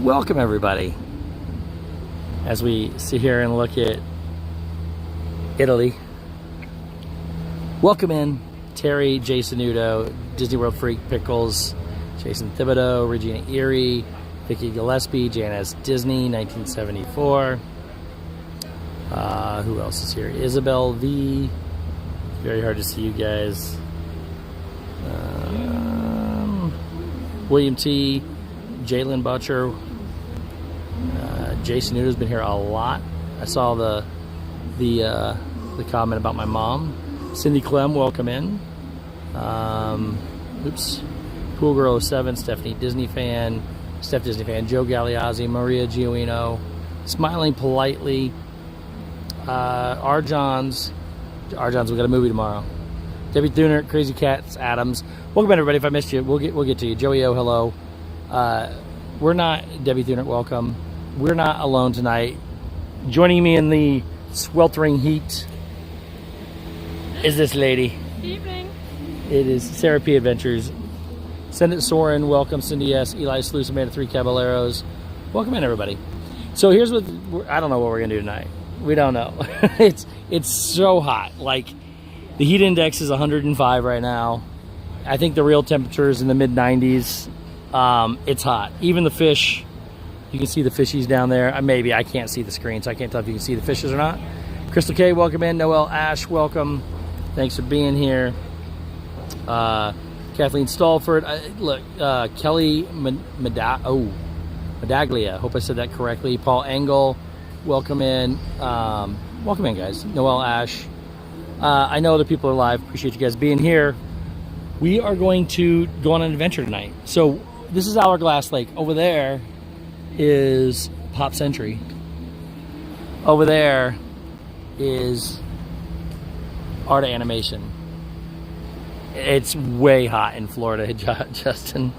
Welcome everybody as we sit here and look at Italy. Welcome in Terry, Jason Udo, Disney World Freak, Pickles, Jason Thibodeau, Regina Erie, Vicky Gillespie, Janice Disney, 1974. Who else is here? Isabel V. Very hard to see you guys. William T. Jalen Butcher. Jason Udo's been here a lot. I saw the comment about my mom. Cindy Clem, welcome in. Pool Girl 07, Stephanie Disney fan, Steph Disney fan, Joe Galeazzi, Maria Gioino, Smiling Politely, R-Johns, we got a movie tomorrow. Debbie Thuner, Crazy Cats, Adams. Welcome everybody. If I missed you, we'll get to you. Joey O, hello. We're not Debbie Thuner, welcome. We're not alone tonight. Joining me in the sweltering heat is this lady. Good evening. It is Sarah P. Adventures. Send it Soren, welcome. Cindy S. Eli Sluice, Amanda 3 Caballeros. Welcome in everybody. So here's what, I don't know what we're gonna do tonight. We don't know. It's so hot. Like the heat index is 105 right now. I think the real temperature is in the mid 90s. It's hot. Even the fish, you can see the fishies down there. Maybe I can't see the screen, so I can't tell if you can see the fishes or not. Crystal K, welcome in. Noel Ash, welcome. Thanks for being here. Kathleen Stalford. Kelly Medaglia. Hope I said that correctly. Paul Engel, welcome in. Welcome in, guys. Noel Ash. I know other people are live. Appreciate you guys being here. We are going to go on an adventure tonight. So this is Hourglass Lake. Over there is Pop Century. Over there is Art Animation. It's way hot in Florida, Justin.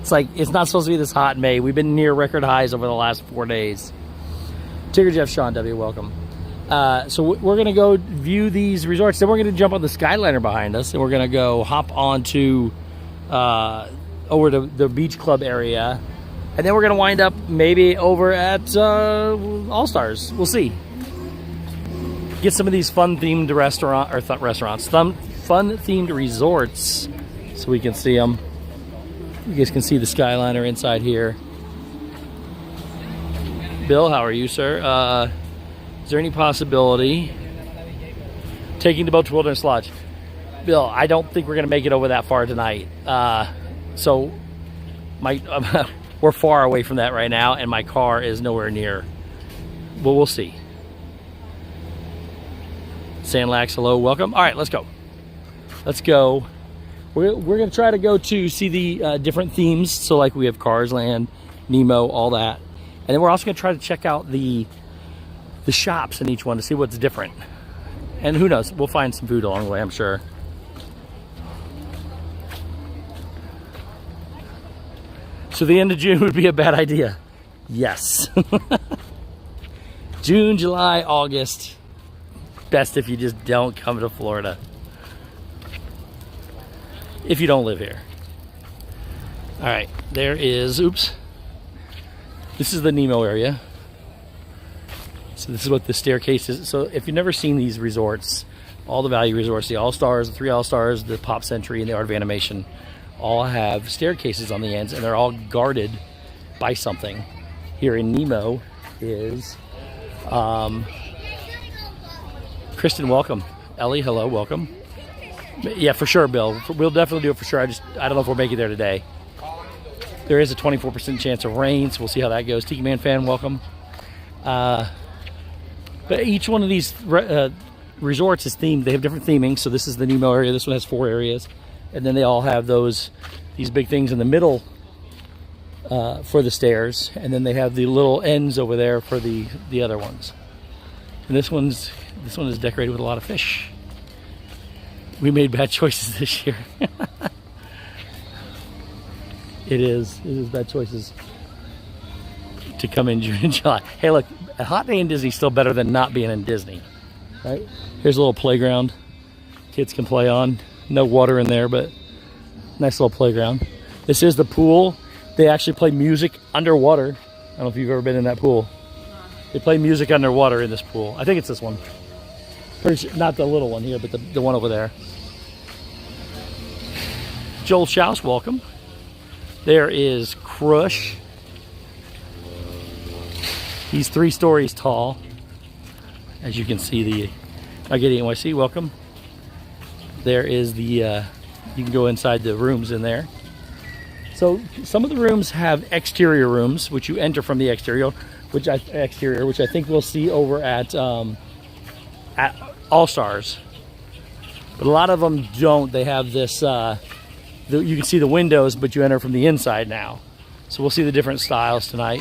It's like, it's not supposed to be this hot in May. We've been near record highs over the last 4 days. Tigger Jeff Sean W, welcome. So we're gonna go view these resorts. Then we're gonna jump on the Skyliner behind us, and we're gonna go hop onto over to the beach club area, and then we're gonna wind up maybe over at All Stars. We'll see. Get some of these fun themed fun themed resorts, so we can see them. You guys can see the Skyliner inside here. Bill, how are you, sir? Is there any possibility taking the boat to Wilderness Lodge? Bill, I don't think we're going to make it over that far tonight. So we're far away from that right now, and my car is nowhere near. But we'll see. Sandlax, hello, welcome. All right, let's go. Let's go. We're going to try to go to see the different themes. So like we have Cars Land, Nemo, all that. And then we're also going to try to check out the shops in each one to see what's different. And who knows, we'll find some food along the way, I'm sure. So the end of June would be a bad idea. Yes. June, July, August. Best if you just don't come to Florida. If you don't live here. All right, there is, oops. This is the Nemo area. So this is what the staircase is. So if you've never seen these resorts, all the value resorts, the All-Stars, the 3 All-Stars, the Pop Century, and the Art of Animation, all have staircases on the ends, and they're all guarded by something. Here in Nemo is Kristen, welcome. Ellie, hello, welcome. Yeah, for sure, Bill. We'll definitely do it for sure. I don't know if we'll make it there today. There is a 24% chance of rain, so we'll see how that goes. Tiki Man fan, welcome. But each one of these resorts is themed. They have different theming. So this is the Nemo area. This one has 4 areas. And then they all have these big things in the middle for the stairs. And then they have the little ends over there for the other ones. And this one is decorated with a lot of fish. We made bad choices this year. It is bad choices to come in June and July. Hey, look, a hot day in Disney is still better than not being in Disney, right? Here's a little playground kids can play on. No water in there, but nice little playground. This is the pool. They actually play music underwater. don't know if you've ever been in that pool. They play music underwater in this pool. I think it's this one. Pretty sure, not the little one here, but the one over there. Joel Schaus, welcome. There is Crush. He's 3 stories tall. As you can see, the Nugget NYC, welcome. There is the, you can go inside the rooms in there. So some of the rooms have exterior rooms, which you enter from the exterior, which I think we'll see over at All Stars. But a lot of them don't. They have this, you can see the windows, but you enter from the inside now. So we'll see the different styles tonight.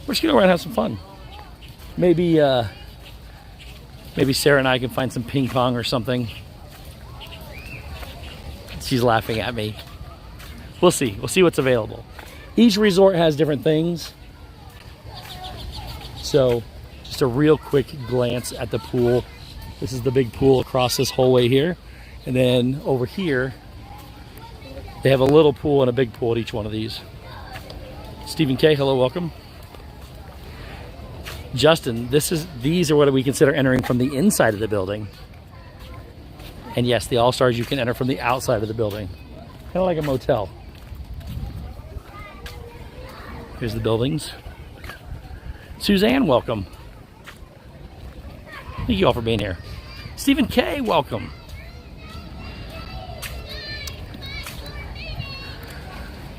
We're just gonna go around and have some fun. Maybe Sarah and I can find some ping pong or something. She's laughing at me. We'll see. We'll see what's available. Each resort has different things. So just a real quick glance at the pool. This is the big pool across this whole way here. And then over here, they have a little pool and a big pool at each one of these. Stephen K, hello, welcome. Justin, these are what we consider entering from the inside of the building. And yes, the All-Stars you can enter from the outside of the building. Kind of like a motel. Here's the buildings. Suzanne, welcome. Thank you all for being here. Stephen K, welcome.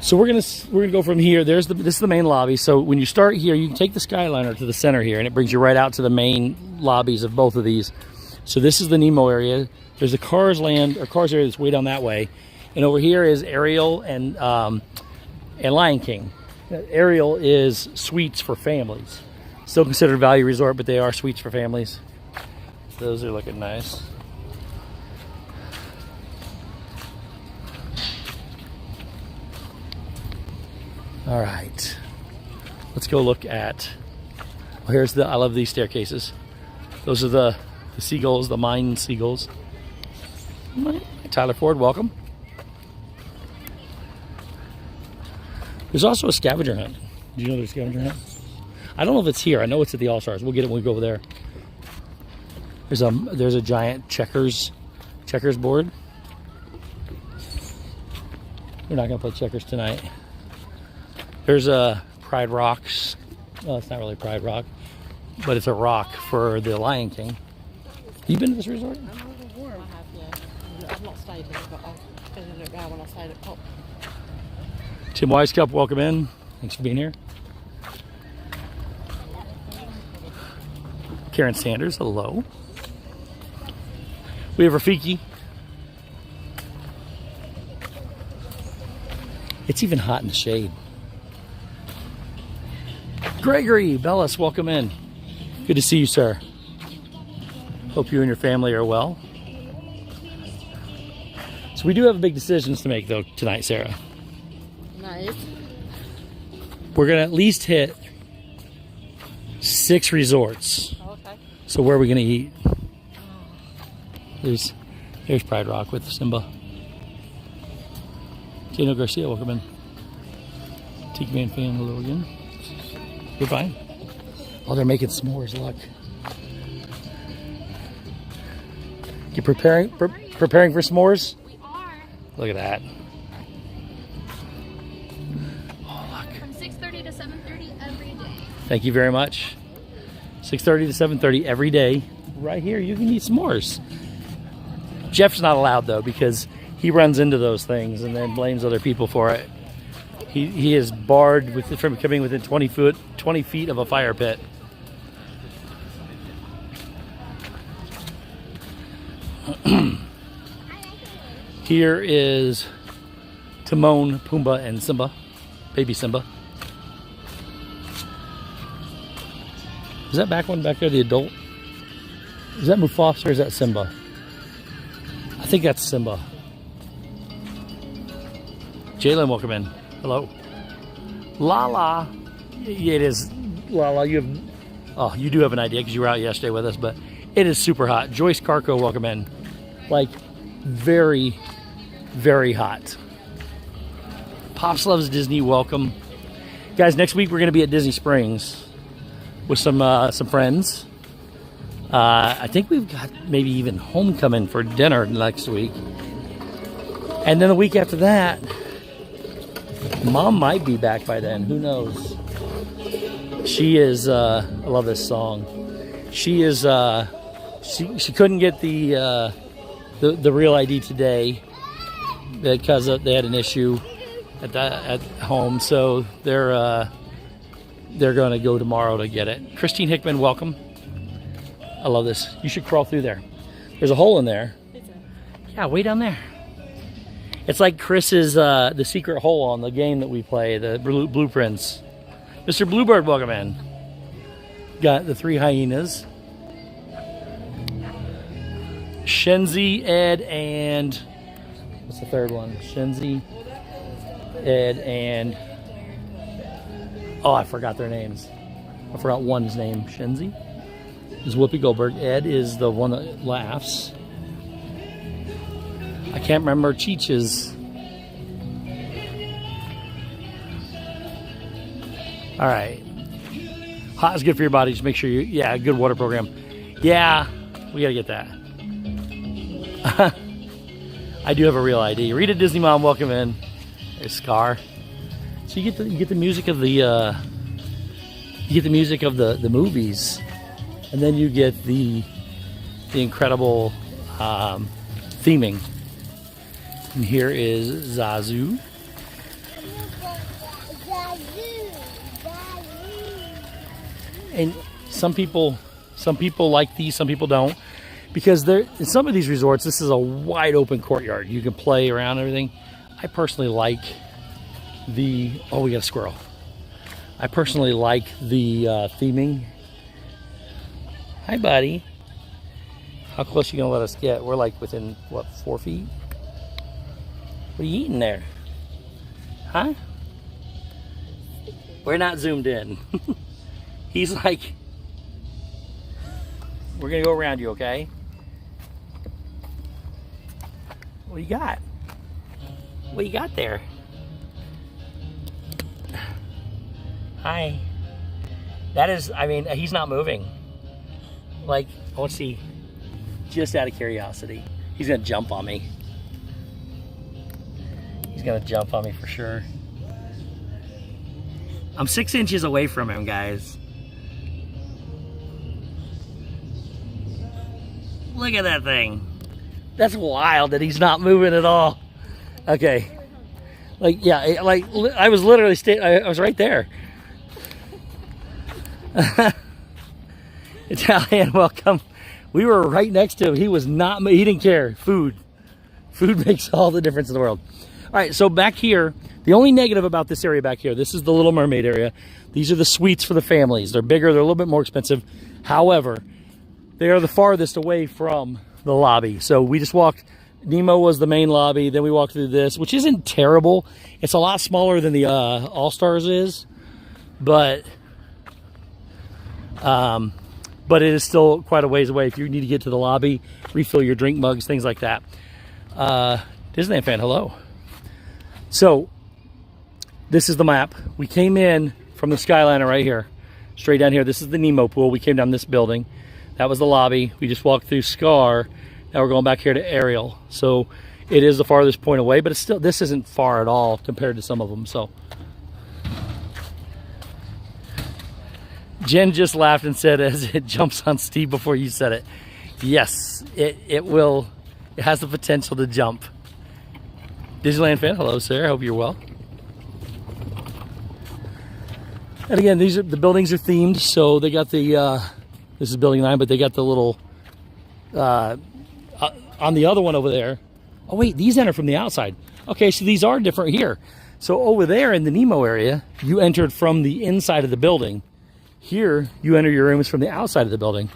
So we're gonna go from here. This is the main lobby. So when you start here, you can take the Skyliner to the center here, and it brings you right out to the main lobbies of both of these. So this is the Nemo area. There's a Cars area that's way down that way, and over here is Ariel and Lion King. Ariel is suites for families. Still considered value resort, but they are suites for families. Those are looking nice. All right, let's go look at, well, here's I love these staircases. Those are the seagulls, the mine seagulls. Tyler Ford, welcome. There's also a scavenger hunt. Do you know there's a scavenger hunt? I don't know if it's here. I know it's at the All-Stars. We'll get it when we go over there. There's a giant checkers board. We're not gonna play checkers tonight. There's a Pride Rocks. Well, it's not really Pride Rock, but it's a rock for the Lion King. You been to this resort? I have, yeah. I've not stayed here, but I've been in it now when I stayed at Pop. Tim Wisecup, welcome in. Thanks for being here. Karen Sanders, hello. We have Rafiki. It's even hot in the shade. Gregory Bellis, welcome in. Good to see you, sir. Hope you and your family are well. So we do have big decisions to make, though, tonight, Sarah. Nice. We're going to at least hit 6 resorts. Oh, okay. So where are we going to eat? There's Pride Rock with Simba. Tino Garcia, welcome in. Tiki Man fan, hello again. You're fine. Oh, they're making s'mores, look. You preparing for s'mores? We are. Look at that. Oh, look. From 6:30 to 7:30 every day. Thank you very much. 6:30 to 7:30 every day. Right here, you can eat s'mores. Jeff's not allowed, though, because he runs into those things and then blames other people for it. He is barred from coming within 20 feet of a fire pit. Here is Timon, Pumbaa, and Simba. Baby Simba. Is that back one back there, the adult? Is that Mufasa or is that Simba? I think that's Simba. Jalen, welcome in. Hello. Lala. Yeah, it is. Lala, you do have an idea because you were out yesterday with us, but it is super hot. Joyce Carco, welcome in. Like, very, very hot. Pops Loves Disney, welcome. Guys, next week we're going to be at Disney Springs with some friends. I think we've got maybe even homecoming for dinner next week. And then the week after that, Mom might be back by then. Who knows? She is, I love this song. She is, she couldn't get the real ID today because they had an issue at home. So they're going to go tomorrow to get it. Christine Hickman, welcome. I love this. You should crawl through there. There's a hole in there. Yeah, way down there. It's like Chris's the secret hole on the game that we play, the blueprints. Mr. Bluebird, welcome in. Got the 3 hyenas. Shenzi, Ed, and what's the third one? Shenzi, Ed, and oh, I forgot their names. I forgot one's name. Shenzi is Whoopi Goldberg. Ed is the one that laughs. I can't remember Cheech's. All right. Hot is good for your body. Just make sure you, yeah, good water program. Yeah, we got to get that. I do have a real ID. Rita Disney Mom, welcome in. There's Scar. So you get the music of the the movies, and then you get the incredible theming. And here is Zazu. And some people like these, some people don't, because in some of these resorts, this is a wide open courtyard. You can play around and everything. I personally like we got a squirrel. I personally like the theming. Hi, buddy. How close are you gonna let us get? We're like within, what, 4 feet? What are you eating there? Huh? We're not zoomed in. He's like, we're gonna go around you, okay? What do you got? What do you got there? Hi. That is, I mean, he's not moving. Like, I want to see, just out of curiosity. He's gonna jump on me. He's gonna jump on me for sure. I'm 6 inches away from him, guys. Look at that thing. That's wild that he's not moving at all. Okay. Like, yeah, like, I was literally I was right there. Italian, welcome. We were right next to him. He was not, he didn't care. Food makes all the difference in the world. All right, so back here, the only negative about this area back here, this is the Little Mermaid area. These are the suites for the families. They're bigger, they're a little bit more expensive. However, they are the farthest away from the lobby. So we just walked, Nemo was the main lobby, then we walked through this, which isn't terrible. It's a lot smaller than the All-Stars is, but it is still quite a ways away if you need to get to the lobby, refill your drink mugs, things like that. Disneyland fan, hello. So this is the map. We came in from the Skyliner right here, straight down here. This is the Nemo pool. We came down this building. That was the lobby. We just walked through Scar. Now we're going back here to Ariel. So it is the farthest point away, but it's still, this isn't far at all compared to some of them. So Jen just laughed and said, as it jumps on Steve before you said it. Yes, it will. It has the potential to jump. Disneyland fan, hello, sir. Hope you're well. And again, the buildings are themed, so they got the this is building 9, but they got the little on the other one over there. Oh wait, these enter from the outside. Okay, so these are different here. So over there in the Nemo area, you entered from the inside of the building. Here, you enter your rooms from the outside of the building.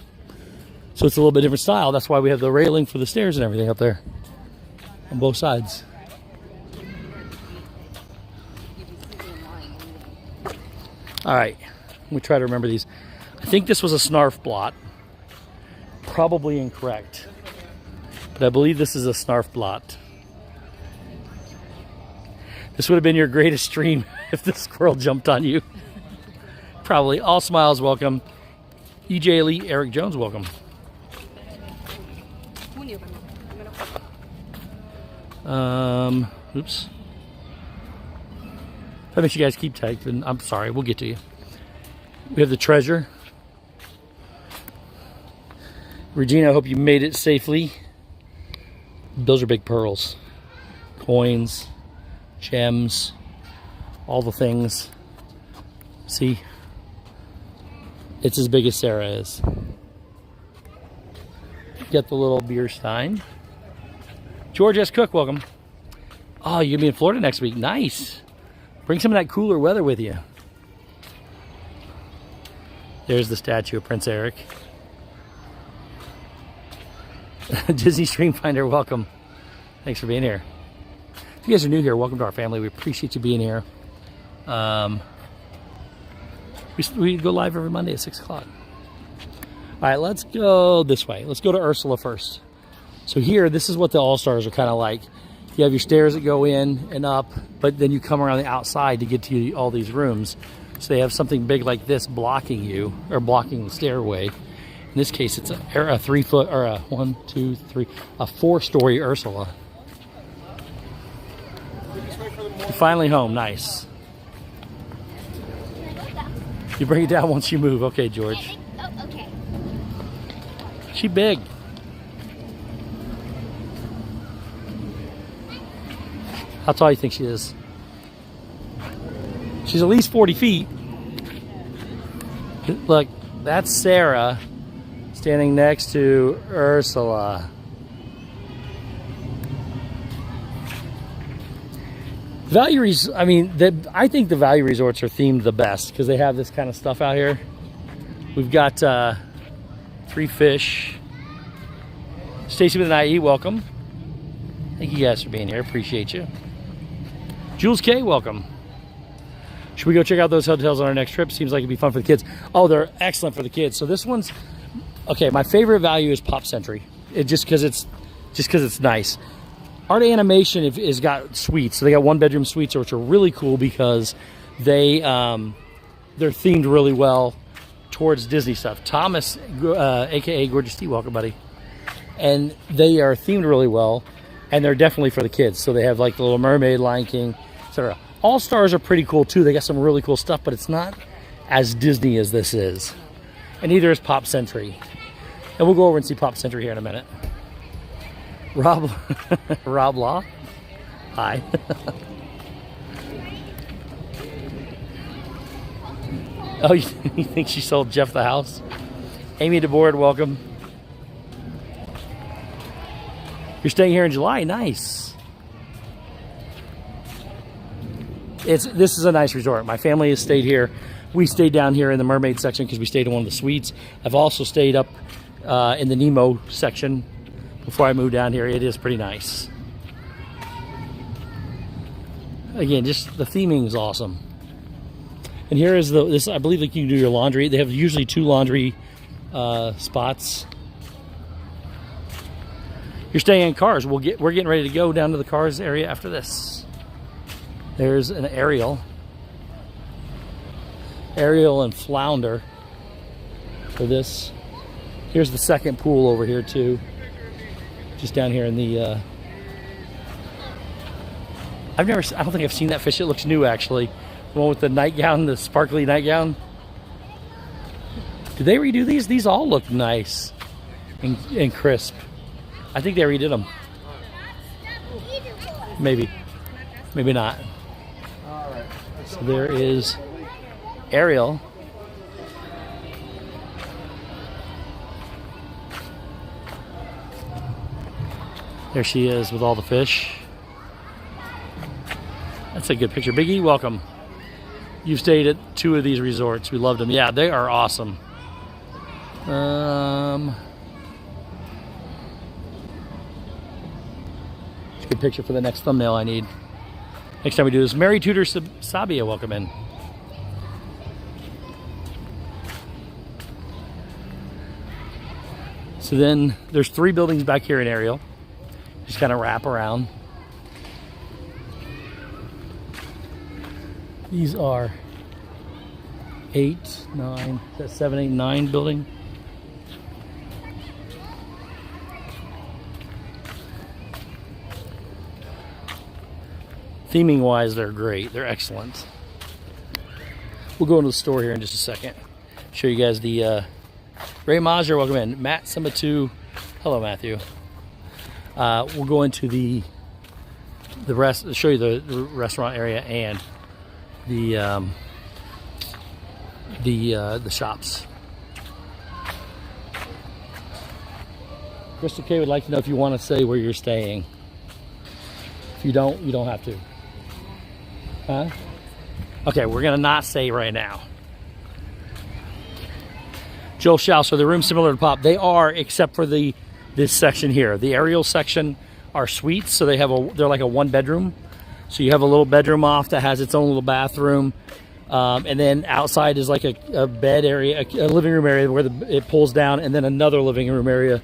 So it's a little bit different style. That's why we have the railing for the stairs and everything up there on both sides. All right, let me try to remember these. I think this was a snarf blot. Probably incorrect, but I believe this is a snarf blot. This would have been your greatest stream if the squirrel jumped on you. Probably. All smiles, welcome. EJ Lee, Eric Jones, welcome. Oops. That makes you guys keep typing. I'm sorry, we'll get to you. We have the treasure. Regina, I hope you made it safely. Those are big pearls. Coins, gems, all the things. See? It's as big as Sarah is. Get the little beer stein. George S. Cook, welcome. Oh, you're going to be in Florida next week. Nice. Bring some of that cooler weather with you. There's the statue of Prince Eric. Disney Stream Finder, welcome. Thanks for being here. If you guys are new here, welcome to our family. We appreciate you being here. We go live every Monday at 6 o'clock. All right, let's go this way. Let's go to Ursula first. So here, this is what the All-Stars are kind of like. You have your stairs that go in and up, but then you come around the outside to get to all these rooms. So they have something big like this blocking you, or blocking the stairway. In this case, it's a 3 foot, or a 1, 2, 3, a 4-story Ursula. You're finally home, nice. You bring it down once you move. Okay, George. Oh, okay. She big. How tall do you think she is? She's at least 40 feet. Look, that's Sarah standing next to Ursula. I think the value resorts are themed the best because they have this kind of stuff out here. We've got 3 fish. Stacy with an IE, welcome. Thank you guys for being here. Appreciate you. Jules K, welcome. Should we go check out those hotels on our next trip? Seems like it'd be fun for the kids. Oh, they're excellent for the kids. So this one's okay. My favorite value is Pop Century. Just because it's nice. Art Animation has got suites. So they got 1-bedroom suites, which are really cool because they're themed really well towards Disney stuff. Thomas, aka Gorgeous T, welcome, buddy. And they are themed really well, and they're definitely for the kids. So they have like the Little Mermaid, Lion King, etc. All Stars are pretty cool too. They got some really cool stuff, but it's not as Disney as this is. And neither is Pop Century. And we'll go over and see Pop Century here in a minute. Rob Law. Hi. Oh, you think she sold Jeff the house? Amy DeBoard, welcome. You're staying here in July. Nice. This is a nice resort. My family has stayed here. We stayed down here in the Mermaid section because we stayed in one of the suites. I've also stayed up in the Nemo section before I moved down here. It is pretty nice. Again, just the theming is awesome. And here is this. I believe that you can do your laundry. They have usually 2 laundry spots. You're staying in cars. We're getting ready to go down to the cars area after this. There's an Ariel and Flounder for this. Here's the second pool over here too. Just down here in the. I don't think I've seen that fish. It looks new actually. The one with the nightgown, the sparkly nightgown. Did they redo these? These all look nice and crisp. I think they redid them. Maybe not. So there is Ariel. There she is with all the fish. That's a good picture. Big E, welcome. You've stayed at 2 of these resorts. We loved them. Yeah, they are awesome. It's a good picture for the next thumbnail I need. Next time we do this. Mary Tudor Sabia, welcome in. So then there's 3 buildings back here in Ariel. Just kind of wrap around. These are 8, 9, that's 7, 8, 9 building. Theming wise, they're great. They're excellent. We'll go into the store here in just a second. Show you guys the Ray Majer, welcome in. Matt Simbatu, hello Matthew. We'll go into the rest. Show you the restaurant area and the shops. Crystal K would like to know if you want to say where you're staying. If you don't, you don't have to. Huh? Okay, we're gonna not say right now. Joel Schau, so the room's similar to Pop. They are, except for this section here. The Ariel section are suites, so they're like a 1-bedroom. So you have a little bedroom off that has its own little bathroom, and then outside is like a bed area, a living room area where it pulls down, and then another living room area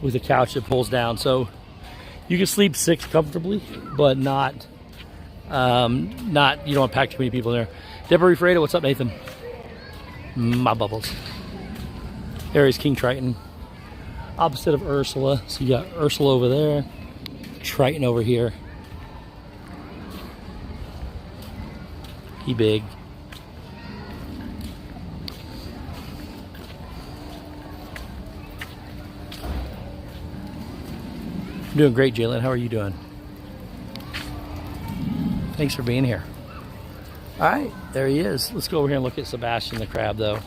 with a couch that pulls down. So you can sleep 6 comfortably, but not you don't want to pack too many people in there. Deborah Refredo, what's up, Nathan? My bubbles. There's King Triton, opposite of Ursula. So you got Ursula over there, Triton over here. He big. I'm doing great, Jalen. How are you doing? Thanks for being here. All right, there he is. Let's go over here and look at Sebastian the Crab, though.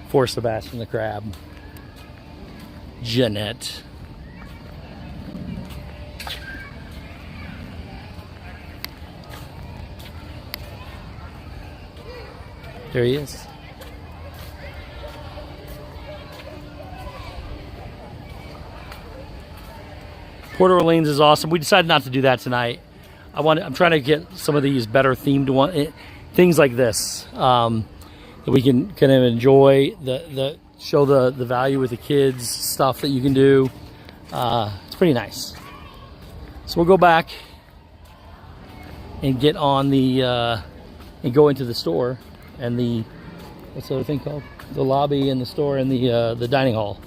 For Sebastian the Crab. Jeanette. There he is. Port Orleans is awesome. We decided not to do that tonight. I'm trying to get some of these better themed things like this that we can kind of enjoy. Show the value with the kids stuff that you can do. It's pretty nice. So we'll go back and get on and go into the store and what's the other thing called? The lobby and the store and the dining hall.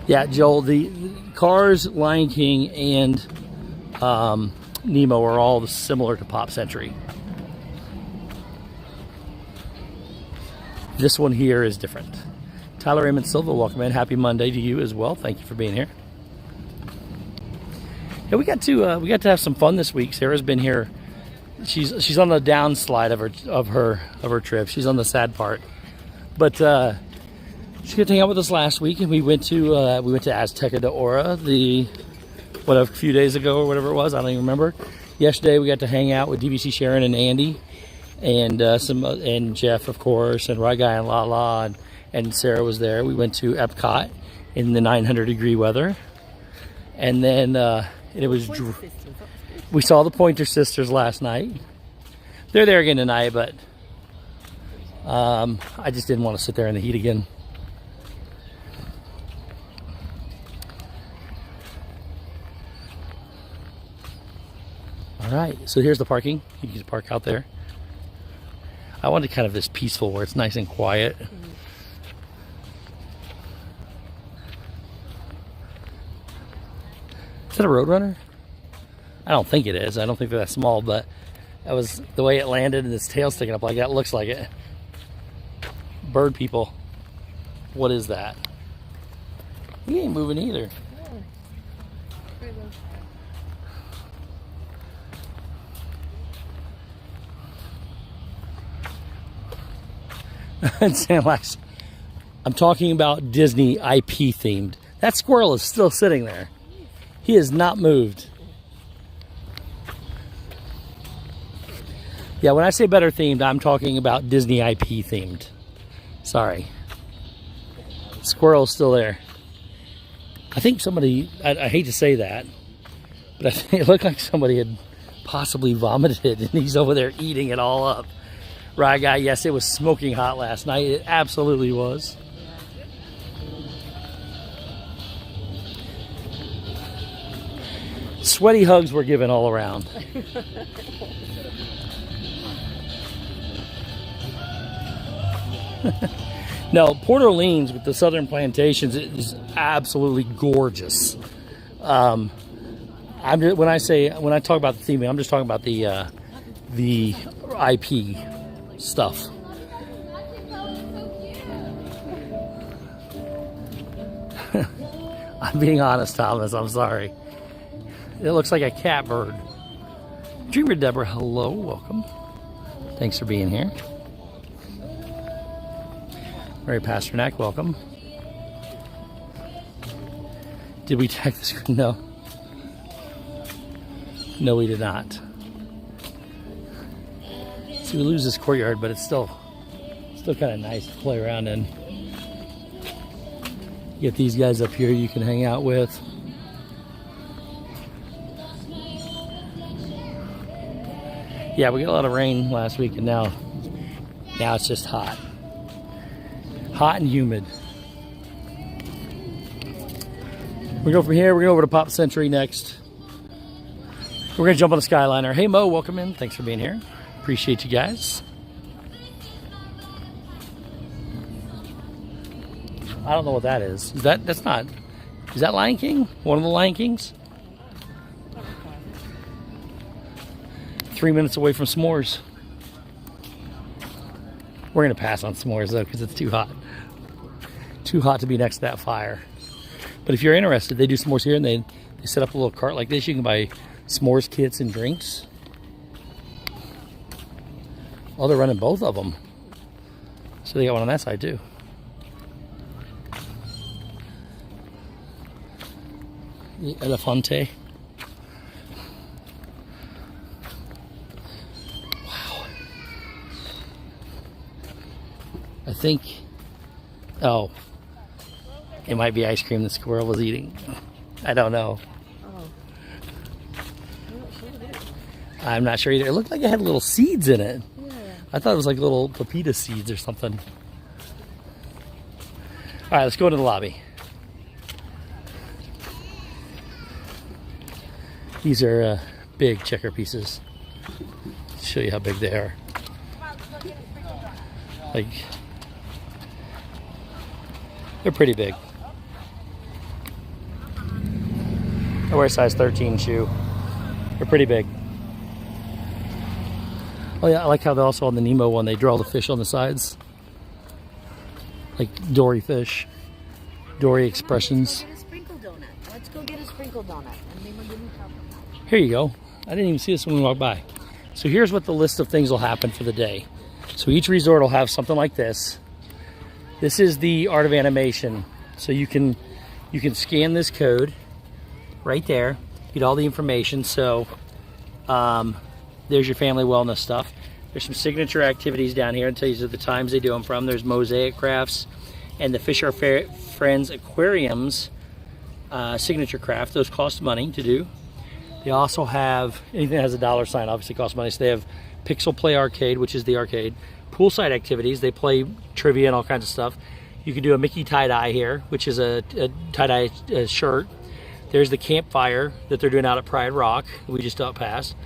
Yeah, Joel, the Cars, Lion King, and Nemo are all similar to Pop Century. This one here is different. Tyler Raymond Silva, welcome in. Happy Monday to you as well. Thank you for being here. Yeah, we got to have some fun this week. Sarah's been here. She's on the downslide of her trip. She's on the sad part, but she got to hang out with us last week, and we went to Azteca de Ora a few days ago or whatever it was. I don't even remember. Yesterday we got to hang out with DVC Sharon and Andy, and and Jeff, of course, and Right Guy and Lala, and Sarah was there. We went to Epcot in the 900-degree weather, and then it was. We saw the Pointer Sisters last night. They're there again tonight, but I just didn't want to sit there in the heat again. All right, so here's the parking. You can park out there. I wanted kind of this peaceful where it's nice and quiet. Is that a Roadrunner? I don't think it is. I don't think they're that small, but that was the way it landed and its tail sticking up like that. Looks like it. Bird people. What is that? He ain't moving either. I'm talking about Disney IP themed. That squirrel is still sitting there. He has not moved. Yeah, when I say better themed, I'm talking about Disney IP themed. Sorry. Squirrel's still there. I think somebody, I hate to say that, but I think it looked like somebody had possibly vomited and he's over there eating it all up. Right, guy, yes, it was smoking hot last night. It absolutely was. Sweaty hugs were given all around. No, Port Orleans with the southern plantations is absolutely gorgeous. When I talk about the theming, I'm just talking about the IP stuff. I'm being honest, Thomas. I'm sorry. It looks like a catbird. Dreamer Deborah, hello, welcome. Thanks for being here. Mary Pasternak, welcome. Did we check the screen? No. No, we did not. See, we lose this courtyard, but it's still kind of nice to play around in. Get these guys up here you can hang out with. Yeah, we got a lot of rain last week, and now it's just hot. Hot and humid. We go from here, we're going over to Pop Century next. We're going to jump on the Skyliner. Hey Mo, welcome in. Thanks for being here. Appreciate you guys. I don't know what that is. Is that Lion King? One of the Lion Kings? 3 minutes away from s'mores. We're going to pass on s'mores though because it's too hot. Too hot to be next to that fire. But if you're interested, they do s'mores here and they set up a little cart like this. You can buy s'mores kits and drinks. Oh, they're running both of them. So they got one on that side too. The Elefante. Wow. I think, oh, it might be ice cream the squirrel was eating. I don't know. I'm not sure either. It looked like it had little seeds in it. Yeah. I thought it was like little pepita seeds or something. All right, let's go into the lobby. These are big checker pieces. I'll show you how big they are. Like, they're pretty big. I wear a size 13 shoe. They're pretty big. Oh yeah, I like how they also on the Nemo one, they draw the fish on the sides. Like Dory fish. Dory expressions. Let's go get a sprinkle donut. Here you go. I didn't even see this when we walked by. So here's what the list of things will happen for the day. So each resort will have something like this. This is the Art of Animation. So you can scan this code right there, get all the information. So there's your family wellness stuff. There's some signature activities down here and tells you the times they do them from. There's mosaic crafts and the Fish Are Friends Aquariums signature craft. Those cost money to do. They also have anything that has a dollar sign obviously costs money. So they have Pixel Play Arcade, which is the arcade. Poolside activities, they play trivia and all kinds of stuff. You can do a Mickey tie-dye here, which is a tie-dye shirt. There's the campfire that they're doing out at Pride Rock. We just passed.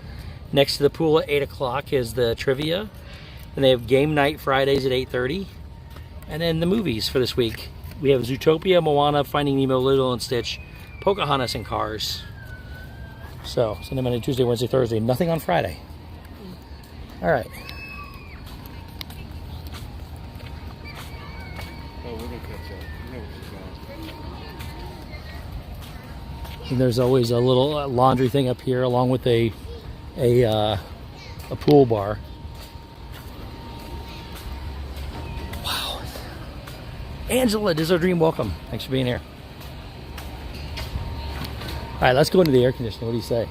Next to the pool at 8 o'clock is the trivia. And they have game night Fridays at 8:30. And then the movies for this week. We have Zootopia, Moana, Finding Nemo, Lilo and Stitch, Pocahontas, and Cars. So, Sunday, Monday, Tuesday, Wednesday, Thursday. Nothing on Friday. All right. Oh, we're gonna catch up. You know what And there's always a little laundry thing up here, along with a pool bar. Wow. Angela, Dizzle Dream, welcome. Thanks for being here. All right, let's go into the air conditioner. What do you say?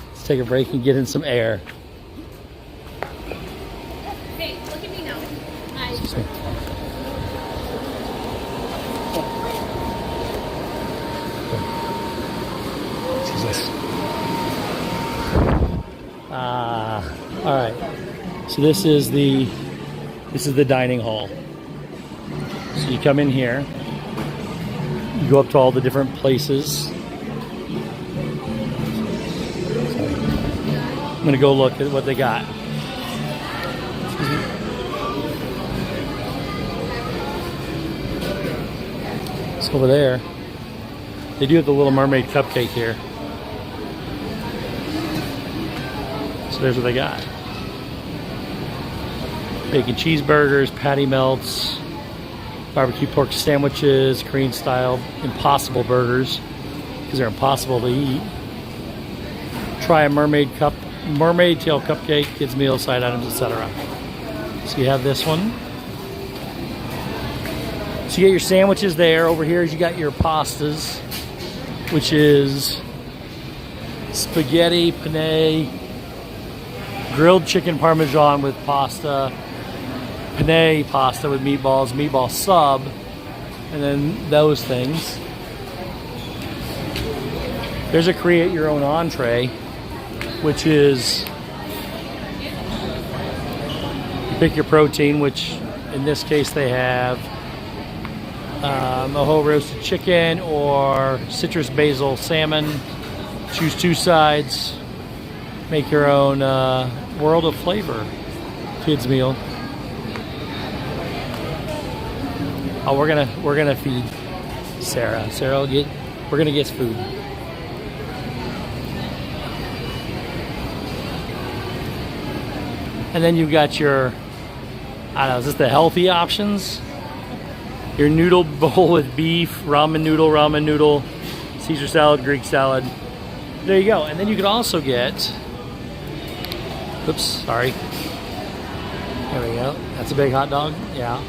Let's take a break and get in some air. Hey, look at me now. Hi. Excuse me. Excuse us. All right. So this is the dining hall. So you come in here. You go up to all the different places. gonna go look at what they got. It's over there. They do have the Little Mermaid cupcake here. So there's what they got. Bacon cheeseburgers, patty melts, barbecue pork sandwiches, Korean style impossible burgers because they're impossible to eat. Try a mermaid tail cupcake, kids meal, side items, etc. So you have this one. So you get your sandwiches there. Over here you got your pastas, which is spaghetti, penne, grilled chicken parmesan with pasta, penne pasta with meatballs, meatball sub, and then those things. There's a create your own entree, which is you pick your protein, which in this case they have a whole roasted chicken or citrus basil salmon. Choose 2 sides. Make your own world of flavor kids meal. Oh, we're gonna feed Sarah. We're gonna get food. And then you've got your, I don't know, is this the healthy options? Your noodle bowl with beef, ramen noodle, Caesar salad, Greek salad. There you go. And then you can also get, oops, sorry. There we go. That's a big hot dog. Yeah.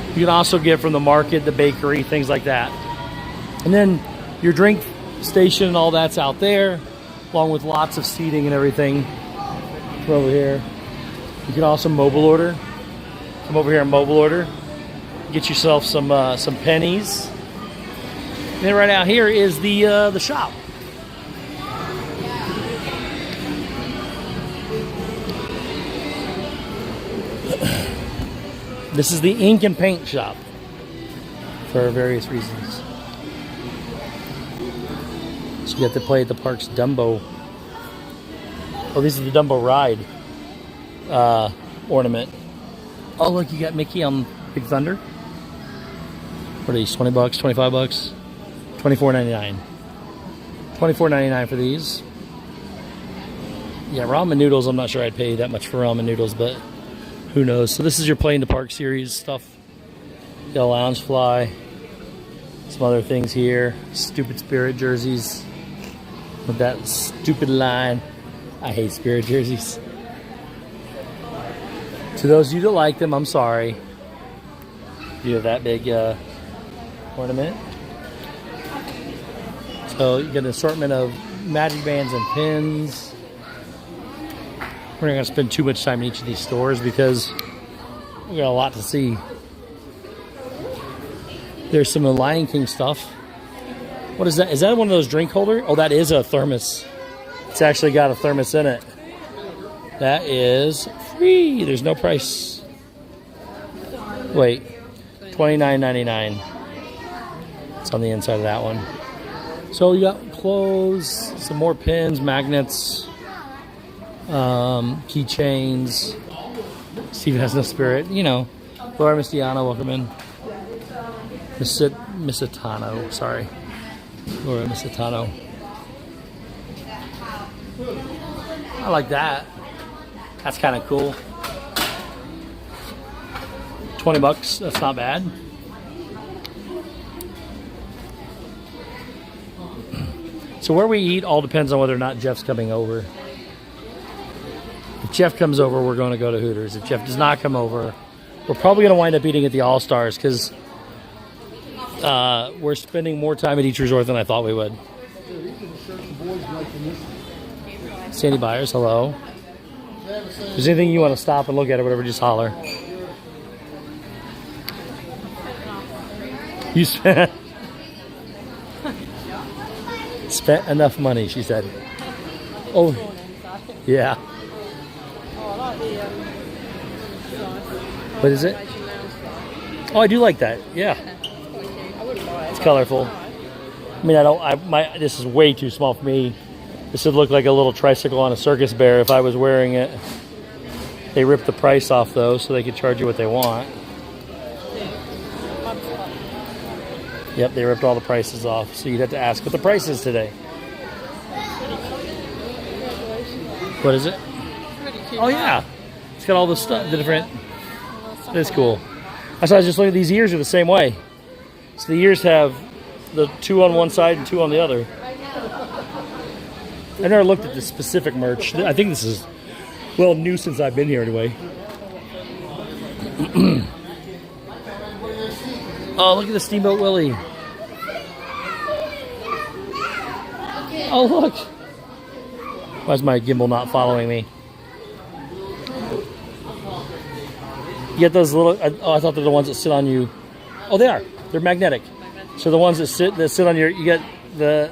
You can also get from the market, the bakery, things like that. And then your drink station and all that's out there, along with lots of seating and everything. Come over here. You can also mobile order. Come over here and mobile order. Get yourself some pennies. And then right out here is the shop. This is the ink and paint shop for various reasons. So you get to play at the park's Dumbo. Oh, this is the Dumbo ride ornament. Oh, look, you got Mickey on Big Thunder. What are these? 20 bucks, 25 bucks, $24.99. $24.99 for these. Yeah, ramen noodles. I'm not sure I'd pay that much for ramen noodles, but who knows? So this is your Play in the Park series stuff. Got a lounge fly. Some other things here. Stupid Spirit jerseys with that stupid line. I hate Spirit jerseys. To those of you that like them, I'm sorry. You have that big ornament. So you get an assortment of magic bands and pins. We're not going to spend too much time in each of these stores because we got a lot to see. There's some of the Lion King stuff. What is that? Is that one of those drink holders? Oh, that is a thermos. It's actually got a thermos in it. That is free. There's no price. Wait, $29.99. It's on the inside of that one. So you got clothes, some more pins, magnets, keychains. Steven has no spirit. You know, Laura Mistiano, welcome in. Misitano, sorry. Laura Misitano. I like that. That's kind of cool. 20 bucks, that's not bad. So where we eat all depends on whether or not Jeff's coming over. If Jeff comes over, we're going to go to Hooters. If Jeff does not come over, we're probably going to wind up eating at the All-Stars because we're spending more time at each resort than I thought we would. Sandy Byers, hello. If there's anything you want to stop and look at or whatever, just holler. You spent enough money, she said. Oh, yeah. What is it? Oh, I do like that. Yeah. It's colorful. I mean, this is way too small for me. This would look like a little tricycle on a circus bear if I was wearing it. They ripped the price off though, so they could charge you what they want. Yep, they ripped all the prices off, so you'd have to ask what the price is today. What is it? Oh yeah, it's got all the stuff, the different. That's cool. That's why I was just looking at these ears are the same way. So the ears have the 2 on one side and 2 on the other. I never looked at the specific merch. I think this is well new since I've been here anyway. Oh, look at the Steamboat Willie. Oh, look. Why is my gimbal not following me? You get those little, I thought they're the ones that sit on you. Oh, they are. They're magnetic. So the ones that sit on your, you get the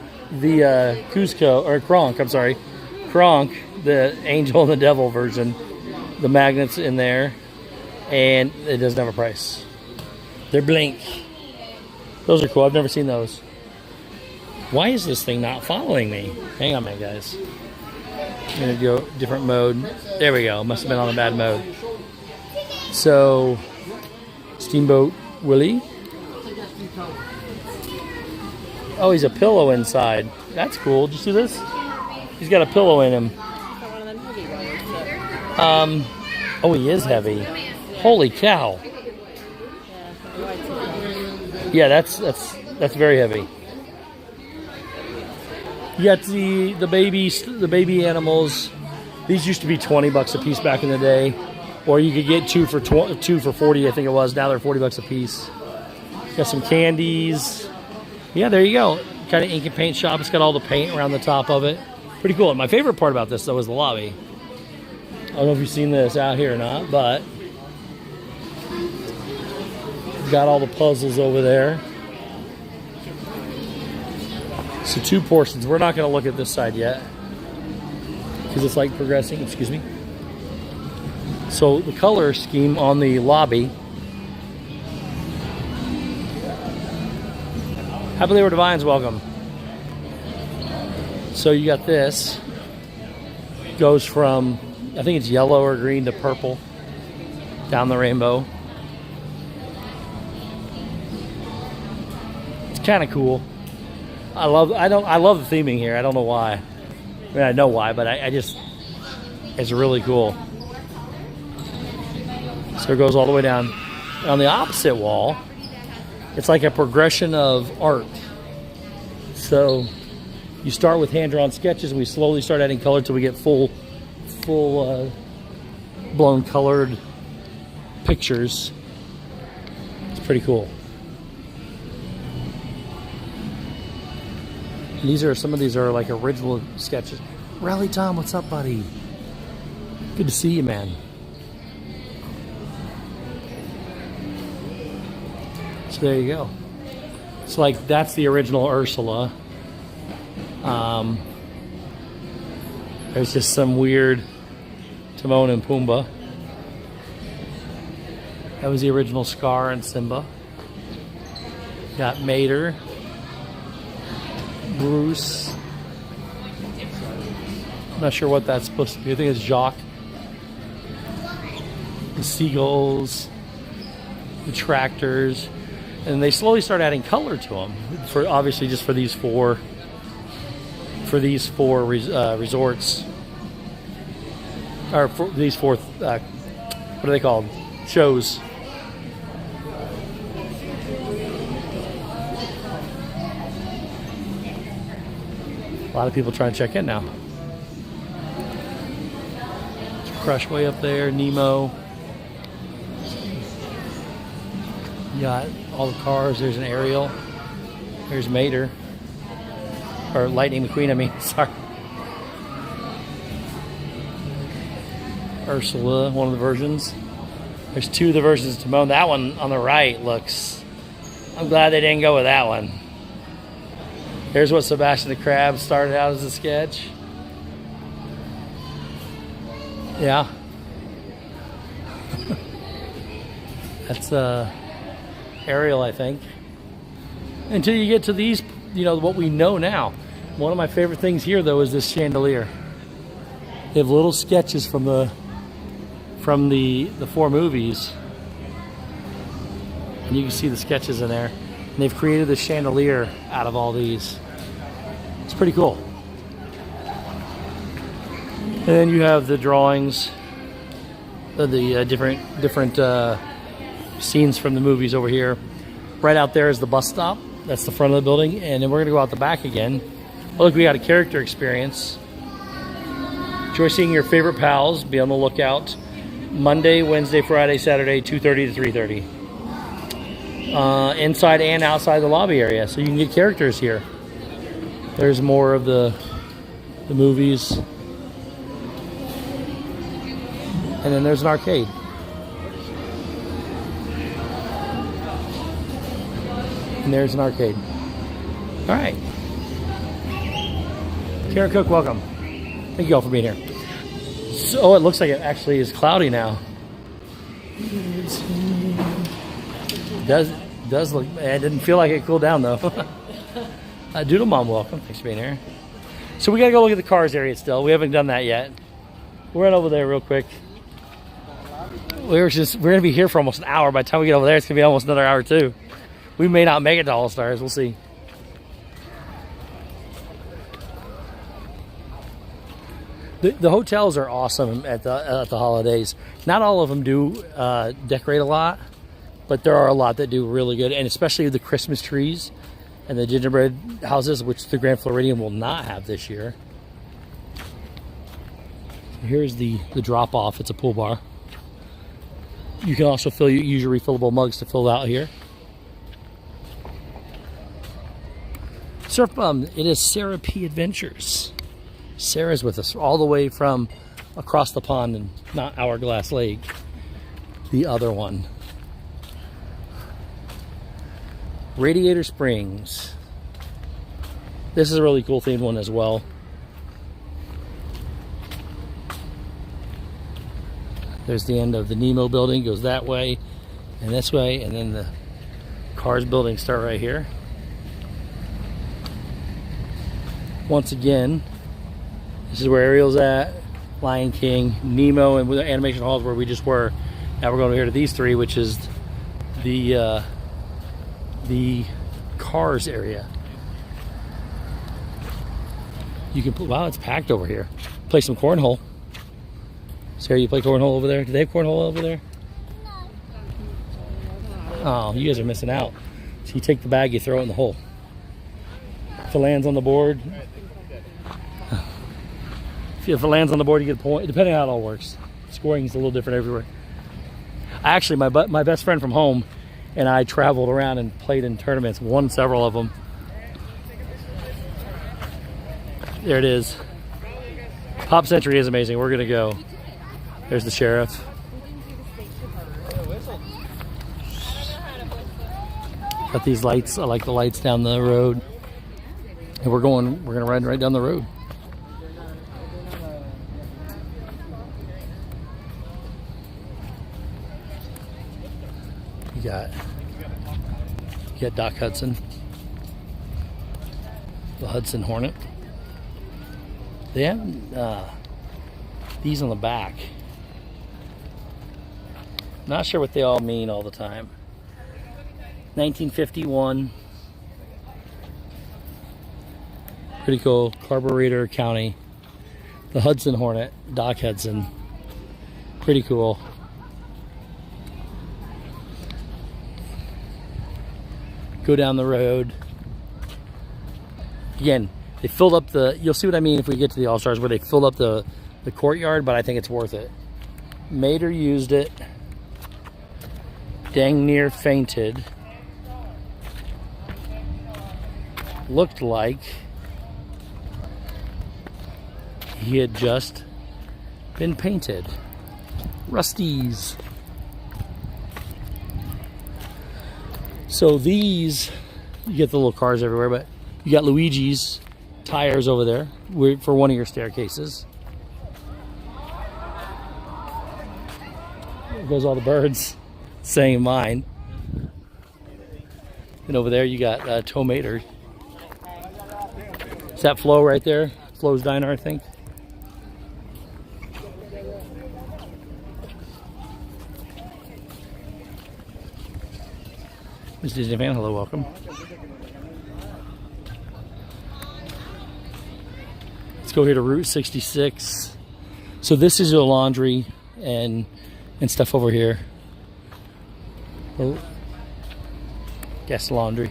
Cusco, or Kronk, I'm sorry. Kronk, the angel and the devil version. The magnets in there. And it doesn't have a price. They're blink. Those are cool. I've never seen those. Why is this thing not following me? Hang on a minute, guys. I'm going to go different mode. There we go. Must have been on a bad mode. So, Steamboat Willie. Oh, he's a pillow inside. That's cool. Did you see this? He's got a pillow in him. Oh, he is heavy. Holy cow. Yeah, that's very heavy. You got the baby animals. These used to be $20 a piece back in the day, or you could get two for 40. I think it was. Now they're $40 a piece. Got some candies. Yeah, there you go. Kind of ink and paint shop. It's got all the paint around the top of it. Pretty cool. My favorite part about this though is the lobby. I don't know if you've seen this out here or not, but got all the puzzles over there. So 2 portions. We're not going to look at this side yet because it's like progressing. Excuse me. So the color scheme on the lobby. Happily Ever Divines, welcome. So you got this. Goes from, I think it's yellow or green to purple down the rainbow. It's kind of cool. I love the theming here. I don't know why. I mean, I know why, but I just, it's really cool. So it goes all the way down. On the opposite wall, it's like a progression of art. So you start with hand-drawn sketches, and we slowly start adding color till we get full blown colored pictures. It's pretty cool. Some of these are like original sketches. Rally Tom, what's up, buddy? Good to see you, man. So there you go. It's like that's the original Ursula. There's just some weird Timon and Pumbaa. That was the original Scar and Simba. Got Mater. Bruce. I'm not sure what that's supposed to be. I think it's Jacques. The seagulls. The tractors. And they slowly start adding color to them. For obviously just for these four resorts. Or for these four what are they called? Shows. A lot of people trying to check in now. Crush way up there, Nemo. You got all the cars. There's an Ariel. There's Mater. Or Lightning McQueen, I mean, sorry. Ursula, one of the versions. There's 2 of the versions of Timon. That one on the right looks... I'm glad they didn't go with that one. Here's what Sebastian the Crab started out as a sketch. Yeah. That's Ariel, I think. Until you get to these, what we know now. One of my favorite things here, though, is this chandelier. They have little sketches from the four movies, and you can see the sketches in there. And they've created the chandelier out of all these. It's pretty cool. And then you have the drawings of the different scenes from the movies over here. Right out there is the bus stop. That's the front of the building. And then we're going to go out the back again. Oh, look, we got a character experience. Enjoy seeing your favorite pals. Be on the lookout. Monday, Wednesday, Friday, Saturday, 2:30 to 3:30. Inside and outside the lobby area. So you can get characters here. There's more of the movies. And then there's an arcade. And there's an arcade. All right. Karen Cook, welcome. Thank you all for being here. So, it looks like it actually is cloudy now. It does look, it didn't feel like it cooled down though. Doodle Mom, welcome. Thanks for being here. So we gotta go look at the cars area still. We haven't done that yet. We'll run over there real quick. We're gonna be here for almost an hour. By the time we get over there, it's gonna be almost another hour too. We may not make it to All Stars. We'll see. The hotels are awesome at the holidays. Not all of them do decorate a lot, but there are a lot that do really good, and especially the Christmas trees and the gingerbread houses, which the Grand Floridian will not have this year. Here's the drop off. It's a pool bar. You can also use your refillable mugs to fill out here. Surf Bum, it is Sarah P. Adventures. Sarah's with us all the way from across the pond, and not Hourglass Lake, the other one. Radiator Springs. This is a really cool themed one as well. There's the end of the Nemo building, goes that way and this way, and then the Cars building start right here. Once again, this is where Ariel's at, Lion King, Nemo, and with the animation halls where we just were. Now we're going over here to these three, which is the Cars area. You can, wow, it's packed over here. Play some cornhole. Sarah, you play cornhole over there? Do they have cornhole over there? Oh, you guys are missing out. So you take the bag, you throw it in the hole. If it lands on the board, if it lands on the board, you get a point, depending on how it all works. Scoring is a little different everywhere. Actually, my best friend from home and I traveled around and played in tournaments, won several of them. There it is. Pop Century is amazing. We're gonna go. There's the sheriff. Got these lights. I like the lights down the road. And we're gonna ride right down the road. You got Doc Hudson. The Hudson Hornet. They have these on the back. Not sure what they all mean all the time. 1951. Pretty cool. Carburetor County. The Hudson Hornet. Doc Hudson. Pretty cool. Go down the road. Again, they filled up the, you'll see what I mean if we get to the All-Stars, where they filled up the courtyard, but I think it's worth it. Mater used it. Dang near fainted. Looked like he had just been painted. Rusties. So these, you get the little cars everywhere, but you got Luigi's tires over there for one of your staircases. There goes all the birds saying mine. And over there you got Tow Mater. It's that Flo right there. Flo's Diner, I think. Miss Disney fan, hello, welcome. Let's go here to Route 66. So this is your laundry and stuff over here. Oh, guest laundry.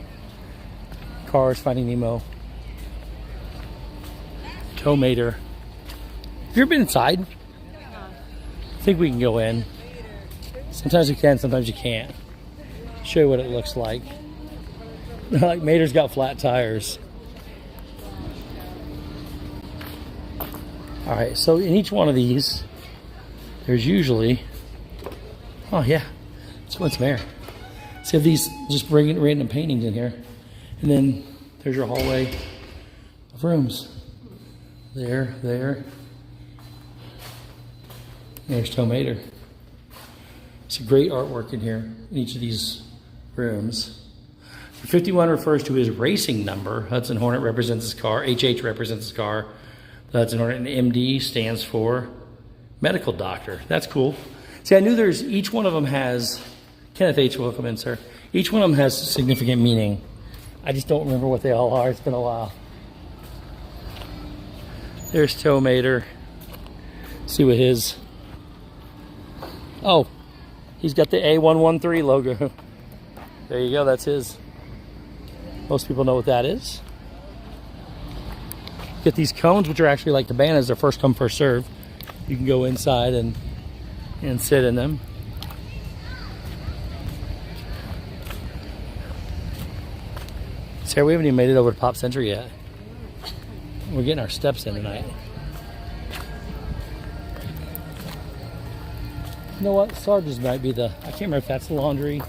Cars, Finding Nemo. Tow Mater. Have you ever been inside? I think we can go in. Sometimes you can, sometimes you can't. Show you what it looks like. Like Mater's got flat tires. All right, so in each one of these, there's usually, oh yeah, it's what's there. So you have these just bringing random paintings in here, and then there's your hallway of rooms. There. There's Tow Mater. It's a great artwork in here in each of these rooms. 51 refers to his racing number. Hudson Hornet represents his car. HH represents his car. The Hudson Hornet, and MD stands for medical doctor. That's cool. See, I knew there's, each one of them has, Kenneth H, welcome in, sir. Each one of them has significant meaning. I just don't remember what they all are. It's been a while. There's Tow Mater. See what his, oh, he's got the A113 logo. There you go, that's his. Most people know what that is. Get these cones, which are actually like cabanas. They're first come, first serve. You can go inside and sit in them. Sarah, we haven't even made it over to Pop Century yet. We're getting our steps in tonight. You know what? Sarge's might be the, I can't remember if that's the laundry.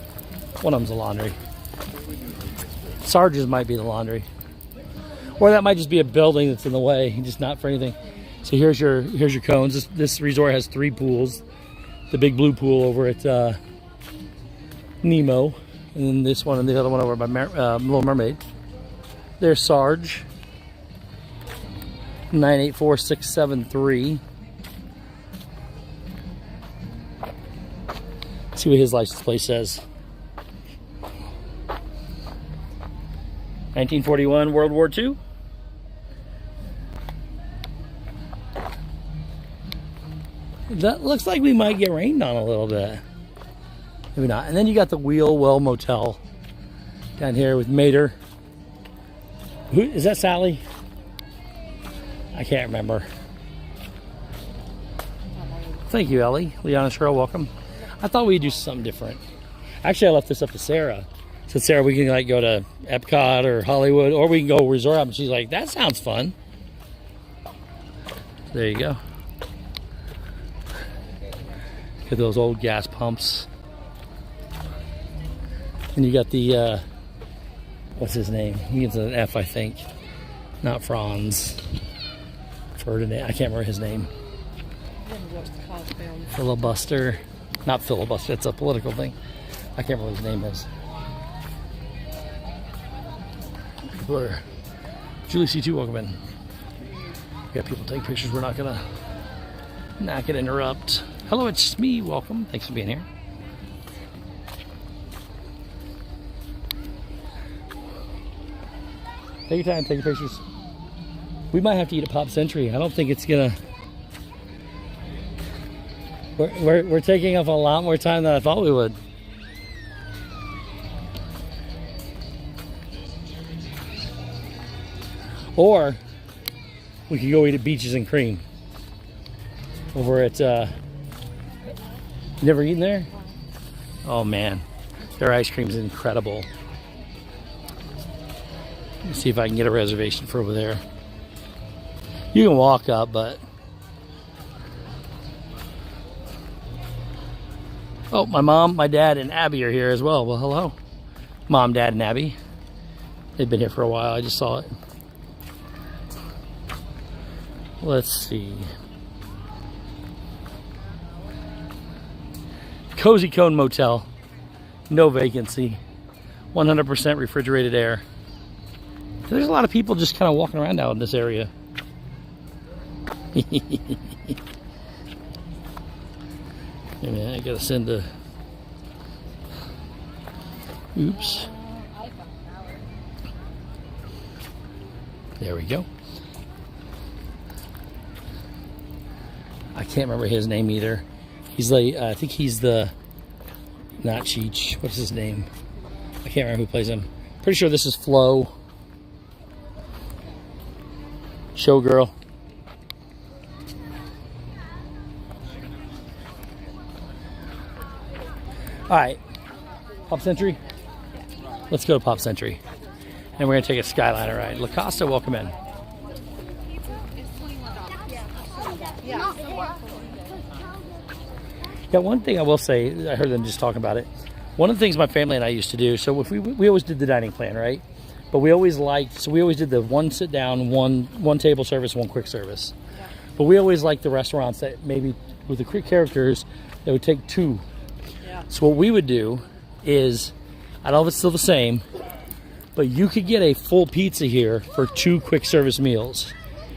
One of them's the laundry. Sarge's might be the laundry. Or that might just be a building that's in the way, just not for anything. So here's your cones. This resort has 3 pools. The big blue pool over at Nemo. And then this one and the other one over by Little Mermaid. There's Sarge. 984673. See what his license plate says. 1941, World War II. That looks like we might get rained on a little bit. Maybe not. And then you got the Wheel Well Motel down here with Mater. Who is that? Sally? I can't remember. Thank you, Ellie. Leona Sherrill, welcome. I thought we'd do something different. Actually, I left this up to Sarah. So Sarah, we can like go to Epcot or Hollywood, or we can go resort hop. And she's like, that sounds fun. There you go. Get those old gas pumps. And you got the, what's his name? He gets an F, I think. Not Franz. Ferdinand. I can't remember his name. Filibuster. Not filibuster. It's a political thing. I can't remember what his name is. People are, Julie C2, welcome in. We got people take pictures. We're not gonna interrupt. Hello, it's me. Welcome. Thanks for being here. Take your time. Take your pictures. We might have to eat at Pop Century. I don't think it's gonna. We're taking up a lot more time than I thought we would. Or we could go eat at Beaches and Cream over at you never eaten there? Oh man, their ice cream is incredible. Let me see if I can get a reservation for over there. You can walk up, but oh, my mom, my dad, and Abby are here as well. Well, hello. Mom, Dad, and Abby. They've been here for a while. I just saw it. Let's see. Cozy Cone Motel. No vacancy. 100% refrigerated air. There's a lot of people just kind of walking around out in this area. Hey man, I gotta send the. Oops. There we go. I can't remember his name either. He's like, I think he's the, not Cheech. What's his name? I can't remember who plays him. Pretty sure this is Flo. Showgirl. All right, Pop Century. Let's go to Pop Century, and we're gonna take a Skyliner ride. La Costa, welcome in. Yeah, one thing I will say, I heard them just talking about it. One of the things my family and I used to do, so if we always did the dining plan, right? But we always liked, so we always did the one sit down, one table service, one quick service. Yeah. But we always liked the restaurants that maybe with the quick characters, that would take two. Yeah. So what we would do is, I don't know if it's still the same, but you could get a full pizza here for 2 quick service meals,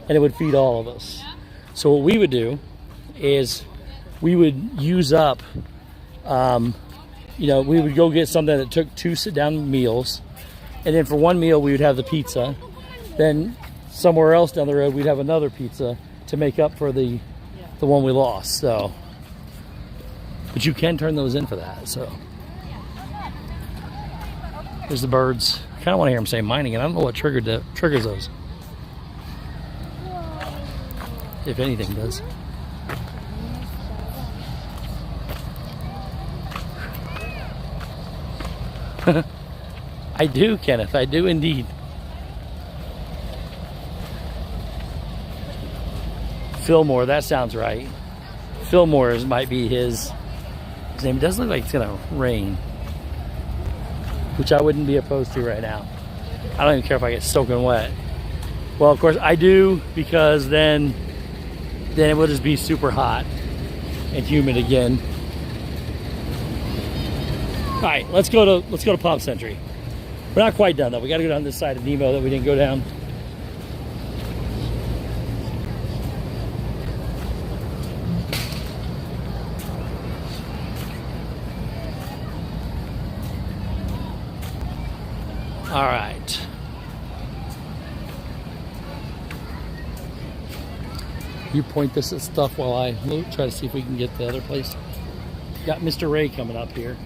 and it would feed all of us. So what we would do is we would use up, you know, we would go get something that took 2 sit-down meals, and then for 1 meal we would have the pizza. Then somewhere else down the road we'd have another pizza to make up for the one we lost. So, but you can turn those in for that. So there's the birds. I kind of want to hear them say mining, and I don't know what triggers those. If anything does. I do, Kenneth. I do indeed. Fillmore, that sounds right. Fillmore might be his name. It does look like it's gonna rain, which I wouldn't be opposed to right now. I don't even care if I get soaking wet. Well, of course I do, because then it will just be super hot and humid again. All right, let's go to Pop Century. We're not quite done though. We got to go down this side of Nemo that we didn't go down. All right. You point this at stuff while I try to see if we can get the other place. Got Mr. Ray coming up here.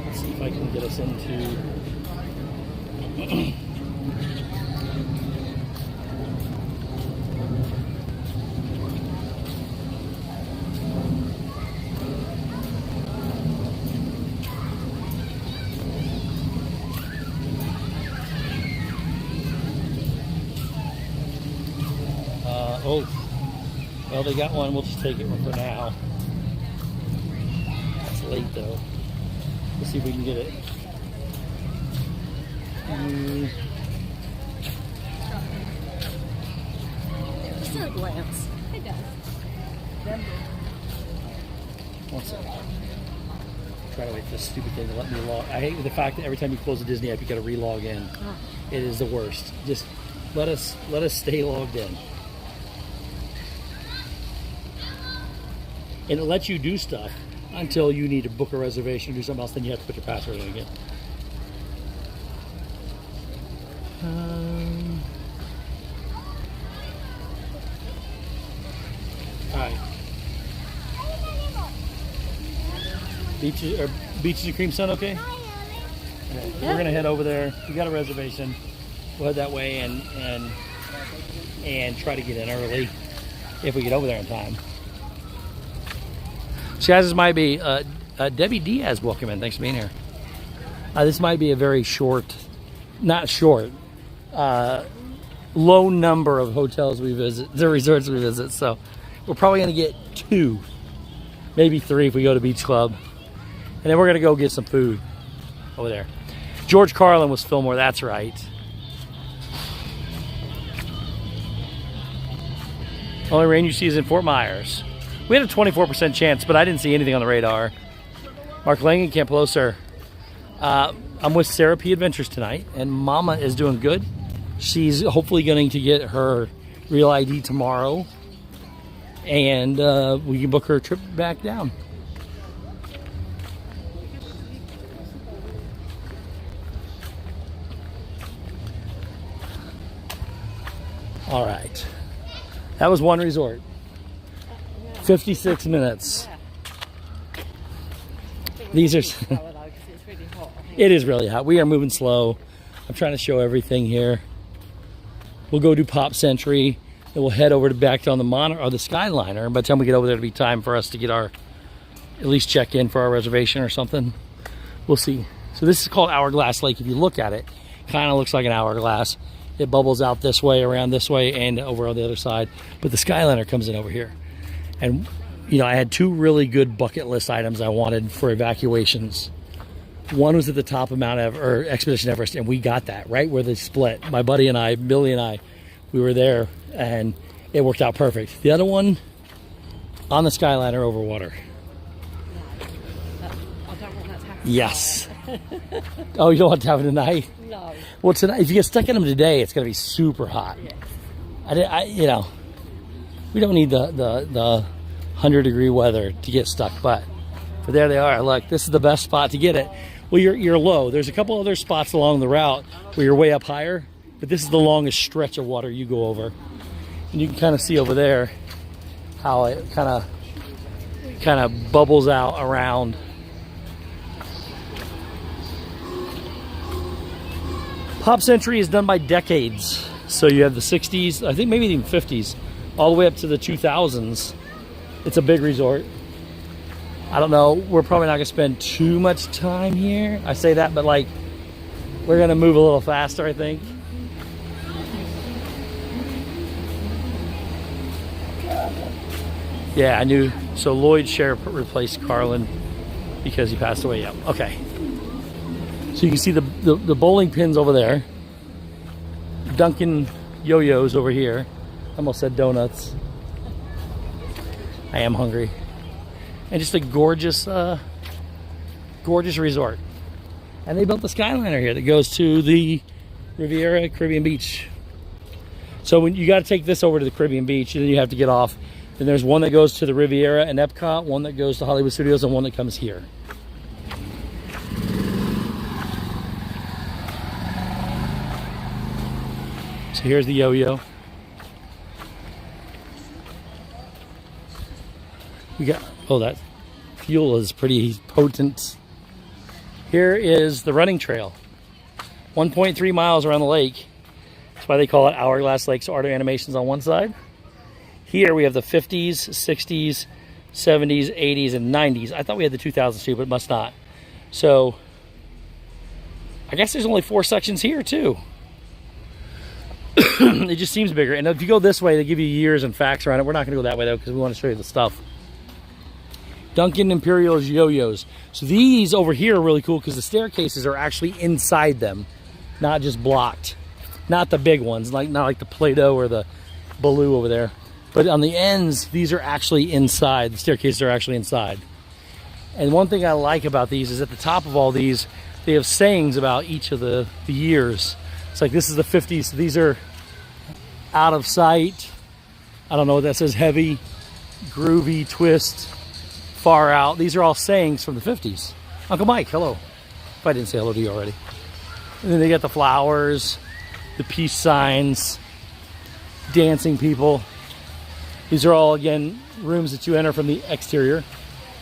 Let's see if I can get us into. Oh, well, they got one. We'll just take it for now. It's late though. Let's see if we can get it. Just at a glance. It does. One second. Try to wait for this stupid thing to let me log. I hate the fact that every time you close a Disney app, you got to re-log in. Oh. It is the worst. Just let us stay logged in. And it lets you do stuff until you need to book a reservation or do something else, then you have to put your password in again. All right. Beaches and Cream Sun, okay? Okay. Yeah. We're gonna head over there. We got a reservation. We'll head that way and try to get in early if we get over there in time. So guys, this might be Debbie Diaz. Welcome in. Thanks for being here. This might be a very short, not short, low number of hotels we visit, the resorts we visit. So we're probably going to get 2, maybe 3 if we go to Beach Club. And then we're going to go get some food over there. George Carlin was Fillmore. That's right. Only rain you see is in Fort Myers. We had a 24% chance, but I didn't see anything on the radar. Mark Langen, Camp Loser. I'm with Sarah P. Adventures tonight, and Mama is doing good. She's hopefully going to get her real ID tomorrow, and we can book her trip back down. All right. That was one resort. 56 minutes. These are... It is really hot. We are moving slow. I'm trying to show everything here. We'll go do Pop Century. Then we'll head over to back down the or the Skyliner. By the time we get over there, it'll be time for us to get our... at least check in for our reservation or something. We'll see. So this is called Hourglass Lake. If you look at it, kind of looks like an hourglass. It bubbles out this way, around this way, and over on the other side. But the Skyliner comes in over here. And, you know, I had two really good bucket list items I wanted for evacuations. One was at the top of Expedition Everest, and we got that right where they split. My buddy and I, Billy and I, we were there, and it worked out perfect. The other one, on the Skyliner over water. I don't want that to happen. Yes. Oh, you don't want to happen tonight? No. Well, tonight, if you get stuck in them today, it's going to be super hot. Yes. You know, we don't need the 100-degree weather to get stuck, but there they are. Look, this is the best spot to get it. Well, you're low. There's a couple other spots along the route where you're way up higher, but this is the longest stretch of water you go over. And you can kind of see over there how it kind of bubbles out around. Pop Century is done by decades. So you have the 60s, I think maybe even 50s, all the way up to the 2000s. It's a big resort. I don't know, we're probably not gonna spend too much time here. I say that, but like, we're gonna move a little faster, I think. Yeah, I knew. So Lloyd Share replaced Carlin because he passed away. Yeah, okay. So you can see the bowling pins over there. Dunkin' yo-yos over here. I almost said donuts. I am hungry. And just a gorgeous, gorgeous resort. And they built the Skyliner here that goes to the Riviera Caribbean Beach. So when you got to take this over to the Caribbean Beach, and then you have to get off. Then there's one that goes to the Riviera and Epcot, one that goes to Hollywood Studios, and one that comes here. So here's the yo-yo. We got, oh, that fuel is pretty potent. Here is the running trail. 1.3 miles around the lake. That's why they call it Hourglass Lake. So art animations on one side. Here we have the 50s, 60s, 70s, 80s, and 90s. I thought we had the 2000s too, but it must not. So I guess there's only 4 sections here too. It just seems bigger. And if you go this way, they give you years and facts around it. We're not going to go that way though, because we want to show you the stuff. Dunkin' Imperial's yo-yos. So these over here are really cool because the staircases are actually inside them, not just blocked. Not the big ones, not like the Play-Doh or the Baloo over there. But on the ends, these are actually inside. The staircases are actually inside. And one thing I like about these is at the top of all these, they have sayings about each of the years. It's like this is the 50s. So these are out of sight. I don't know what that says. Heavy, groovy, twist, far out. These are all sayings from the 50s. Uncle Mike, hello. If I didn't say hello to you already. And then they got the flowers, the peace signs, dancing people. These are all, again, rooms that you enter from the exterior.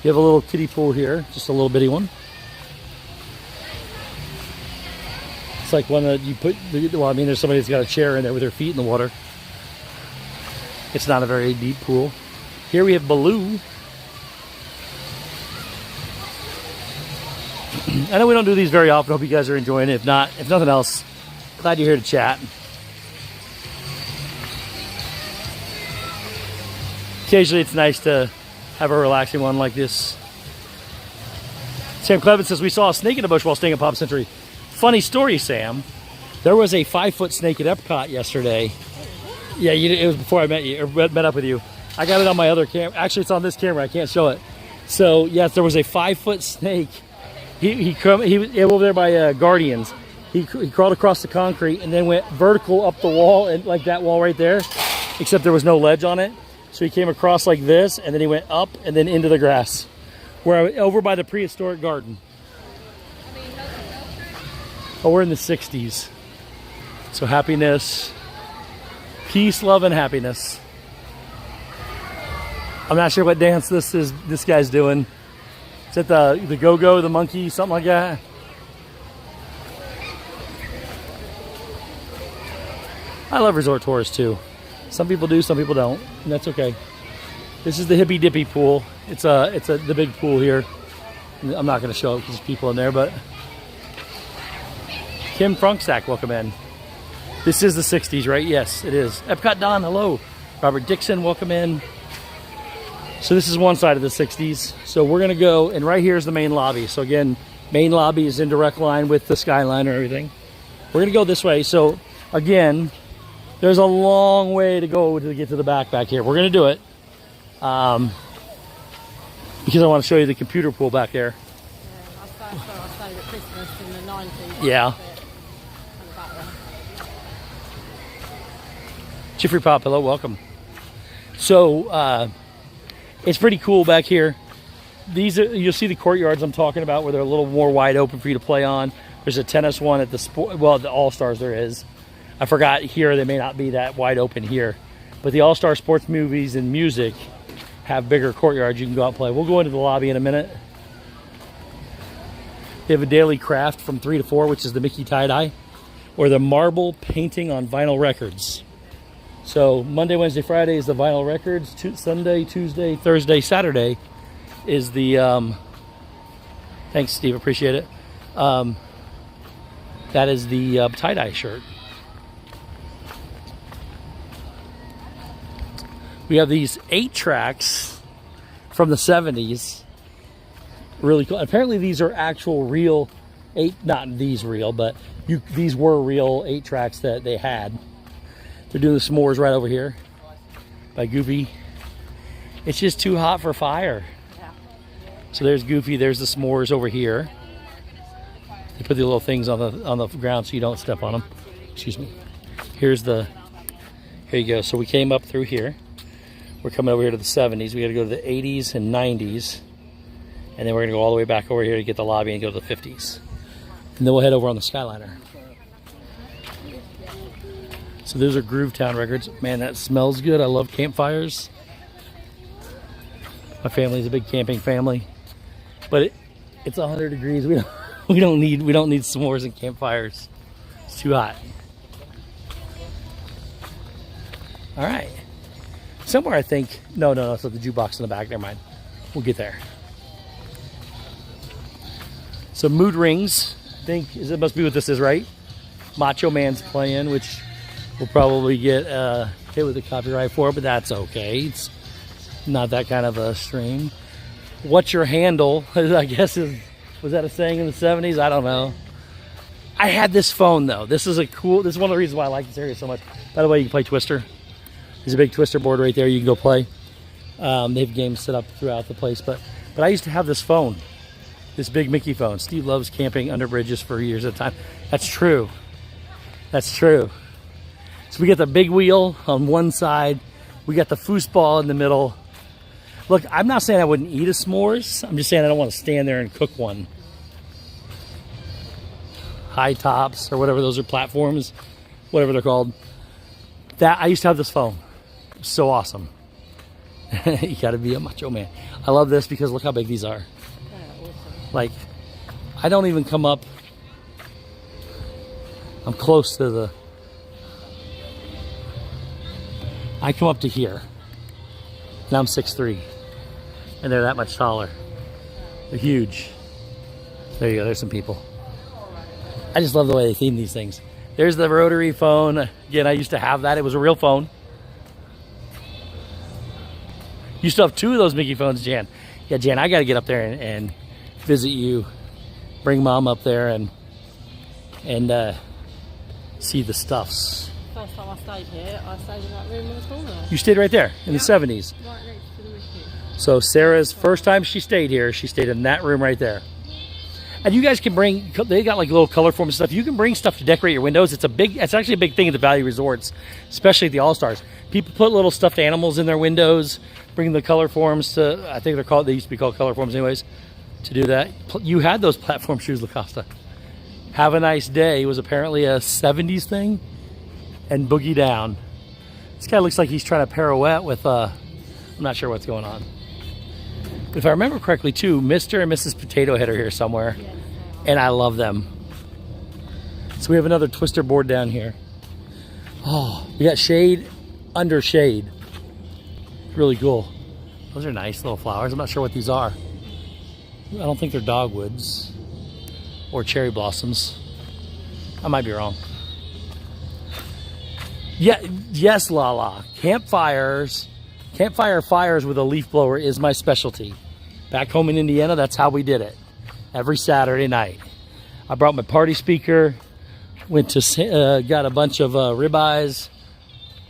You have a little kiddie pool here, just a little bitty one. It's like one that you put, well, I mean, there's somebody that's got a chair in there with their feet in the water. It's not a very deep pool. Here we have Baloo. I know we don't do these very often. Hope you guys are enjoying it. If not, if nothing else, glad you're here to chat. Occasionally it's nice to have a relaxing one like this. Sam Clevin says, we saw a snake in a bush while staying at Pop Century. Funny story, Sam. There was a 5-foot snake at Epcot yesterday. Yeah, it was before I met you, or met up with you. I got it on my other camera. Actually, it's on this camera. I can't show it. So, yes, there was a 5-foot snake He was over there by Guardians. He crawled across the concrete and then went vertical up the wall, and like that wall right there, except there was no ledge on it. So he came across like this, and then he went up and then into the grass. Over by the prehistoric garden. Oh, we're in the 60s. So happiness, peace, love, and happiness. I'm not sure what dance this guy's doing. Is it the go-go, the monkey, something like that? I love resort tours too. Some people do, some people don't, and that's okay. This is the hippy dippy pool. It's the big pool here. I'm not going to show it because there's people in there, but Kim Frunksack, welcome in. This is the 60s, right? Yes, it is. Epcot Don, hello. Robert Dixon, welcome in. So this is one side of the 60s. So we're going to go, and right here is the main lobby. So again, main lobby is in direct line with the Skyliner and everything. We're going to go this way. So again, there's a long way to go to get to the back here. We're going to do it because I want to show you the computer pool back there. Yeah, I stayed at Christmas in the 90s. Yeah. Jeffrey Pop, hello, welcome. So it's pretty cool back here. You'll see the courtyards I'm talking about where they're a little more wide open for you to play on. There's a tennis one at the All-Stars there is. I forgot here, they may not be that wide open here. But the All-Star Sports Movies and Music have bigger courtyards you can go out and play. We'll go into the lobby in a minute. They have a daily craft from 3 to 4, which is the Mickey tie-dye, or the marble painting on vinyl records. So Monday, Wednesday, Friday is the vinyl records. Sunday, Tuesday, Thursday, Saturday is the... thanks, Steve. Appreciate it. That is the tie-dye shirt. We have these 8 tracks from the 70s. Really cool. Apparently these are actual real not these real, but these were real 8 tracks that they had. They're doing the s'mores right over here by Goofy. It's just too hot for fire. Yeah. So there's Goofy, there's the s'mores over here. They put the little things on the ground so you don't step on them. Excuse me. Here you go. So we came up through here. We're coming over here to the 70s. We got to go to the 80s and 90s. And then we're going to go all the way back over here to get the lobby and go to the 50s. And then we'll head over on the Skyliner. So those are Groovetown records. Man, that smells good. I love campfires. My family's a big camping family. But it's 100 degrees. We don't need s'mores and campfires. It's too hot. All right. Somewhere I think, no, so the jukebox in the back, never mind. We'll get there. So Mood Rings, I think, it must be what this is, right? Macho Man's playing, which we'll probably get hit with the copyright for, but that's okay. It's not that kind of a stream. What's your handle? I guess was that a saying in the 70s? I don't know. I had this phone though. This is one of the reasons why I like this area so much. By the way, you can play Twister. There's a big Twister board right there. You can go play. They have games set up throughout the place. But I used to have this phone, this big Mickey phone. Steve loves camping under bridges for years at a time. That's true. That's true. So we got the big wheel on one side. We got the foosball in the middle. Look, I'm not saying I wouldn't eat a s'mores. I'm just saying I don't want to stand there and cook one. High tops or whatever those are, platforms, whatever they're called. I used to have this phone. So awesome. You gotta be a macho man. I love this because look how big these are. Yeah, awesome. Like, I don't even come up. I'm close to I come up to here. Now I'm 6'3". And they're that much taller. They're huge. There you go, there's some people. I just love the way they theme these things. There's the rotary phone. Again, I used to have that. It was a real phone. You still have 2 of those Mickey phones, Jan. Yeah, Jan, I got to get up there and visit you. Bring Mom up there and see the stuffs. First time I stayed here, I stayed in that room in the corner. You stayed right there in the 70s. Right next to the Mickey. So Sarah's first time she stayed here, she stayed in that room right there. And you guys can bring, they got like little color forms and stuff. You can bring stuff to decorate your windows. It's actually a big thing at the Valley Resorts, especially at the All-Stars. People put little stuffed animals in their windows, bring the color forms to, I think they used to be called color forms anyways, to do that. You had those platform shoes, LaCosta. Have a Nice Day was apparently a 70s thing, and Boogie Down. This guy looks like he's trying to pirouette with, I'm not sure what's going on. If I remember correctly too, Mr. and Mrs. Potato Head are here somewhere. Yes, And I love them. So we have another twister board down here. Oh, we got shade under shade. Really cool. Those are nice little flowers. I'm not sure what these are. I don't think they're dogwoods or cherry blossoms. I might be wrong. Yeah, yes, Lala. Campfire fires with a leaf blower is my specialty. Back home in Indiana, that's how we did it. Every Saturday night. I brought my party speaker, went to, got a bunch of ribeyes.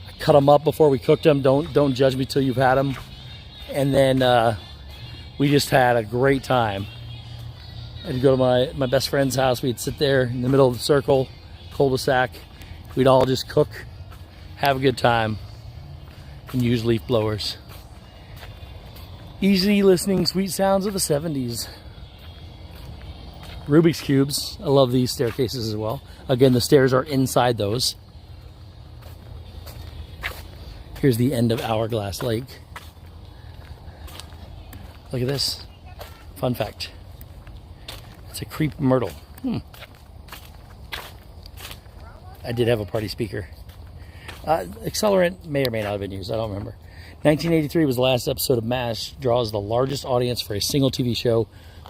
I cut them up before we cooked them. Don't judge me till you've had them. And then we just had a great time. I'd go to my best friend's house. We'd sit there in the middle of the circle, cul-de-sac. We'd all just cook, have a good time, and use leaf blowers. Easy listening, sweet sounds of the 70s. Rubik's Cubes. I love these staircases as well. Again, the stairs are inside those. Here's the end of Hourglass Lake. Look at this. Fun fact. It's a crepe myrtle. I did have a party speaker. Accelerant may or may not have been used. I don't remember. 1983 was the last episode of MASH. Draws the largest audience for a single TV show.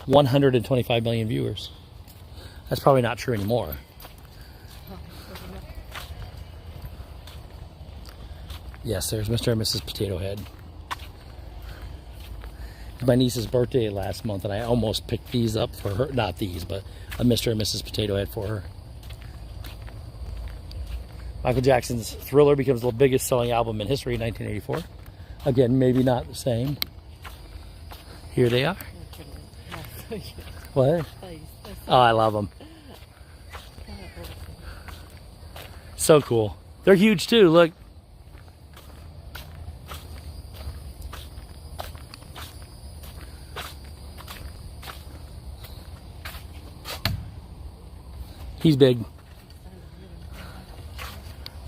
125 million viewers. That's probably not true anymore. Yes, there's Mr. and Mrs. Potato Head. It was my niece's birthday last month, and I almost picked these up for her. Not these, but a Mr. and Mrs. Potato Head for her. Michael Jackson's Thriller becomes the biggest selling album in history in 1984. Again, maybe not the same. Here they are. What? Oh, I love them. So cool. They're huge too, look. He's big.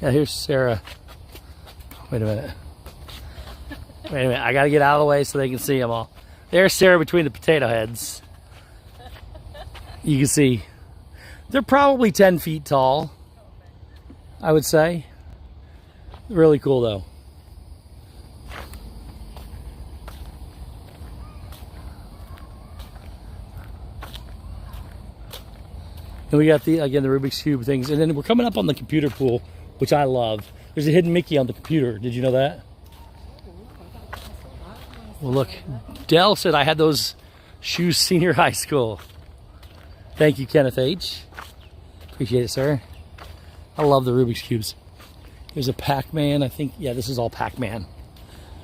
Yeah, here's Sarah. Wait a minute. Wait a minute. I got to get out of the way so they can see them all. There's Sarah between the potato heads. You can see. They're probably 10 feet tall, I would say. Really cool, though. And we got the Rubik's Cube things. And then we're coming up on the computer pool, which I love. There's a hidden Mickey on the computer. Did you know that? Well, look. Dell said I had those shoes senior high school. Thank you, Kenneth H. Appreciate it, sir. I love the Rubik's Cubes. There's a Pac-Man. I think, yeah, this is all Pac-Man.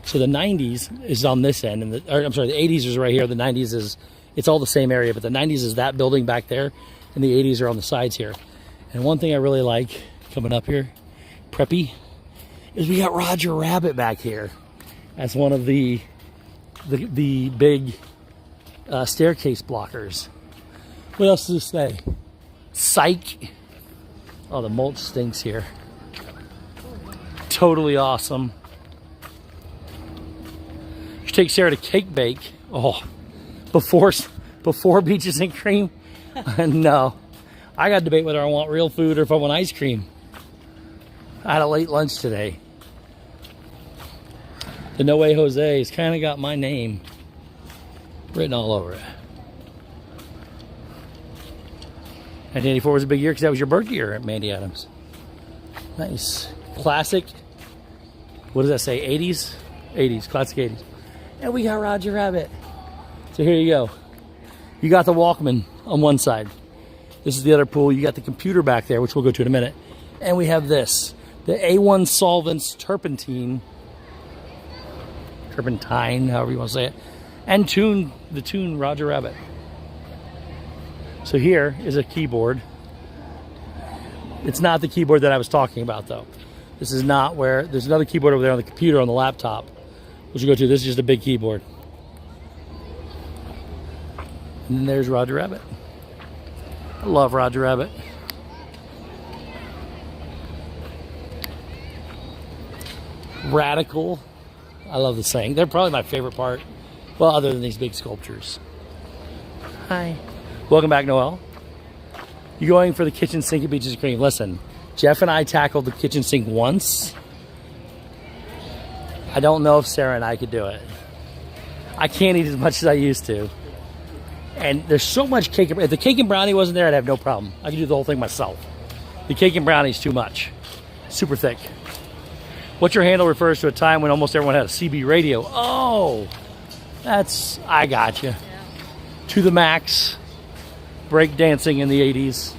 So the 90s is on this end. And the 80s is right here. The 90s is, it's all the same area. But the 90s is that building back there. And the 80s are on the sides here. And one thing I really like coming up here, preppy, is we got Roger Rabbit back here as one of the big staircase blockers. What else does it say? Psych. Oh, the mulch stinks here. Totally awesome. You should take Sarah to Cake Bake. Oh, before Beaches and Cream. No, I got to debate whether I want real food or if I want ice cream. I had a late lunch today. The No Way Jose's kind of got my name written all over it. 1984 was a big year because that was your birthday year at Mandy Adams. Nice. Classic. What does that say? 80s? 80s. Classic 80s. And we got Roger Rabbit. So here you go. You got the Walkman on one side. This is the other pool. You got the computer back there, which we'll go to in a minute. And we have this. The A1 Solvents Turpentine, however you want to say it. And the tune Roger Rabbit. So here is a keyboard. It's not the keyboard that I was talking about, though. This is not where, there's another keyboard over there on the computer on the laptop, which you go to. This is just a big keyboard. And then there's Roger Rabbit. I love Roger Rabbit. Radical. I love the saying. They're probably my favorite part. Well, other than these big sculptures. Hi. Welcome back, Noel. You going for the kitchen sink at Beaches and Cream? Listen, Jeff and I tackled the kitchen sink once. I don't know if Sarah and I could do it. I can't eat as much as I used to. And there's so much cake. If the cake and brownie wasn't there, I'd have no problem. I could do the whole thing myself. The cake and brownie is too much. Super thick. What's your handle refers to a time when almost everyone had a CB radio. Oh, I got you. To the max. Break dancing in the 80s.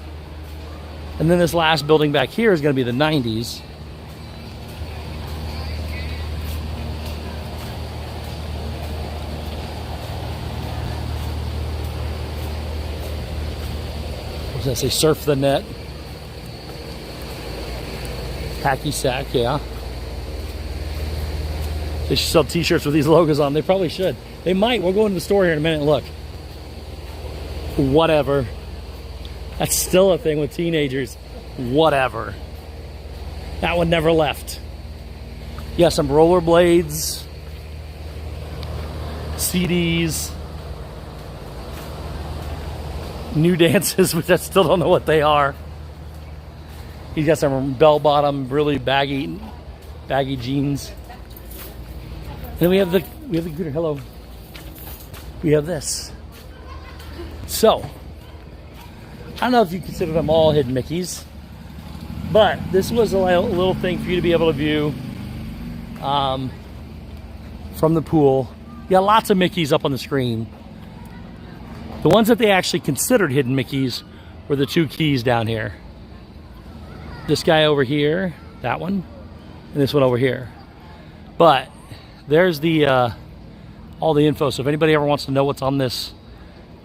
And then this last building back here is going to be the 90s. What does that say? Surf the net. Hacky sack, yeah. They should sell t-shirts with these logos on. They probably should. They might. We'll go into the store here in a minute and look. Whatever. That's still a thing with teenagers. Whatever. That one never left. Yeah, some rollerblades. CDs. New dances, which I still don't know what they are. He's got some bell-bottom, really baggy jeans. And then we have the computer. Hello. We have this. So, I don't know if you consider them all hidden Mickeys, but this was a little thing for you to be able to view from the pool. You got lots of Mickeys up on the screen. The ones that they actually considered hidden Mickeys were the two keys down here. This guy over here, that one, and this one over here. But there's the all the info. So if anybody ever wants to know what's on this,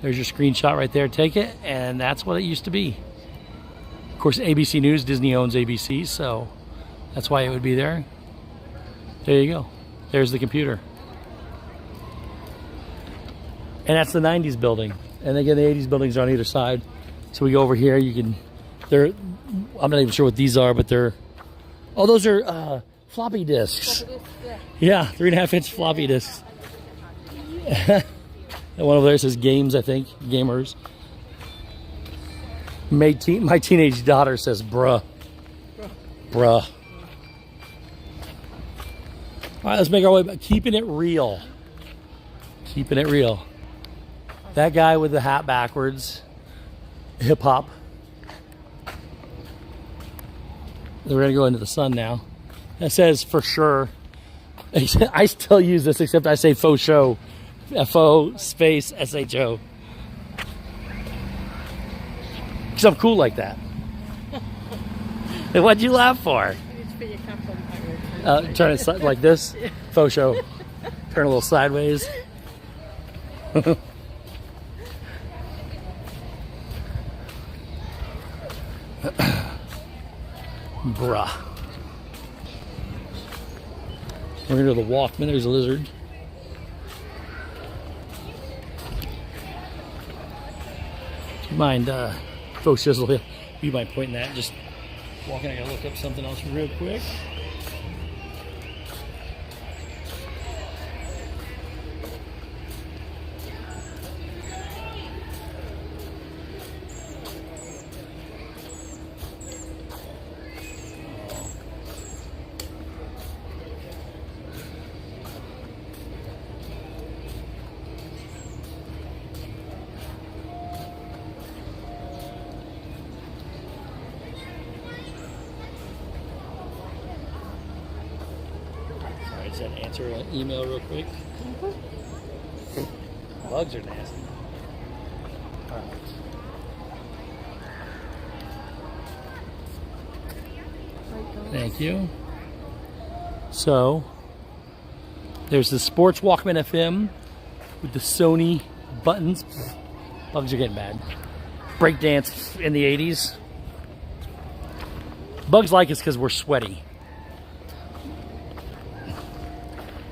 there's your screenshot right there. Take it, and that's what it used to be. Of course, ABC News, Disney owns ABC, so that's why it would be there. There you go. There's the computer. And that's the 90s building. And again, the 80s buildings are on either side. So we go over here, I'm not even sure what these are, but those are floppy disks. Yeah, 3.5-inch floppy disks. That one over there says games, I think. Gamers. My teenage daughter says bruh. Bruh. All right, let's make our way back. Keeping it real. Keeping it real. That guy with the hat backwards. Hip hop. We're going to go into the sun now. That says for sure. I still use this, except I say faux show. F-O space S-H-O. Because I'm cool like that. What'd you laugh for? You need to put your cap on. Turn it like this. Faux show. Turn a little sideways. Bruh. We're going to do the Walkman. There's a lizard. Do you mind, faux shizzle? Do you mind pointing that? Just walking. I gotta look up something else real quick. Answer an email real quick. Bugs are nasty. All right. Thank you. So, there's the Sports Walkman FM with the Sony buttons. Bugs are getting bad. breakdance in the 80s. Bugs like us because we're sweaty.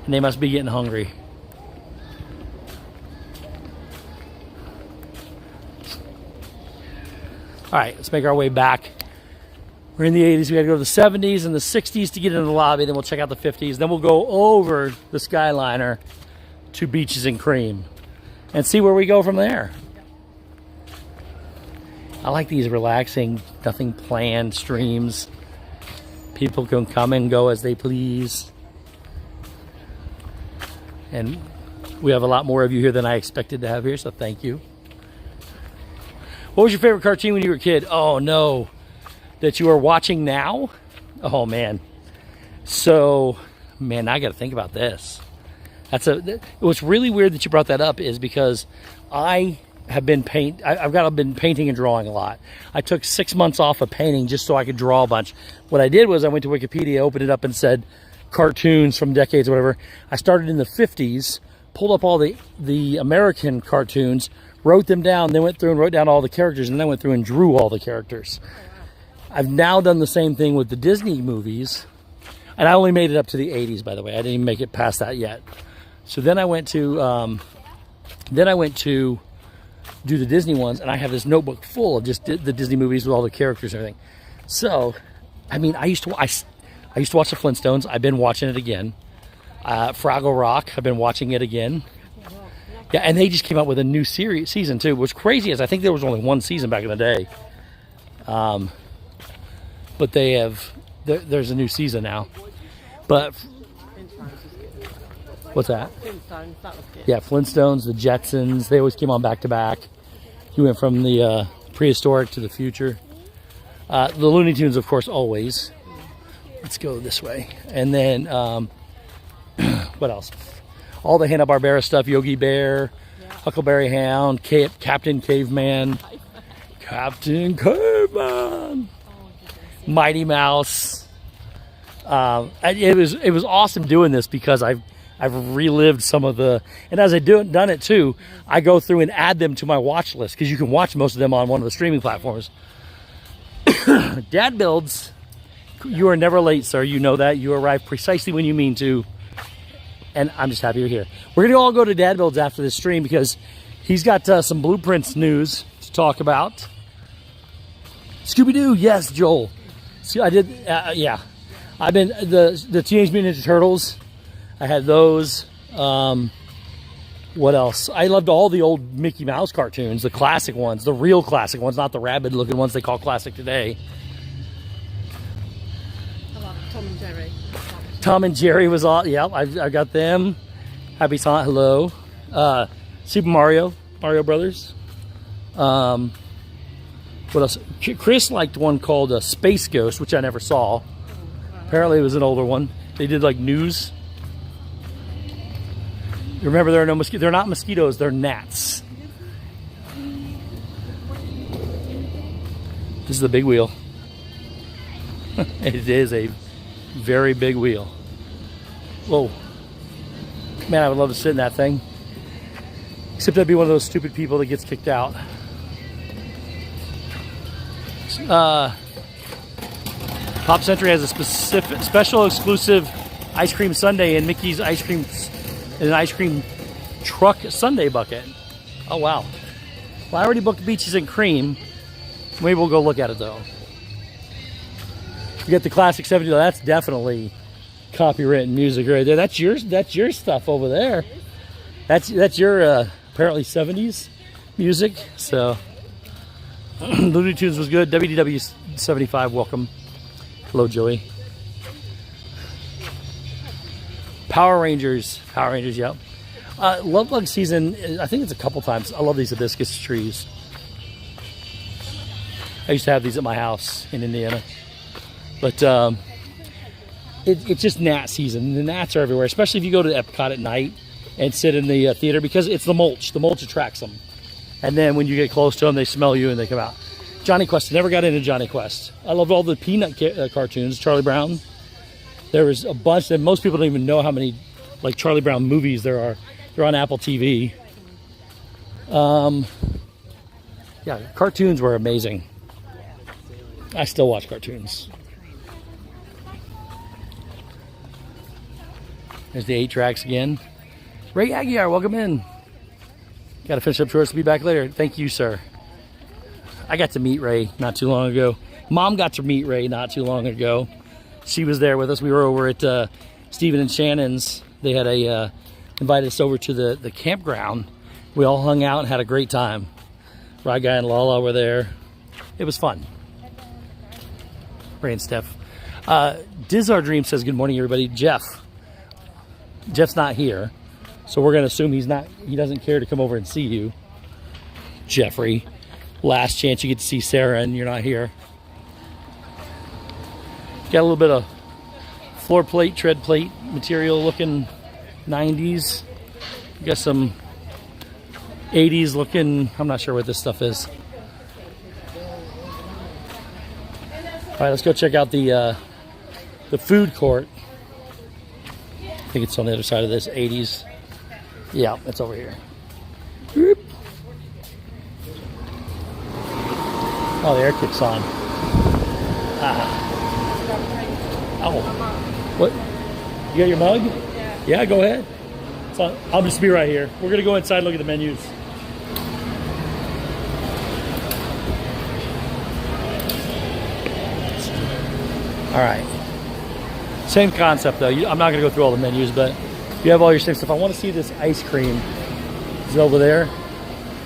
And they must be getting hungry. All right, let's make our way back. We're in the 80s. We got to go to the 70s and the 60s to get into the lobby. Then we'll check out the 50s. Then we'll go over the Skyliner to Beaches and Cream and see where we go from there. I like these relaxing, nothing planned streams. People can come and go as they please. And we have a lot more of you here than I expected to have here, so thank you. What was your favorite cartoon when you were a kid? Oh, no. That you are watching now? Oh, man. So, man, I got to think about this. What's really weird that you brought that up is because I've been painting and drawing a lot. I took 6 months off of painting just so I could draw a bunch. What I did was I went to Wikipedia, opened it up and said cartoons from decades or whatever. I started in the 50s, pulled up all the American cartoons, wrote them down, then went through and wrote down all the characters, and then went through and drew all the characters. I've now done the same thing with the Disney movies, and I only made it up to the 80s, by the way. I didn't even make it past that yet. So then I went to do the Disney ones, and I have this notebook full of just the Disney movies with all the characters and everything. So, I mean, I used to watch the Flintstones. I've been watching it again. Fraggle Rock, I've been watching it again. Yeah, and they just came out with a new season too. What's crazy is I think there was only one season back in the day. But there's a new season now. But what's that? Flintstones, that was good. Yeah, Flintstones, the Jetsons, they always came on back to back. You went from the prehistoric to the future. The Looney Tunes, of course, always. Let's go this way. And then, what else? All the Hanna-Barbera stuff, Yogi Bear, Huckleberry Hound, Captain Caveman, Captain Caveman, Mighty Mouse. It was awesome doing this because I've relived some of the, and as I've done it too, I go through and add them to my watch list because you can watch most of them on one of the streaming platforms. Dad Builds, you are never late, sir. You know that. You arrive precisely when you mean to. And I'm just happy you're here. We're going to all go to Dad Builds after this stream because he's got some Blueprints news to talk about. Scooby-Doo, yes, Joel. See, I did, yeah. I've been, the Teenage Mutant Ninja Turtles, I had those. What else? I loved all the old Mickey Mouse cartoons, the classic ones, the real classic ones, not the rabid-looking ones they call classic today. I like Tom and Jerry. Tom and Jerry was all, yeah, I got them. Happy Sonic, hello. Super Mario Brothers. What else? Chris liked one called Space Ghost, which I never saw. Apparently it was an older one. They did like news. Remember, there are no mosquitoes. They're not mosquitoes, they're gnats. This is the big wheel. It is a very big wheel. Whoa. Man, I would love to sit in that thing. Except I'd be one of those stupid people that gets kicked out. Pop Century has a special exclusive ice cream sundae in Mickey's ice cream, in an ice cream truck sundae bucket. Oh, wow. Well, I already booked Beaches and Cream. Maybe we'll go look at it, though. You get the classic 70s. That's definitely copywritten music right there. That's your stuff over there. That's your apparently 70s music. So Looney Tunes was good. WDW 75, welcome. Hello, Joey. Power Rangers, yep. Love Bug season, I think it's a couple times. I love these hibiscus trees. I used to have these at my house in Indiana. But it's just gnat season. The gnats are everywhere, especially if you go to Epcot at night and sit in the theater because it's the mulch. The mulch attracts them. And then when you get close to them, they smell you and they come out. Johnny Quest, I never got into Johnny Quest. I loved all the Peanut cartoons, Charlie Brown. There was a bunch that most people don't even know how many like Charlie Brown movies there are. They're on Apple TV. Yeah, cartoons were amazing. I still watch cartoons. There's the 8 tracks again. Ray Aguiar, welcome in. Got to finish up shorts. Be back later. Thank you, sir. I got to meet Ray not too long ago. Mom got to meet Ray not too long ago. She was there with us. We were over at Stephen and Shannon's. They had invited us over to the campground. We all hung out and had a great time. Rod Guy and Lala were there. It was fun. Ray and Steph. Dizar Dream says, good morning, everybody. Jeff's not here. So we're going to assume he doesn't care to come over and see you. Jeffrey. Last chance you get to see Sarah and you're not here. Got a little bit of floor plate, tread plate material looking 90s. Got some 80s looking, I'm not sure what this stuff is. All right, let's go check out the food court. I think it's on the other side of this, 80s. Yeah, it's over here. Whoop. Oh, the air kick's on. Oh. What? You got your mug? Yeah, go ahead. So I'll just be right here. We're going to go inside and look at the menus. All right. Same concept, though. I'm not going to go through all the menus, but you have all your same stuff. I want to see this ice cream. Is it over there?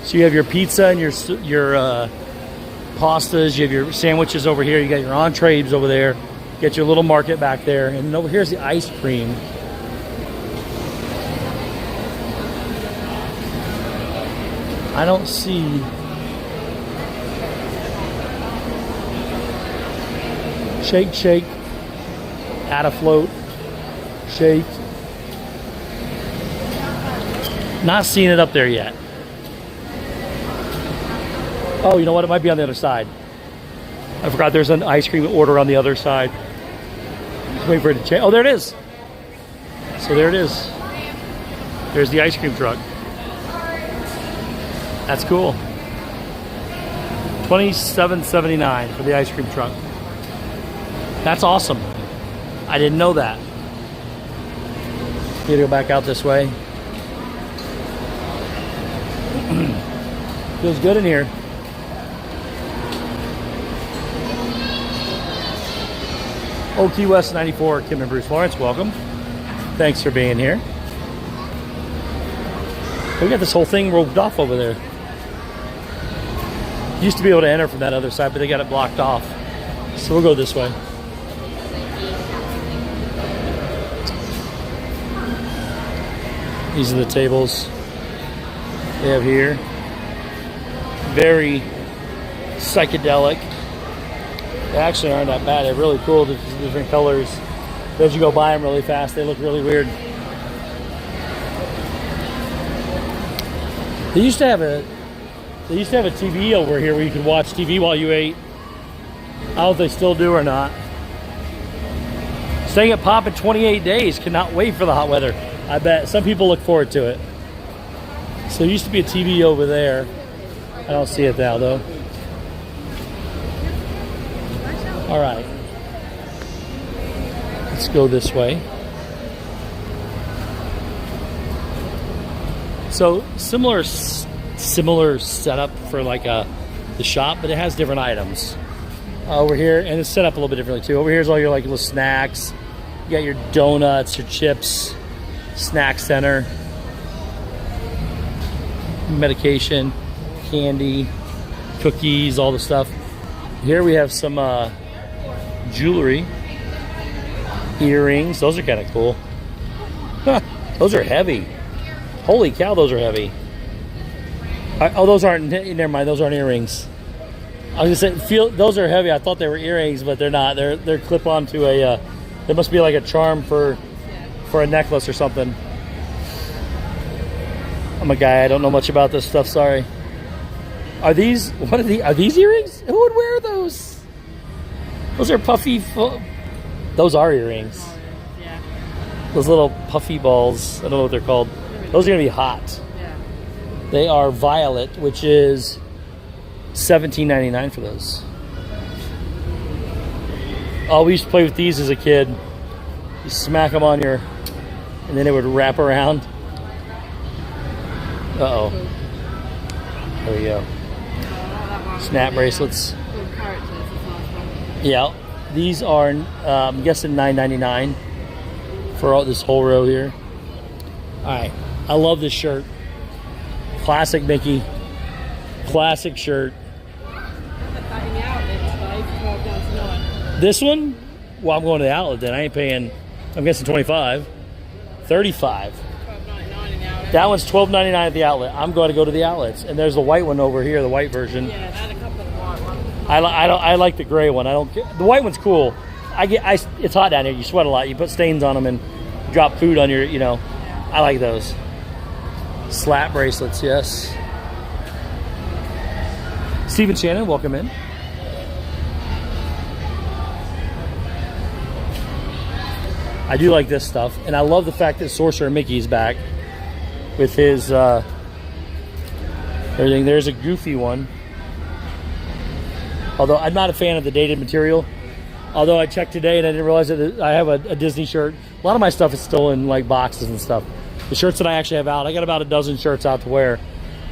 So you have your pizza and your pastas. You have your sandwiches over here. You got your entrees over there. You got your little market back there. And then over here's the ice cream. I don't see... Shake, shake. Add a float. Shake. Not seeing it up there yet. Oh, you know what? It might be on the other side. I forgot there's an ice cream order on the other side. Just waiting for it to change. Oh, there it is. So there it is. There's the ice cream truck. That's cool. $27.79 for the ice cream truck. That's awesome. I didn't know that. Need to go back out this way. Feels good in here. Old Key West 94, Kim and Bruce Lawrence, welcome. Thanks for being here. We got this whole thing roped off over there. Used to be able to enter from that other side, but they got it blocked off. So we'll go this way. These are the tables they have here. Very psychedelic. They actually aren't that bad. They're really cool. There's different colors. As you go by them really fast, they look really weird. They used to have a TV over here where you could watch TV while you ate. I don't know if they still do or not. Staying at Pop in 28 days. Cannot wait for the hot weather. I bet some people look forward to it. So there used to be a TV over there. I don't see it now though. All right. Let's go this way. So similar setup for like the shop, but it has different items. Over here, and it's set up a little bit differently too. Over here is all your like little snacks. You got your donuts, your chips, snack center, medication, candy, cookies, all the stuff. Here we have some jewelry, earrings. Those are kind of cool. Huh, those are heavy. Holy cow, those are heavy. Oh, those aren't. Never mind. Those aren't earrings. I was gonna say, those are heavy. I thought they were earrings, but they're not. They're clip onto a. There must be like a charm for a necklace or something. I'm a guy. I don't know much about this stuff. Sorry. Are these earrings? Who would wear those? Those are puffy. Those are earrings. Yeah. Those little puffy balls. I don't know what they're called. Those are gonna be hot. Yeah. They are violet, which is $17.99 for those. Oh, we used to play with these as a kid. You smack them on your, and then it would wrap around. Uh-oh. There we go. Snap bracelets. Yeah, these are, I'm guessing $9.99 for all this whole row here. All right, I love this shirt. Classic Mickey. Classic shirt. This one? Well, I'm going to the outlet then. I ain't paying, I'm guessing 25. 35. That one's $12.99 at the outlet. I'm going to go to the outlets. And there's the white one over here, the white version. Yeah, I had a couple of the white ones. I like the gray one. I don't care. The white one's cool. It's hot down here. You sweat a lot. You put stains on them and drop food on your, you know. I like those. Slap bracelets, yes. Stephen Shannon, welcome in. I do like this stuff, and I love the fact that Sorcerer Mickey's back with his everything. There's a Goofy one. Although I'm not a fan of the dated material. Although I checked today and I didn't realize that I have a Disney shirt. A lot of my stuff is still in like boxes and stuff. The shirts that I actually have out, I got about a dozen shirts out to wear.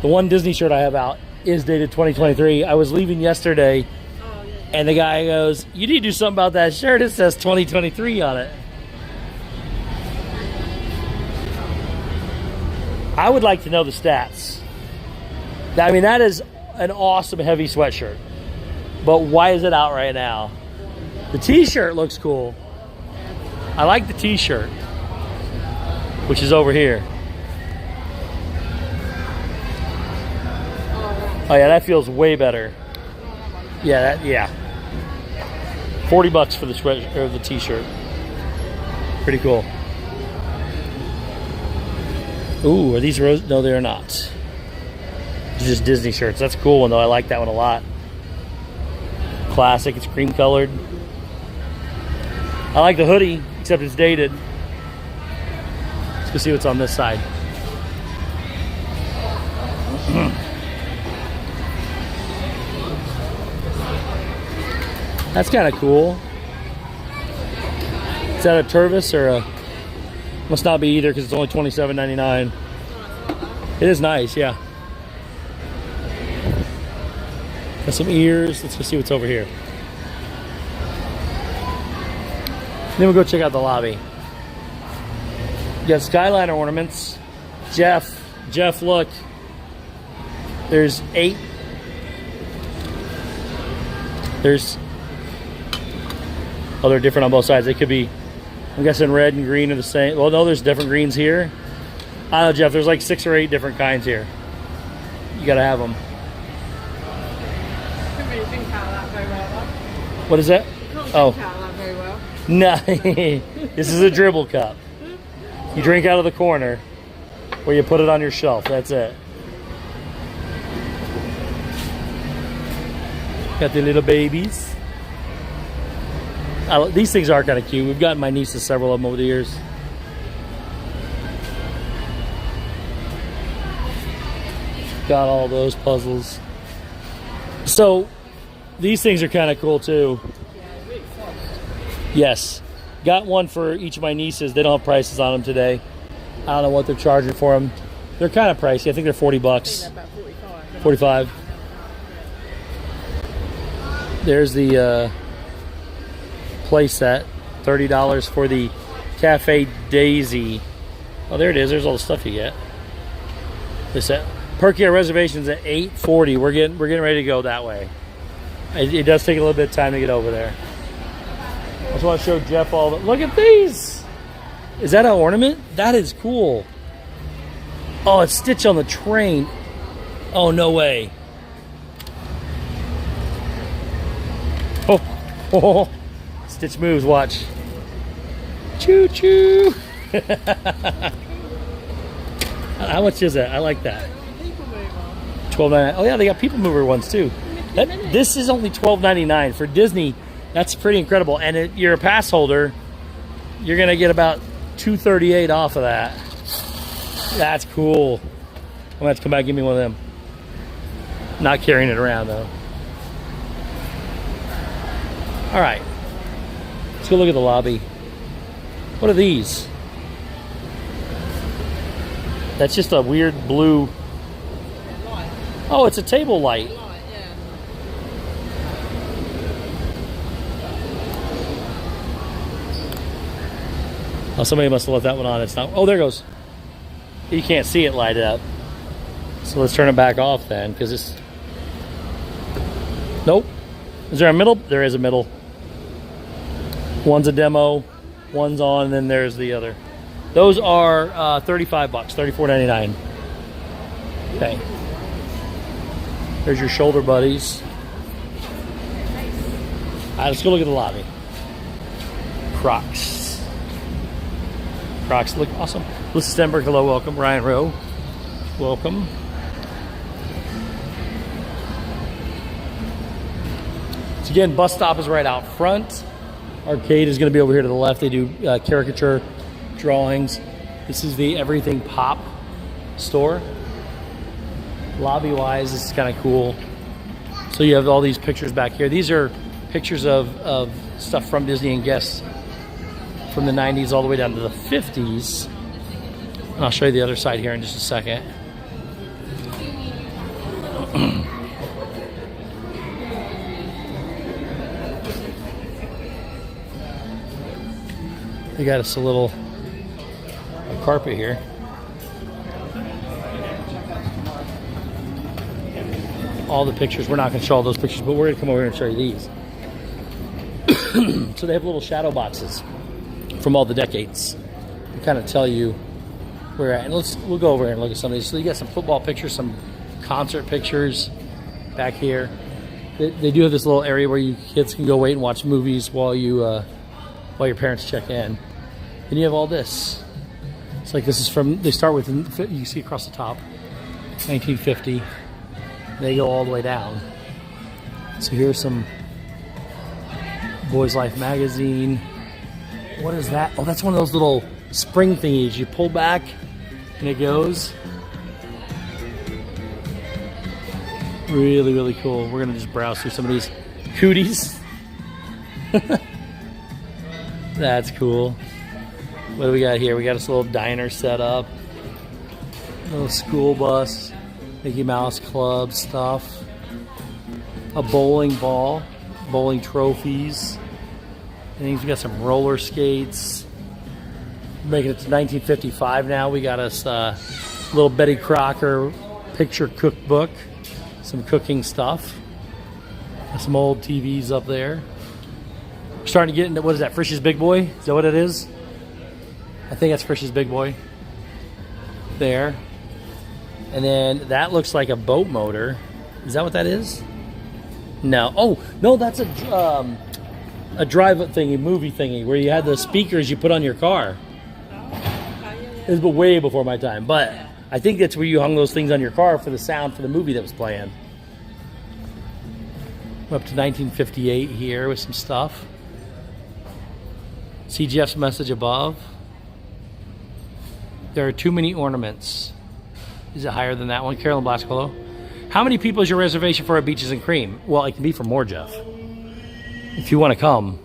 The one Disney shirt I have out is dated 2023. I was leaving yesterday, and the guy goes, "You need to do something about that shirt. It says 2023 on it." I would like to know the stats. I mean, that is an awesome heavy sweatshirt. But why is it out right now? The t-shirt looks cool. I like the t-shirt, which is over here. Oh yeah, that feels way better. Yeah. $40 for the sweat or the t-shirt. Pretty cool. Ooh, are these rose? No, they're not. These are just Disney shirts. That's a cool one though. I like that one a lot. Classic. It's cream colored. I like the hoodie, except it's dated. Let's go see what's on this side. That's kind of cool. Is that a Turvis or a... Must not be either because it's only $27.99. It is nice, yeah. Got some ears. Let's go see what's over here. Then we'll go check out the lobby. You got Skyliner ornaments. Jeff, look. There's 8. Oh, they're different on both sides. They could be, I'm guessing red and green are the same. Well, no, there's different greens here. I don't know, Jeff, there's like 6 or 8 different kinds here. You gotta have them. Couldn't really think out of that very well, though. What is that? Can't think Oh. out of that very well. No, this is a dribble cup. You drink out of the corner where you put it on your shelf. That's it. Got the little babies. These things are kind of cute. We've gotten my nieces several of them over the years. Got all those puzzles. So these things are kind of cool too. Yes. Got one for each of my nieces. They don't have prices on them today. I don't know what they're charging for them. They're kind of pricey. I think they're $40. They're about 45. 45. There's the play set. $30 for the Cafe Daisy. Oh, there it is. There's all the stuff you get. This per kilo reservations at $8.40. We're getting ready to go that way. It does take a little bit of time to get over there. I just want to show Jeff all the... Look at these! Is that an ornament? That is cool. Oh, it's Stitch on the train. Oh, no way. Oh. Stitch moves, watch. Choo-choo. How much is that? I like that. $12.99. Oh, yeah, they got People Mover ones, too. This is only $12.99. For Disney, that's pretty incredible. And you're a pass holder, you're going to get about $2.38 off of that. That's cool. I'm going to have to come back and give me one of them. Not carrying it around, though. All right. Let's go look at the lobby. What are these? That's just a weird blue. Light. Oh, it's a table light. Light, yeah. Oh, somebody must have left that one on. It's not. Oh, there it goes. You can't see it light up. So let's turn it back off then, because it's. Nope. Is there a middle? There is a middle. One's a demo, one's on, and then there's the other. Those are $35, $34.99. Okay. There's your shoulder buddies. All right, let's go look at the lobby. Crocs. Crocs look awesome. Melissa Stenberg, hello, welcome. Ryan Rowe, welcome. So again, bus stop is right out front. Arcade is going to be over here to the left. They do caricature drawings. This is the Everything Pop store. Lobby-wise, this is kind of cool. So you have all these pictures back here. These are pictures of stuff from Disney and guests from the 90s all the way down to the 50s. And I'll show you the other side here in just a second. They got us a little carpet here. All the pictures, we're not going to show all those pictures, but we're going to come over here and show you these. So they have little shadow boxes from all the decades to kind of tell you where we're at. And we'll go over here and look at some of these. So you got some football pictures, some concert pictures back here. They do have this little area where you kids can go wait and watch movies while your parents check in. Then you have all this. It's like this is from, they start with, you can see across the top, 1950. They go all the way down. So here's some Boys Life magazine. What is that? Oh, that's one of those little spring thingies. You pull back and it goes. Really, really cool. We're going to just browse through some of these cooties. That's cool. What do we got here? We got this little diner set up. Little school bus. Mickey Mouse Club stuff. A bowling ball. Bowling trophies. I think we got some roller skates. Making it to 1955 now. We got us a little Betty Crocker picture cookbook. Some cooking stuff. Got some old TVs up there. We're starting to get into, what is that, Frisch's Big Boy? Is that what it is? I think that's Frisch's Big Boy. There. And then that looks like a boat motor. Is that what that is? No. Oh, no, that's a drive-up thingy, movie thingy, where you had the speakers you put on your car. It was way before my time, but I think that's where you hung those things on your car for the sound for the movie that was playing. We're up to 1958 here with some stuff. See Jeff's message above. There are too many ornaments. Is it higher than that one? Carolyn Blascolo. How many people is your reservation for our Beaches and Cream? Well, it can be for more, Jeff. If you want to come,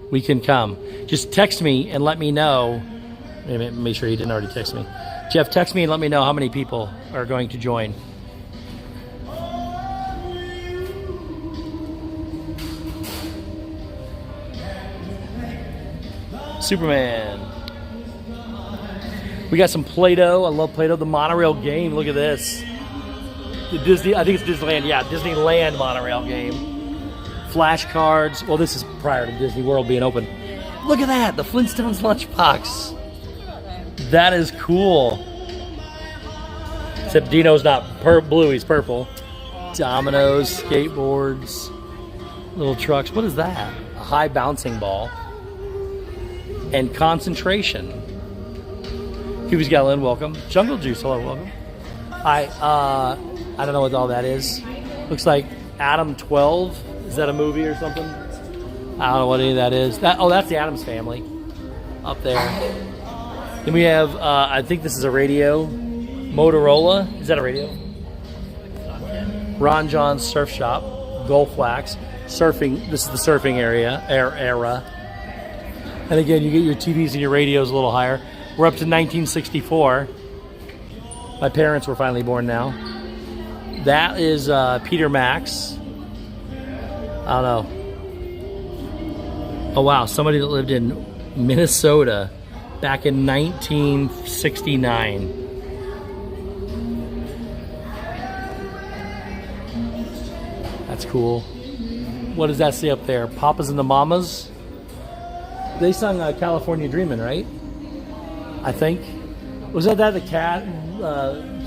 we can come. Just text me and let me know. Make sure you didn't already text me. Jeff, text me and let me know how many people are going to join. Superman. We got some Play-Doh. I love Play-Doh. The monorail game. Look at this. The Disney, I think it's Disneyland. Yeah, Disneyland monorail game. Flashcards. Well, this is prior to Disney World being open. Look at that. The Flintstones lunchbox. That is cool. Except Dino's not blue. He's purple. Dominoes, skateboards, little trucks. What is that? A high bouncing ball. And concentration. Cuba's Gallon, welcome. Jungle Juice, hello, welcome. I don't know what all that is. Looks like Adam 12. Is that a movie or something? I don't know what any of that is. That's the Addams Family up there. Then we have, I think this is a radio. Motorola. Is that a radio? Ron John's Surf Shop. Golf Wax. surfing. This is the surfing era. And again, you get your TVs and your radios a little higher. We're up to 1964. My parents were finally born now. That is Peter Max. I don't know. Oh wow, somebody that lived in Minnesota back in 1969. That's cool. What does that say up there? Papas and the Mamas? They sung California Dreamin', right? I think. Was that the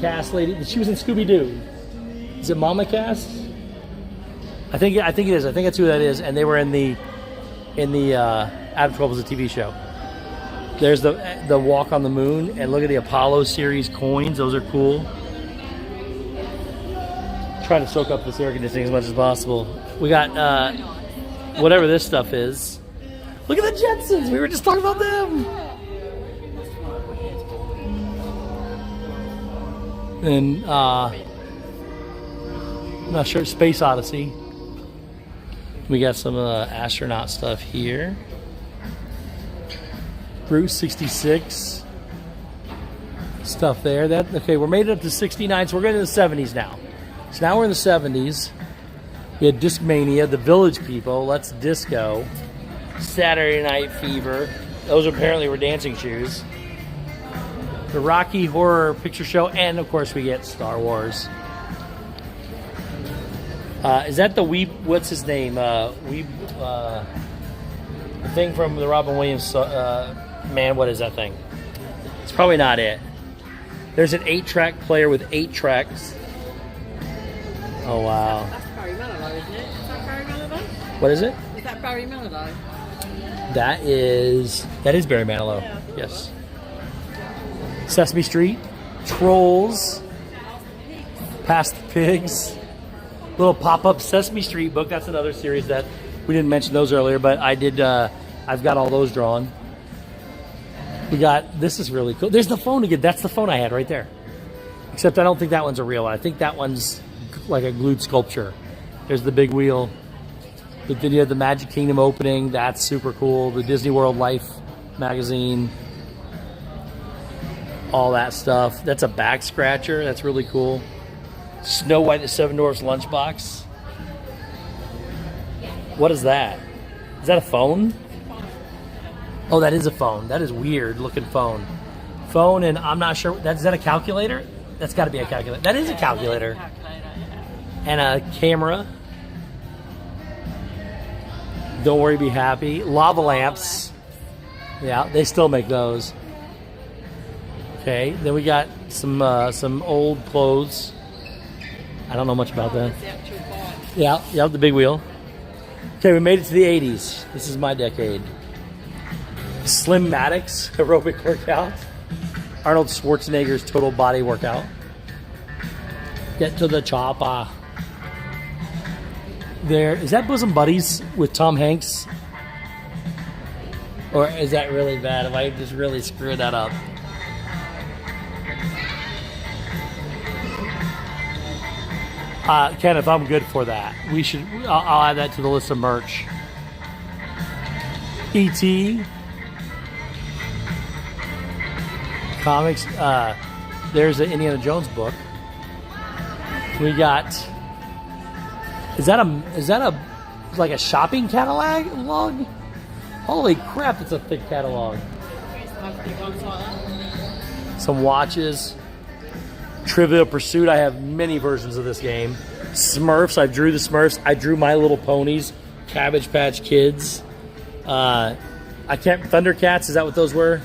Cass lady? She was in Scooby-Doo. Is it Mama Cass? I think it is. I think that's who that is. And they were in the Adam 12 was a TV show. There's the Walk on the Moon, and look at the Apollo series coins. Those are cool. Trying to soak up this air conditioning as much as possible. We got whatever this stuff is. Look at the Jetsons. We were just talking about them. And I'm not sure. Space Odyssey. We got some astronaut stuff here. Bruce 66 stuff there. Okay, we're made it up to 69, so we're going to the 70s now. So now we're in the 70s. We had Discmania, The Village People, Let's Disco, Saturday Night Fever. Those apparently were dancing shoes. The Rocky Horror Picture Show, and of course we get Star Wars. Is that the what's his name? The thing from the Robin Williams, man, what is that thing? It's probably not it. There's an 8-track player with 8 tracks. Oh, wow. That's Barry Manilow, isn't it? Is that Barry Manilow? What is it? Is that Barry Manilow? That is Barry Manilow. Yeah. Yes. Sesame Street, Trolls, Past the Pigs, little pop-up Sesame Street book. That's another series that we didn't mention those earlier, but I did. I've got all those drawn. We got, this is really cool. There's the phone again. That's the phone I had right there. Except I don't think that one's a real one. I think that one's like a glued sculpture. There's the big wheel. But then you have the Magic Kingdom opening. That's super cool. The Disney World Life magazine. All that stuff. That's a back scratcher. That's really cool. Snow White and the Seven Dwarfs lunchbox. What is that? Is that a phone? Oh, that is a phone. That is weird looking phone. Phone, and I'm not sure. Is that a calculator? That's got to be a calculator. That is a calculator. And a camera. Don't worry, be happy. Lava lamps. Yeah, they still make those. Okay, then we got some old clothes. I don't know much about that. Yeah, the big wheel. Okay, we made it to the 80s. This is my decade. Slim Maddox aerobic workout. Arnold Schwarzenegger's total body workout. Get to the chopper. There, is that Bosom Buddies with Tom Hanks? Or is that really bad? Have I just really screwed that up? Kenneth, I'm good for that. We should. I'll add that to the list of merch. E.T. Comics. There's the Indiana Jones book. We got. Is that a like a shopping catalog? Holy crap! It's a thick catalog. Some watches. Trivial Pursuit. I have many versions of this game. Smurfs. I drew the Smurfs. I drew My Little Ponies. Cabbage Patch Kids. Thundercats. Is that what those were?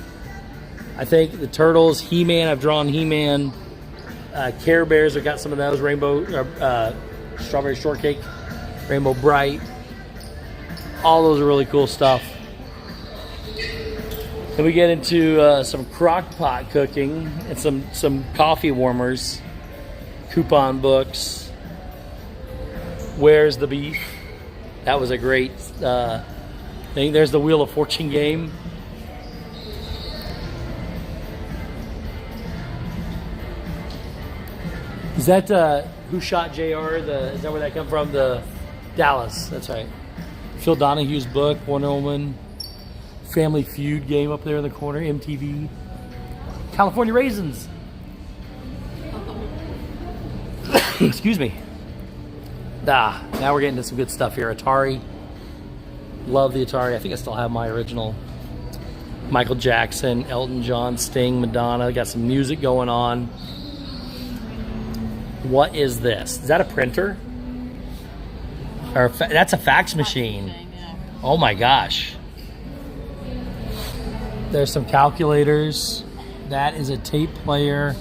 I think the Turtles. He-Man. I've drawn He-Man. Care Bears. I've got some of those. Strawberry Shortcake. Rainbow Bright. All those are really cool stuff. Then we get into some crock pot cooking and some coffee warmers, coupon books. Where's the Beef? That was a great thing. There's the Wheel of Fortune game. Is that Who Shot JR? Is that where that come from? Dallas, that's right. Phil Donahue's book, Wonder Woman, Family Feud game up there in the corner, MTV. California Raisins. Excuse me. Now we're getting to some good stuff here. Atari. Love the Atari. I think I still have my original. Michael Jackson, Elton John, Sting, Madonna. Got some music going on. What is this? Is that a printer? Or that's a fax machine. Yeah. Oh my gosh. There's some calculators. That is a tape player.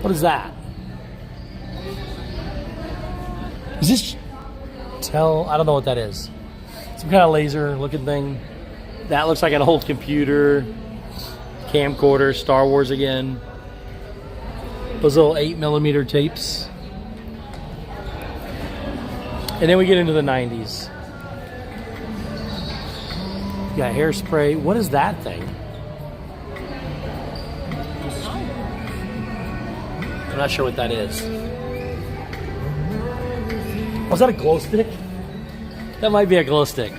What is that? Is this I don't know what that is. Some kind of laser looking thing. That looks like an old computer. Camcorder, Star Wars again. Those little 8mm tapes. And then we get into the 90s. You got Hairspray. What is that thing? I'm not sure what that is. Was that a glow stick? That might be a glow stick.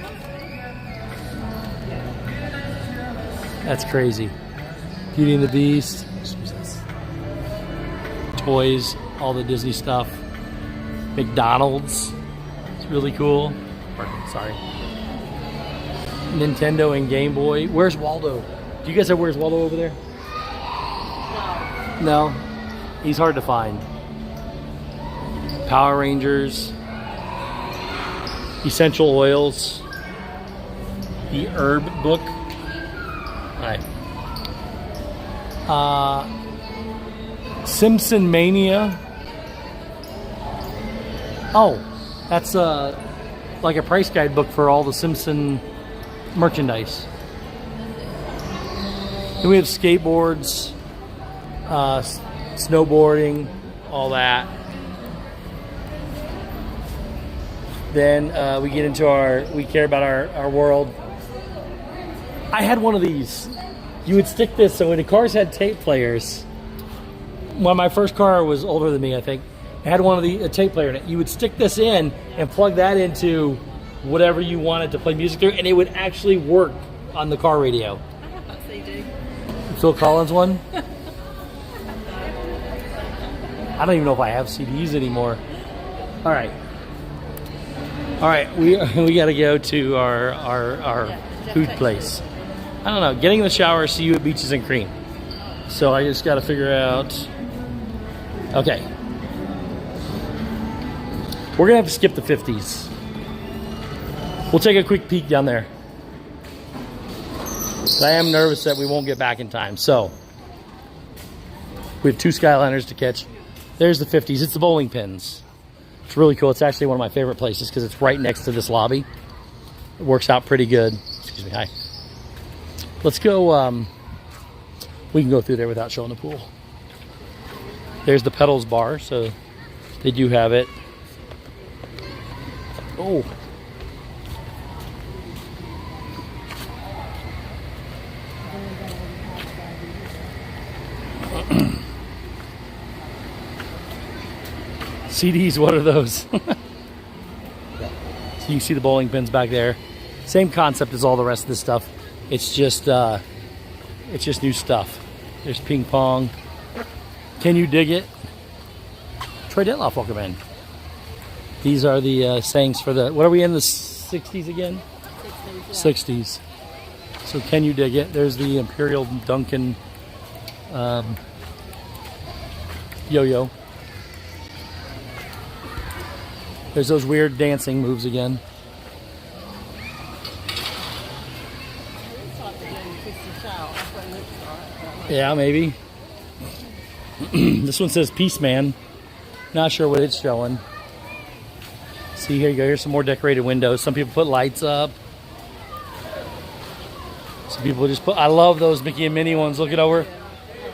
That's crazy. Beauty and the Beast. Toys, all the Disney stuff. McDonald's. It's really cool. Sorry. Nintendo and Game Boy. Where's Waldo? Do you guys have Where's Waldo over there? No. He's hard to find. Power Rangers. Essential oils. The herb book. Alright. Simpson Mania. Oh, that's like a price guide book for all the Simpson merchandise. Then we have skateboards, snowboarding, all that. Then we get into we care about our world. I had one of these. You would stick this, so when the cars had tape players, when my first car was older than me, I think, it had a tape player in it. You would stick this in and plug that into whatever you wanted to play music through, and it would actually work on the car radio. I have that CD. Phil Collins one? I don't even know if I have CDs anymore. All right, we got to go to our food place. I don't know. Getting in the shower, see you at Beaches and Cream. So I just got to figure out. Okay, we're gonna have to skip the 50s. We'll take a quick peek down there. I am nervous that we won't get back in time. So we have 2 Skyliners to catch. There's the 50s. It's the bowling pins. It's really cool. It's actually one of my favorite places because it's right next to this lobby. It works out pretty good. Excuse me. Hi. Let's go. We can go through there without showing the pool. There's the Pedals bar, so they do have it. Oh. CDs, what are those? So you can see the bowling pins back there. Same concept as all the rest of this stuff. It's just new stuff. There's ping pong. Can you dig it? Troy Detloff, welcome in. These are the sayings for the, what are we in, the 60s again? 60s. Yeah. 60s. So can you dig it? There's the Imperial Duncan yo-yo. There's those weird dancing moves again. Yeah, maybe. This one says Peace Man. Not sure what it's showing. See, here you go. Here's some more decorated windows. Some people put lights up. Some people just put... I love those Mickey and Minnie ones. Look it over.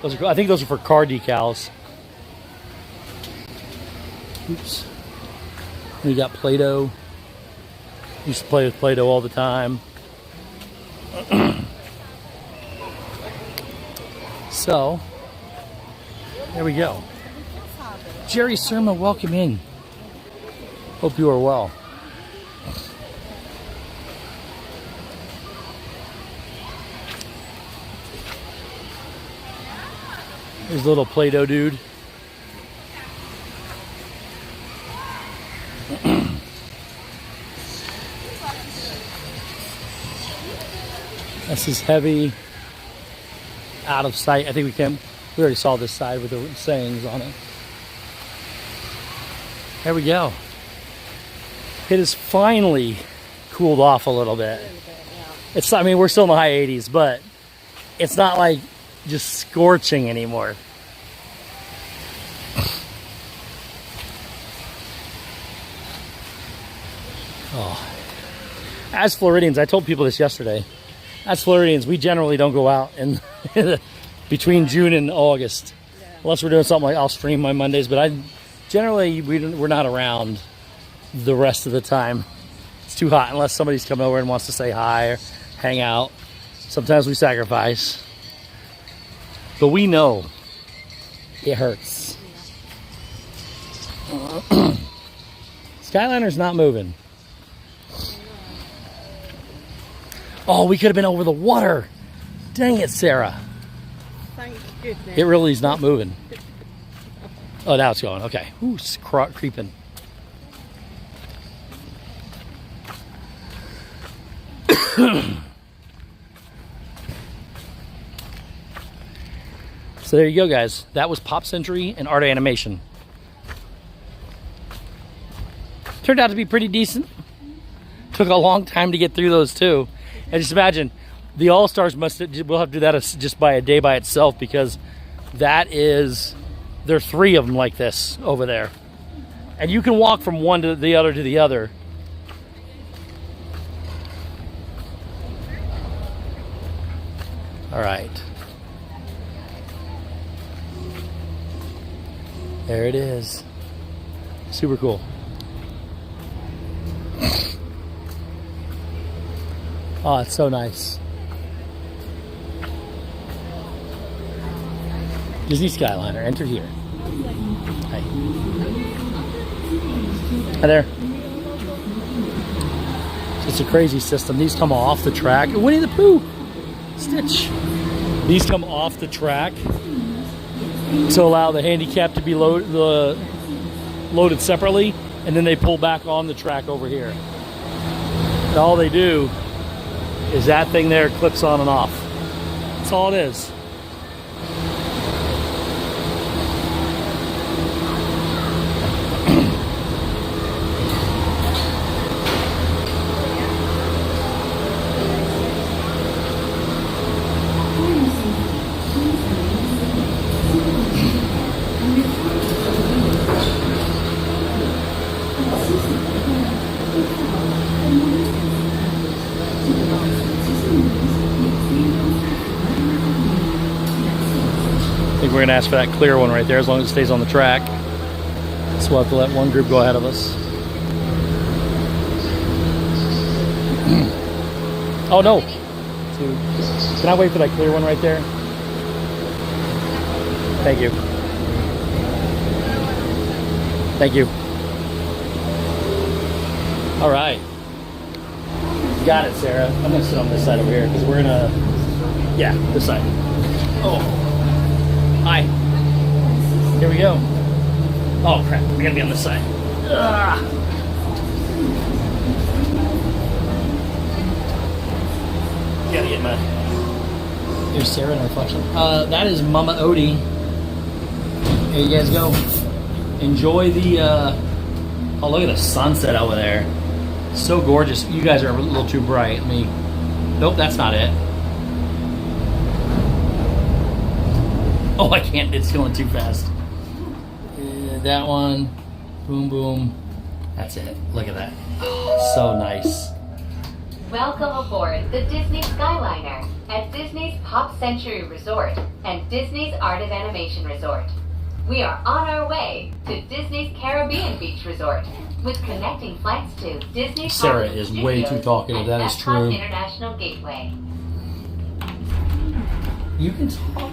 Those are cool. I think those are for car decals. Oops. We got Play-Doh. Used to play with Play-Doh all the time. So, there we go. Jerry Surma, welcome in. Hope you are well. There's a little Play-Doh dude. This is heavy, out of sight. I think we already saw this side with the sayings on it. There we go. It has finally cooled off a little bit. It's, I mean, we're still in the high 80s, but it's not like just scorching anymore. Oh. As Floridians, I told people this yesterday. As Floridians, we generally don't go out in between June and August, unless we're doing something like I'll stream my Mondays. But we're not around the rest of the time. It's too hot unless somebody's coming over and wants to say hi or hang out. Sometimes we sacrifice, but we know it hurts. Skyliner's not moving. Oh, we could have been over the water. Dang it, Sarah. Thank goodness. It really is not moving. Oh, now it's going. Okay. Ooh, it's creeping. So there you go, guys. That was Pop Century and Art Animation. Turned out to be pretty decent. Took a long time to get through those too. And just imagine, the All-Stars we'll have to do that just by a day by itself, because there are 3 of them like this over there. And you can walk from one to the other. All right. There it is. Super cool. Oh, it's so nice. Disney Skyliner, enter here. Hi. Hi there. It's a crazy system. These come off the track. Winnie the Pooh! Stitch. These come off the track to allow the handicap to be loaded separately, and then they pull back on the track over here. And all they do is that thing there clips on and off. That's all it is. I think we're going to ask for that clear one right there, as long as it stays on the track. So we'll have to let one group go ahead of us. Oh no! Can I wait for that clear one right there? Thank you. Thank you. All right. Got it, Sarah. I'm going to sit on this side over here, because we're going to... Yeah, this side. Oh. Hi. Here we go. Oh crap, we gotta be on this side. Ugh. Gotta get my... Here's Sarah in reflection. That is Mama Odie. There you guys go. Enjoy the... Oh, look at the sunset over there. So gorgeous. You guys are a little too bright. Nope, that's not it. Oh, I can't. It's going too fast. That one. Boom, boom. That's it. Look at that. Oh, so nice. Welcome aboard the Disney Skyliner at Disney's Pop Century Resort and Disney's Art of Animation Resort. We are on our way to Disney's Caribbean Beach Resort with connecting flights to Disney's Sarah Hollywood is way Studios too talkative. and That is Epcot true. International Gateway. You can talk.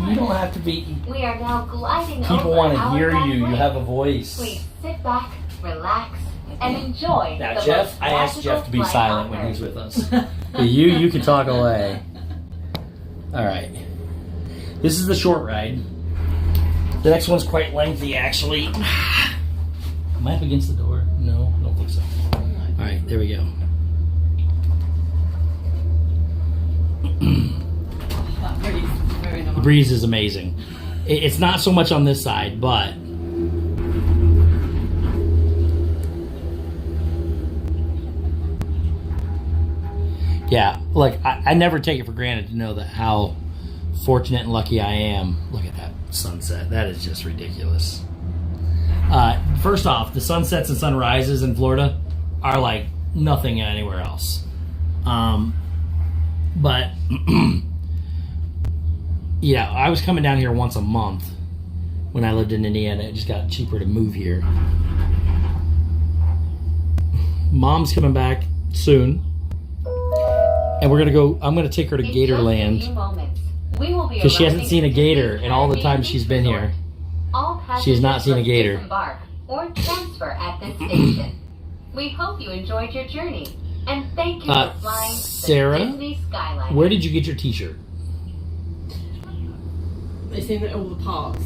You don't have to be... We are now gliding People over want to our hear you. You runway. have a voice. Please sit back, relax, and and enjoy Now, the Jeff, most I asked Jeff to be magical silent flight when on he's Earth. with us. But you can talk away. All right. This is the short ride. The next one's quite lengthy, actually. Am I up against the door? No, I don't think so. All right, there we go. That breeze is very nice. The breeze is amazing. It's not so much on this side, but yeah, like I never take it for granted to know that how fortunate and lucky I am. Look at that sunset. That is just ridiculous. First off, the sunsets and sunrises in Florida are like nothing anywhere else. But yeah, I was coming down here once a month when I lived in Indiana. It just got cheaper to move here. Mom's coming back soon. And we're gonna go. I'm gonna take her to In just a few Gatorland moments, we will be because she hasn't arriving seen a at gator Disney's in all the Caribbean time she's Beach been Resort. here. All She has not passengers seen a must gator. disembark or transfer at this station. We hope you enjoyed your journey and thank you for flying Sarah, the Disney Skyliner. Where did you get your T-shirt? It's in all the parks.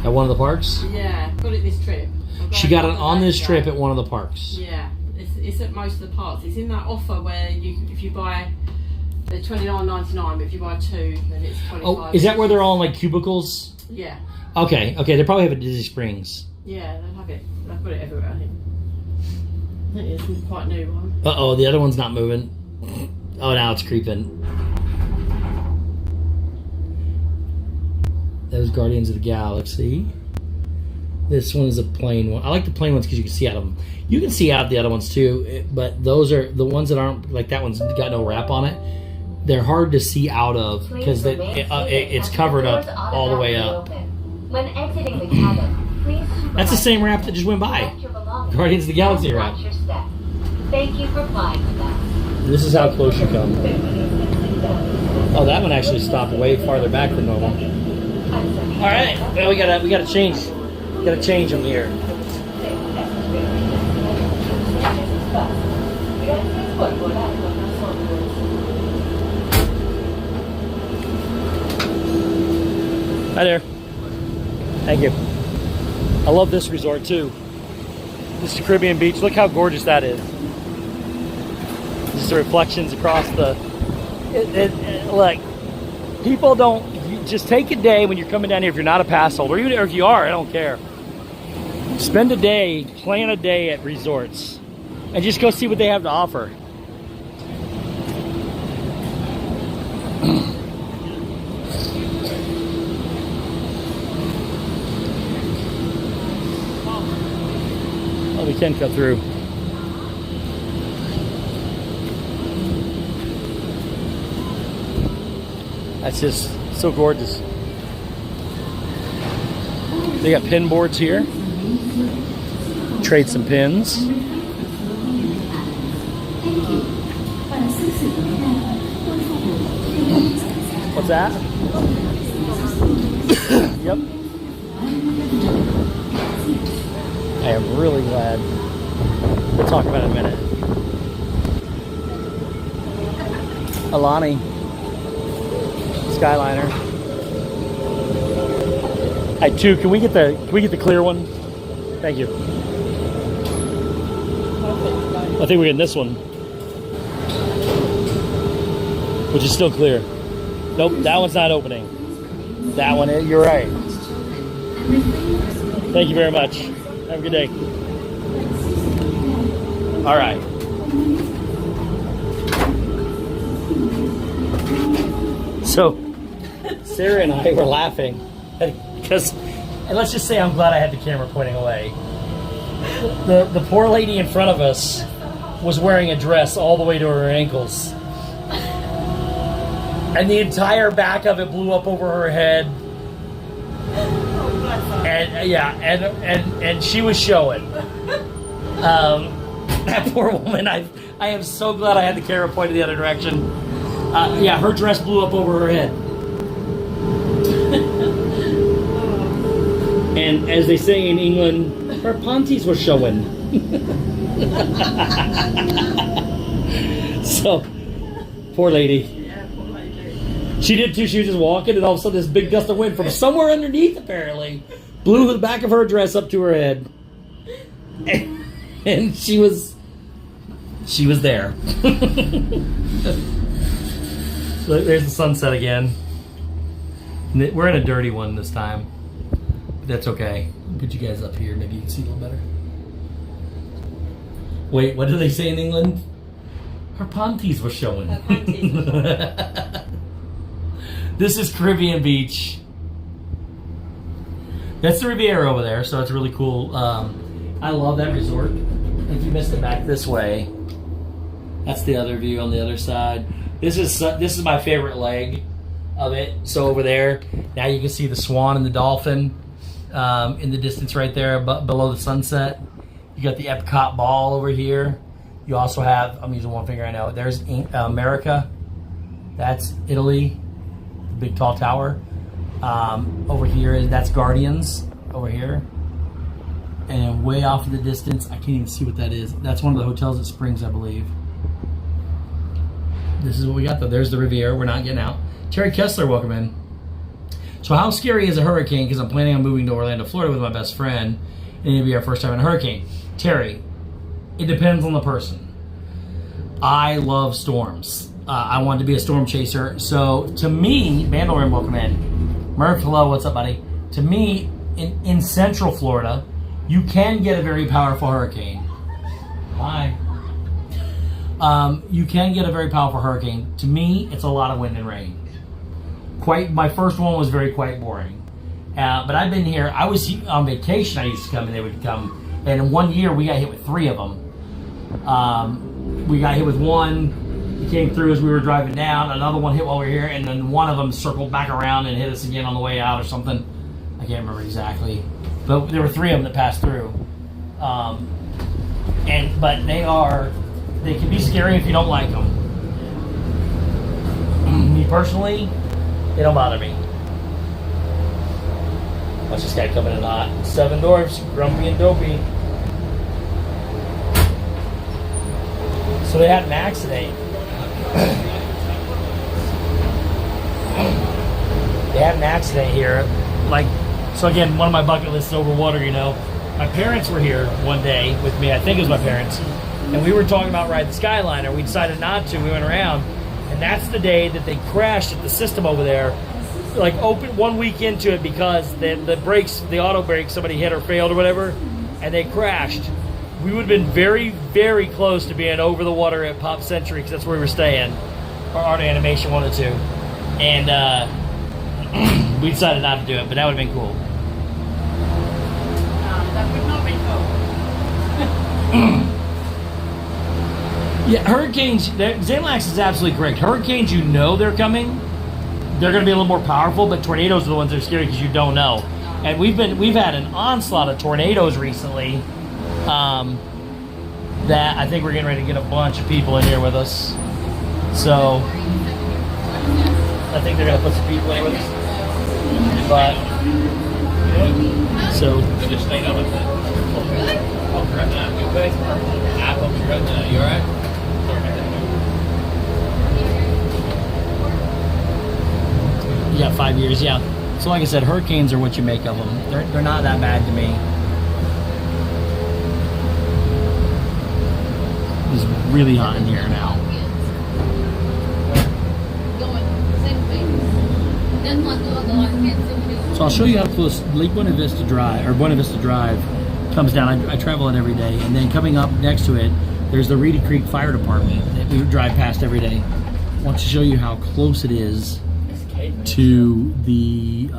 At one of the parks? Yeah, got it this trip. She got it on this trip at one of the parks. Yeah, it's at most of the parks. It's in that offer where if you buy the $29.99, but if you buy two, then it's $25. Oh, is that where they're all in like cubicles? Yeah, Okay, they probably have it at Disney Springs. yeah, they have it. They've got it everywhere. I think it's a quite new one. Uh-oh, the other one's not moving. Oh, now it's creeping. Those Guardians of the Galaxy. This one is a plain one. I like the plain ones because you can see out of them. You can see out the other ones too, but those are the ones that aren't, like that one's got no wrap on it. They're hard to see out of because it's covered up all the way up. When exiting the cabin, please That's the same wrap that just went by. collect your belongings Guardians of the Galaxy and wrap. watch your step. Thank you for flying with us. This is how close you come. Oh, that one actually stopped way farther back than normal. All right, well, we gotta change. Gotta change them here. Hi there. Thank you. I love this resort too. This is Caribbean Beach. Look how gorgeous that is. Just the reflections across the. Like, people don't. You just take a day when you're coming down here. If you're not a pass holder, or even if you are, I don't care. Spend a day, plan a day at resorts, and just go see what they have to offer. Oh, we can cut through. That's just so gorgeous. They got pin boards here. Trade some pins. What's that? Yep. I am really glad. We'll talk about it in a minute. Alani. Skyliner. Hi, two. Can we get the clear one? Thank you. I think we're getting this one, which is still clear. Nope, that one's not opening. That one, you're right. Thank you very much. Have a good day. All right. So, Sarah and I were laughing because, and let's just say I'm glad I had the camera pointing away. The poor lady in front of us was wearing a dress all the way to her ankles. And the entire back of it blew up over her head. And yeah, and she was showing. That poor woman, I am so glad I had the camera pointed the other direction. Yeah, her dress blew up over her head. And as they say in England, her panties were showing. So, poor lady. Yeah, poor lady. She did too. She was just walking, and all of a sudden, this big gust of wind from somewhere underneath, apparently, blew the back of her dress up to her head, and she was there. So there's the sunset again. We're in a dirty one this time. But that's okay. I'll put you guys up here. Maybe you can see a little better. Wait, what do they say in England? Her panties were showing. Her panties were showing. This is Caribbean Beach. That's the Riviera over there, so it's really cool. I love that resort. If you missed it back this way, that's the other view on the other side. This is my favorite leg of it. So over there, now you can see the swan and the dolphin in the distance right there, below the sunset. You got the Epcot ball over here. You also have, I'm using one finger, I know. There's America. That's Italy, the big tall tower. Over here, that's Guardians over here. And way off in the distance, I can't even see what that is. That's one of the hotels at Springs, I believe. This is what we got though. There's the Riviera. We're not getting out. Terry Kessler, welcome in. So how scary is a hurricane? Because I'm planning on moving to Orlando, Florida with my best friend. And it'll be our first time in a hurricane. Terry, it depends on the person. I love storms. I wanted to be a storm chaser. So to me, Mandalorian, welcome in. Murph, hello, what's up, buddy? To me, in Central Florida, you can get a very powerful hurricane. Hi. You can get a very powerful hurricane. To me, it's a lot of wind and rain. My first one was quite boring. But I've been here. I was on vacation. I used to come, and they would come. And in 1 year, we got hit with 3 of them. We got hit with one. It came through as we were driving down. Another one hit while we were here, and then one of them circled back around and hit us again on the way out or something. I can't remember exactly. But there were 3 of them that passed through. But they can be scary if you don't like them. Me personally, they don't bother me. Watch this guy coming in hot. 7 dwarfs, grumpy and dopey. So they had an accident. They had an accident here. So again, one of my bucket lists is over water, you know. My parents were here one day with me. I think it was my parents. And we were talking about riding the Skyliner. We decided not to. We went around. And that's the day that they crashed at the system over there. Open 1 week into it because the brakes, the auto brakes, somebody hit or failed or whatever. And they crashed. We would have been very, very close to being over the water at Pop Century because that's where we were staying. Or Art Animation wanted to. And we decided not to do it, but that would have been cool. That would not be cool. Yeah, hurricanes, Xanax is absolutely correct. Hurricanes, you know they're coming. They're going to be a little more powerful, but tornadoes are the ones that are scary because you don't know. And we've had an onslaught of tornadoes recently that I think we're getting ready to get a bunch of people in here with us. So I think they're going to put some people in with us. But so just stay up with it. Oh, right now, you okay? I hope you're right now. You all right? You got 5 years, yeah. So like I said, hurricanes are what you make of them. They're not that bad to me. It's really hot in here now. So I'll show you how close Lake Buena Vista Drive comes down. I travel it every day, and then coming up next to it, there's the Reedy Creek Fire Department that we drive past every day. I want to show you how close it is to the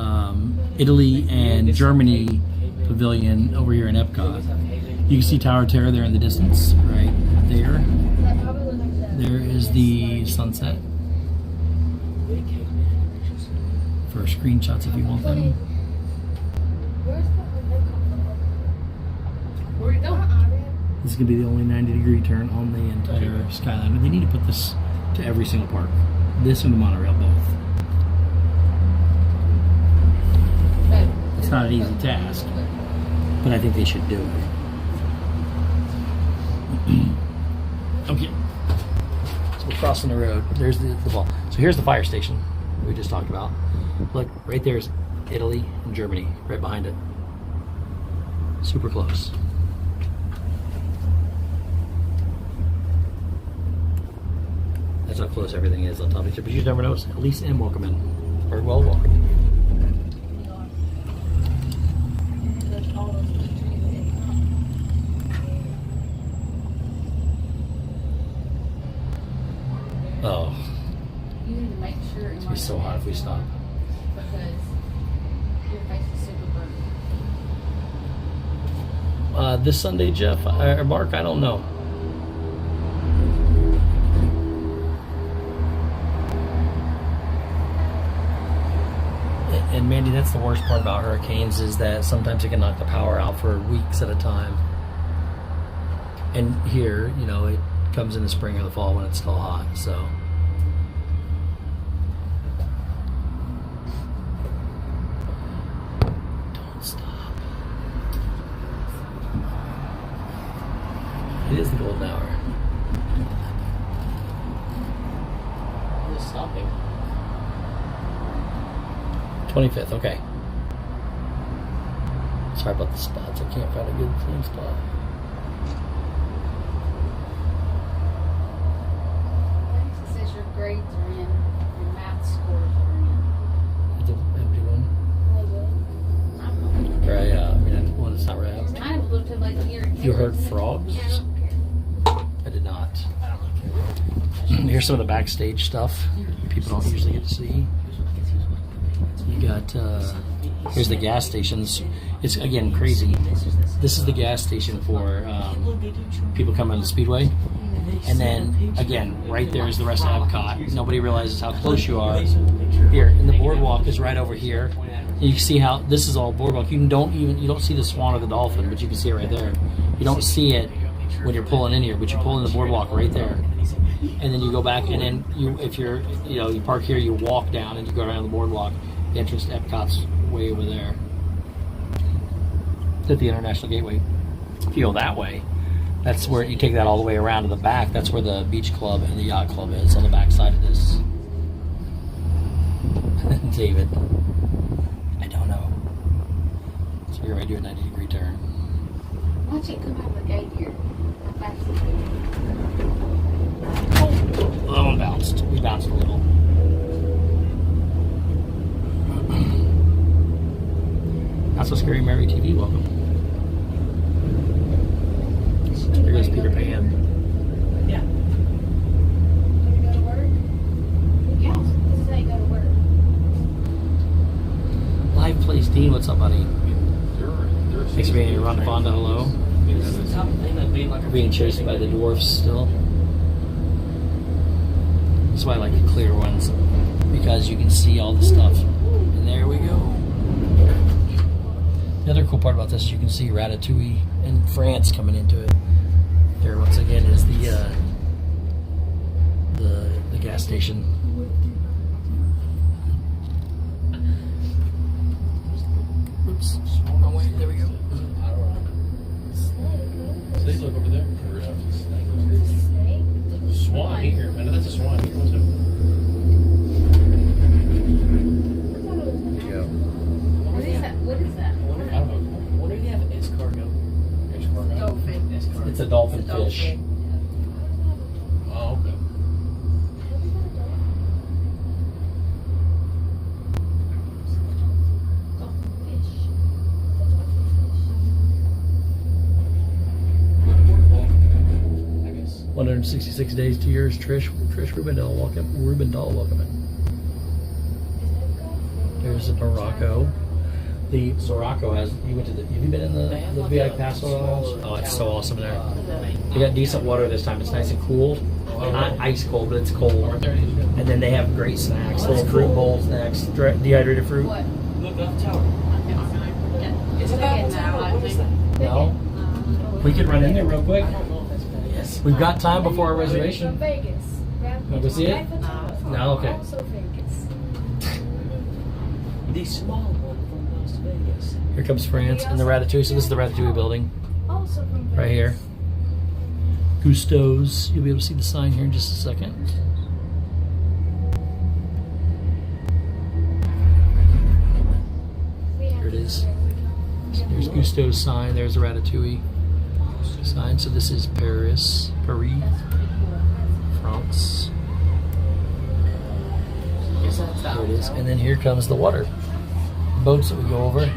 Italy and Germany pavilion over here in Epcot. You can see Tower of Terror there in the distance, right there. There is the sunset. For screenshots if you want them. This is going to be the only 90-degree turn on the entire Skyliner. They need to put this to every single park. This and the monorail both. It's not an easy task, but I think they should do it. Okay. So we're crossing the road. There's the ball. So here's the fire station we just talked about. Look, right there's Italy and Germany, right behind it. Super close. That's how close everything is on top of each other. But you never know. Elise and welcome in. Very well welcome. Oh, You need to make sure it's gonna be so hot if we stop. because your face is super burnt. This Sunday, Jeff or Mark, I don't know. And Mandy, that's the worst part about hurricanes is that sometimes it can knock the power out for weeks at a time. And here, you know, it comes in the spring or the fall when it's still hot, so. Don't stop. It is the golden hour. Just stopping. 25th, okay. Sorry about the spots. I can't find a good clean spot. It says your grades are in, your math scores are in. It's an empty one. Or one that's not right. Kind of looked like here. You heard frogs? Yeah, I don't care. I did not. Here's some of the backstage stuff people don't usually get to see. You got, here's the gas stations. It's, again, crazy. This is the gas station for people coming to the Speedway. And then, again, right there is the rest of Epcot. Nobody realizes how close you are. Here, and the boardwalk is right over here. And you can see how, this is all boardwalk. You don't see the swan or the dolphin, but you can see it right there. You don't see it when you're pulling in here, but you pull in the boardwalk right there. And then you go back, and then you park here, you walk down, and you go around the boardwalk. The entrance to Epcot's way over there. At the International Gateway. If you go that way, that's where you take that all the way around to the back. That's where the beach club and the yacht club is on the back side of this. David, I don't know. So you're ready to do a 90-degree turn. Watch it come out of the gate here. How fast is it? Oh, that one bounced. We bounced a little. Not So Scary Mary TV, welcome. Here goes Peter Pan. Yeah. You go to work? Yeah. This is how you go to work. Live Place Dean, what's up, buddy? Thanks for being here. Ron Fonda, hello. We're being chased by the dwarfs still. That's why I like the clear ones, because you can see all the stuff. And there we go. The other cool part about this is you can see Ratatouille and France coming into it. There, once again, is the gas station. Oops. Oh, wait, there we go. Snake look over there. Swan here. I know that's a swan here. What's it? There you go. What is that? What is that? I don't know. What do you have? Escargot. Dolphin. Escargot. It's a dolphin fish. Oh, okay. I guess. 166 days to yours, Trish Rubendahl, welcome in. There's the Morocco. The Morocco has, have you been in the VIP Paso? Oh, it's so awesome there. They got decent water this time. It's nice and cool. Not ice cold, but it's cold. And then they have great snacks, little fruit bowl snacks, dehydrated fruit. What? Look up the tower. It's getting now, I think. No? We could run in there real quick. Yes. We've got time before our reservation. Vegas. Want to go see it? No, okay. Also Vegas. The small one from Las Vegas. Here comes France and the Ratatouille. So this is the Ratatouille building Also from Vegas. right here. Gusto's. You'll be able to see the sign here in just a second. Here it is. So there's Gusto's sign. There's the Ratatouille sign. So this is Paris, France. There it is. And then here comes the water boats that we go over.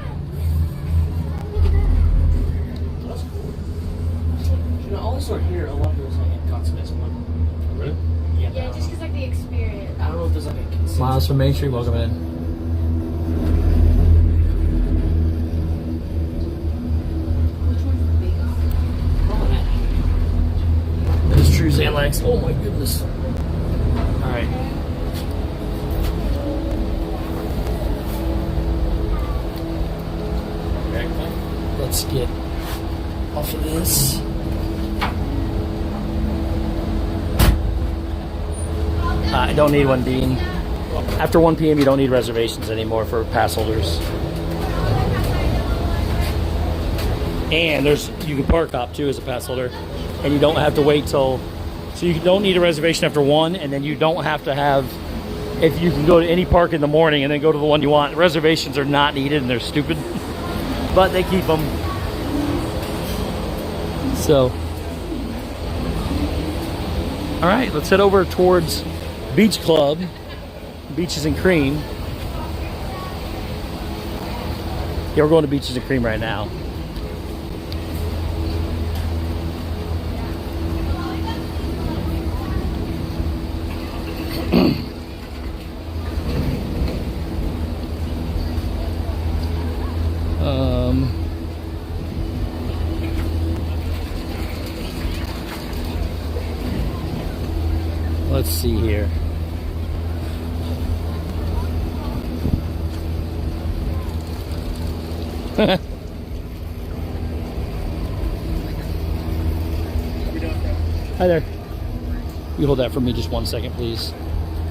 You know, also here, a lot of those like concepts one. Really? Yeah, just because like the experience. I don't know if there's like a consensus. Miles from Main Street, welcome in. Which one's the biggest? There's True Xanax. Oh my goodness. Alright. Let's get off of this. I don't need one, Dean. After 1 p.m. you don't need reservations anymore for pass holders. And you can park hop too as a pass holder, and you don't have to wait till. So you don't need a reservation after 1, and then you don't have to have. If you can go to any park in the morning and then go to the one you want, reservations are not needed and they're stupid, but they keep them. So, all right, let's head over towards Beach Club, Beaches and Cream. Yeah, we're going to Beaches and Cream right now. Let's see here. Hi there. You hold that for me just 1 second, please.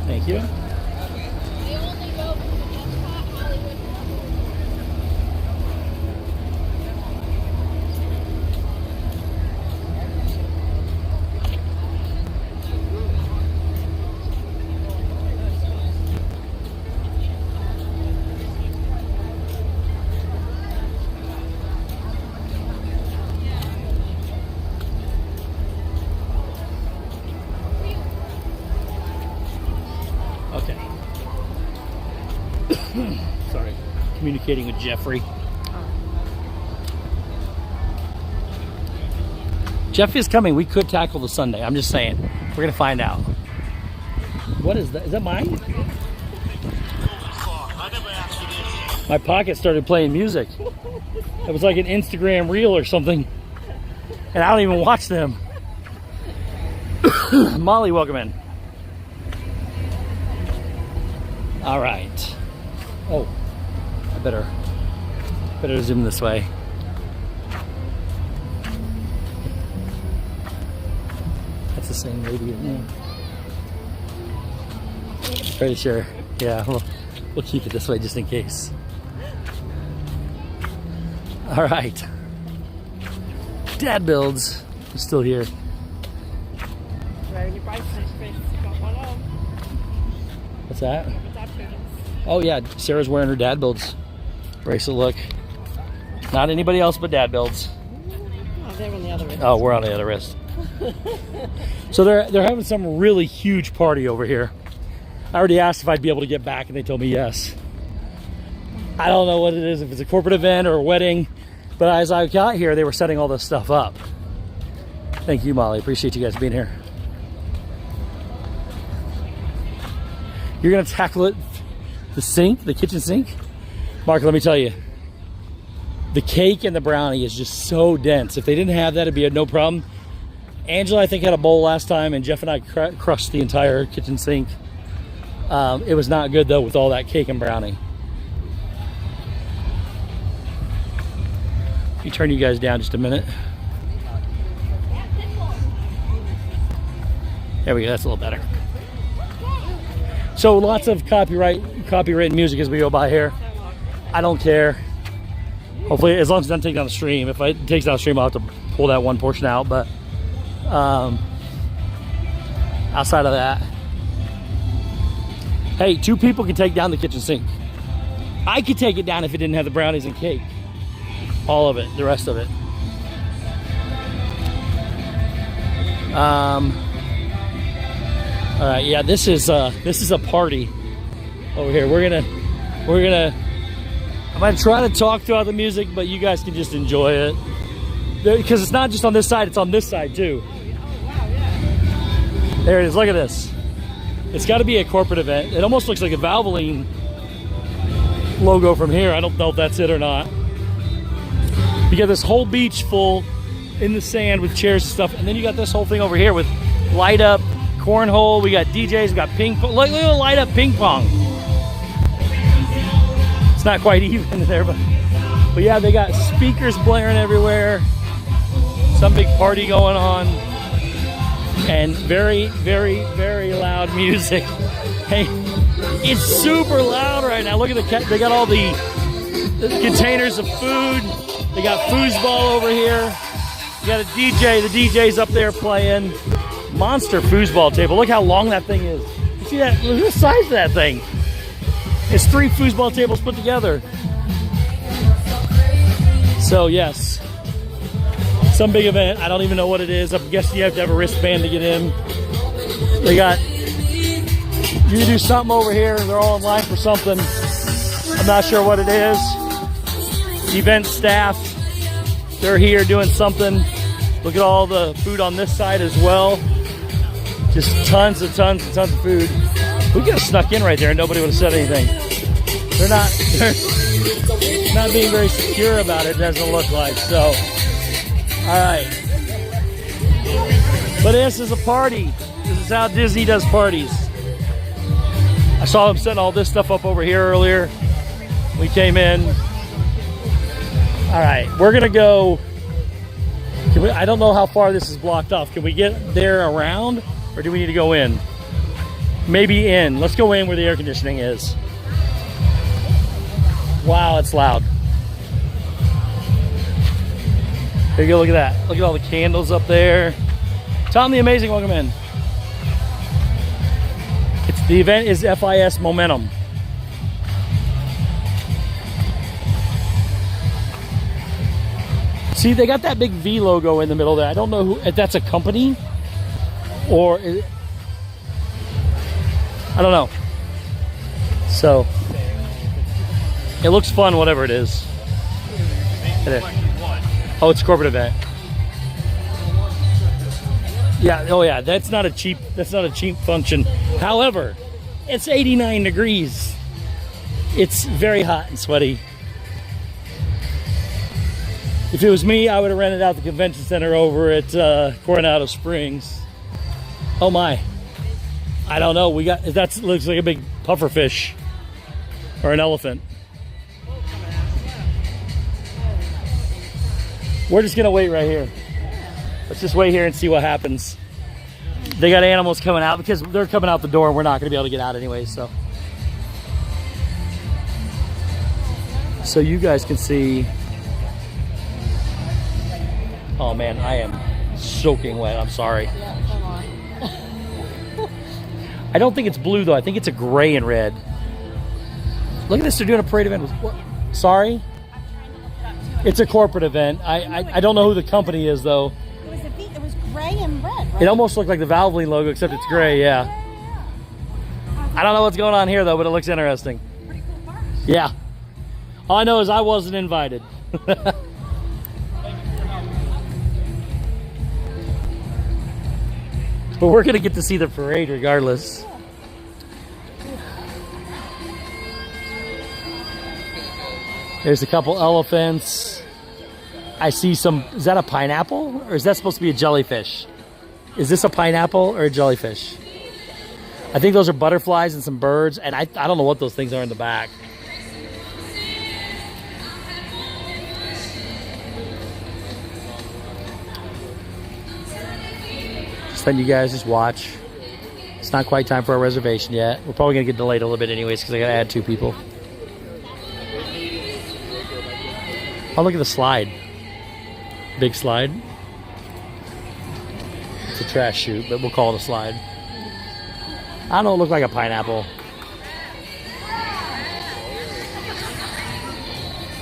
Thank you. Okay. Sorry. Communicating with Jeffrey. Jeff is coming. We could tackle the Sunday. I'm just saying. We're going to find out. What is that? Is that mine? My pocket started playing music. It was like an Instagram reel or something. And I don't even watch them. Molly, welcome in. All right. Oh, I better zoom this way. That's the same lady, isn't it? Pretty sure. Yeah, we'll keep it this way just in case. All right. Dad builds is still here. What's that? Oh yeah, Sarah's wearing her Dad Builds bracelet. Look, not anybody else but Dad Builds. Oh, they're on the other wrist. Oh, we're on the other wrist. So they're having some really huge party over here. I already asked if I'd be able to get back, and they told me yes. I don't know what it is, if it's a corporate event or a wedding, but as I got here, they were setting all this stuff up. Thank you, Molly. Appreciate you guys being here. You're gonna tackle it, the sink, the kitchen sink? Mark, let me tell you, the cake and the brownie is just so dense. If they didn't have that, it'd be no problem. Angela, I think, had a bowl last time, and Jeff and I crushed the entire kitchen sink. It was not good, though, with all that cake and brownie. Let me turn you guys down just a minute. There we go, that's a little better. So lots of copyrighted music as we go by here. I don't care. Hopefully, as long as it doesn't take down the stream. If it takes down the stream, I'll have to pull that one portion out. But Outside of that, hey, 2 people can take down the kitchen sink. I could take it down if it didn't have the brownies and cake. All of it, the rest of it. All right, yeah, this is a party over here. I'm gonna try to talk throughout the music, but you guys can just enjoy it because it's not just on this side; it's on this side too. There it is. Look at this. It's got to be a corporate event. It almost looks like a Valvoline logo from here. I don't know if that's it or not. You got this whole beach full in the sand with chairs and stuff, and then you got this whole thing over here with light up cornhole. We got DJs. We got ping pong. Look at the light up ping pong. It's not quite even there, but yeah, they got speakers blaring everywhere. Some big party going on. And very, very, very loud music. Hey, it's super loud right now. Look at they got all the containers of food. They got foosball over here. You got a DJ. The DJ's up there playing. Monster foosball table. Look how long that thing is. You see that? Look at the size of that thing. It's 3 foosball tables put together. So yes. Some big event. I don't even know what it is. I'm guessing you have to have a wristband to get in. They got, you can do something over here. They're all in line for something. I'm not sure what it is. Event staff, they're here doing something. Look at all the food on this side as well. Just tons and tons and tons of food. We could have snuck in right there and nobody would have said anything. They're not being very secure about it doesn't look like, so. All right, but this is a party. This is how Disney does parties. I saw them setting all this stuff up over here earlier. We came in. All right, we're gonna go. I don't know how far this is blocked off. Can we get there around, or do we need to go in? Maybe in. Let's go in where the air conditioning is. Wow, it's loud. There you go, look at that. Look at all the candles up there. Tom the Amazing, welcome in. The event is FIS Momentum. See, they got that big V logo in the middle there. I don't know if that's a company or I don't know. So it looks fun, whatever it is. Oh, it's a corporate event. Yeah, oh yeah, that's not a cheap function. However, it's 89 degrees. It's very hot and sweaty. If it was me, I would have rented out the convention center over at Coronado Springs. Oh my. I don't know. That looks like a big puffer fish or an elephant. We're just gonna wait right here. Let's just wait here and see what happens. They got animals coming out because they're coming out the door and we're not gonna be able to get out anyway, so. So you guys can see. Oh man, I am soaking wet, I'm sorry. Yeah, come on. I don't think it's blue though, I think it's a gray and red. Look at this, they're doing a parade event with, what? Sorry? It's a corporate event. I don't know who the company is though. It was gray and red, right? It almost looked like the Valvoline logo, except it's gray, yeah. I don't know what's going on here though, but it looks interesting. Pretty cool park. Yeah. All I know is I wasn't invited. But we're gonna get to see the parade regardless. There's a couple elephants. I see some, is that a pineapple? Or is that supposed to be a jellyfish? Is this a pineapple or a jellyfish? I think those are butterflies and some birds, and I don't know what those things are in the back. Just letting you guys just watch. It's not quite time for our reservation yet. We're probably gonna get delayed a little bit anyways because I gotta add 2 people. Oh, look at the slide. Big slide. trash chute, but we'll call it a slide. I don't know, it looked like a pineapple.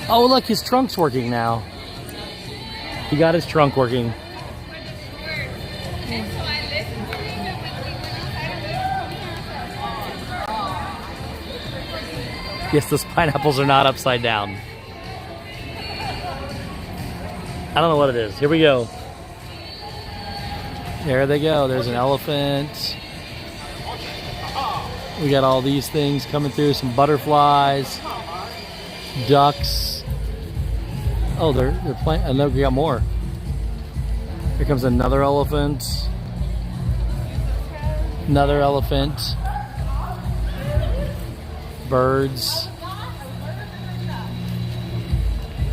Oh, look, his trunk's working now. He got his trunk working. Yes, those pineapples are not upside down. I don't know what it is. Here we go. There they go. There's an elephant. We got all these things coming through. Some butterflies, ducks. Oh, they're playing. And look, we got more. Here comes another elephant. Another elephant. Birds.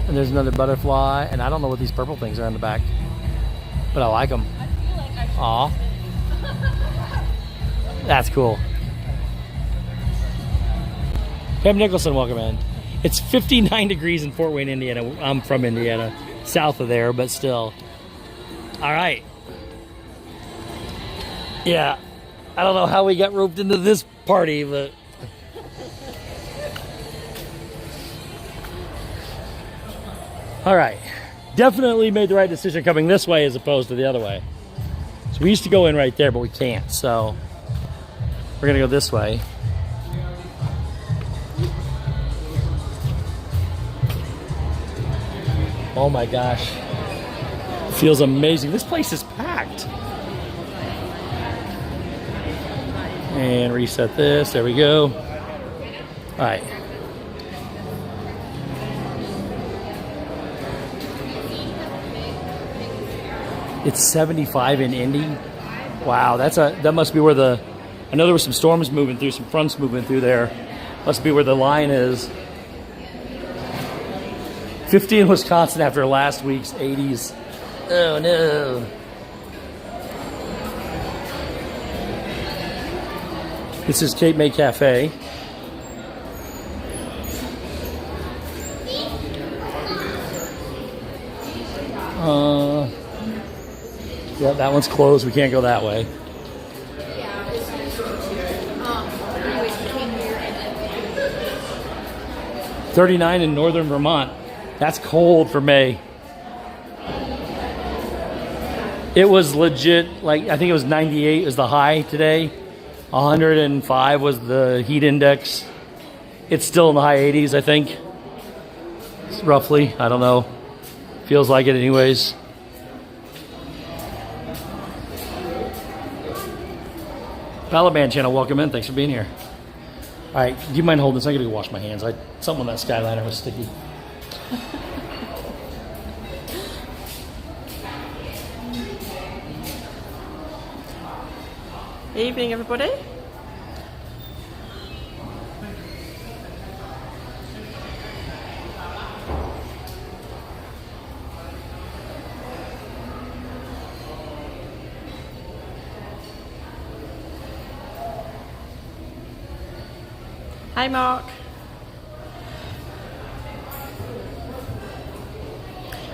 And there's another butterfly. And I don't know what these purple things are in the back, but I like them. Aw. That's cool. Pam Nicholson, welcome in. It's 59 degrees in Fort Wayne, Indiana. I'm from Indiana, south of there, but still. All right. Yeah. I don't know how we got roped into this party, but... All right. Definitely made the right decision coming this way as opposed to the other way. So we used to go in right there, but we can't. So we're going to go this way. Oh my gosh. Feels amazing. This place is packed. And reset this. There we go. All right. It's 75 in Indy. Wow, that must be where I know there were some storms moving through, some fronts moving through there. Must be where the line is. 50 in Wisconsin after last week's 80s. Oh no. This is Cape May Cafe. Yeah, that one's closed. We can't go that way. 39 in northern Vermont. That's cold for May. It was legit, like, I think it was 98 is the high today. 105 was the heat index. It's still in the high 80s, I think. Roughly, I don't know. Feels like it anyways. Balaban channel, welcome in. Thanks for being here. All right, do you mind holding this? I gotta go wash my hands. Something on that Skyliner was sticky. Evening, everybody. Hi, Mark.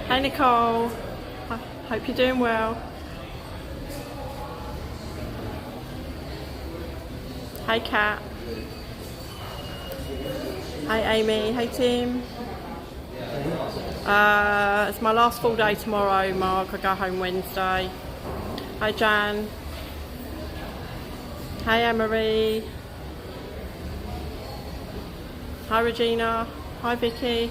Hi, Nicole. Hope you're doing well. Hi, Kat. Hi, Amy. Hey, Tim. It's my last full day tomorrow, Mark. I go home Wednesday. Hi, Jan. Hi, Anne-Marie. Hi, Regina. Hi, Vicky.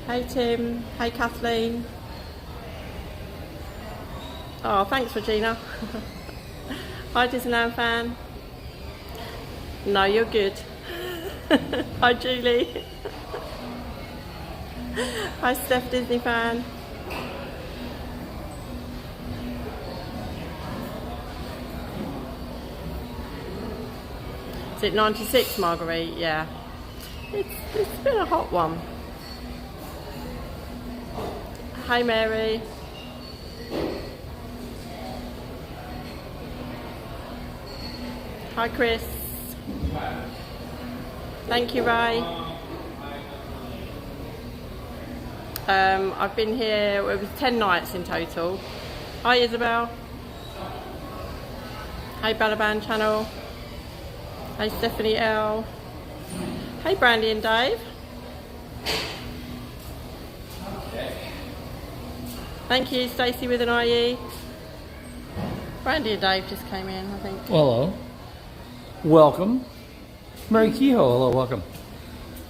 Hey, Tim. Hey, Kathleen. Oh, thanks, Regina. Hi, Disneyland fan. No, you're good. Hi, Julie. Hi, Steph Disney fan. Is it 96, Marguerite? Yeah. It's been a hot one. Hi, Mary. Hi, Chris. Thank you, Ray. I've been here, it was 10 nights in total. Hi Isabel. Hey Balaban Channel. Hey Stephanie L. Hey Brandy and Dave. Thank you Stacey with an IE. Brandy and Dave just came in, I think. Hello. Welcome. Mary Kehoe, hello, welcome.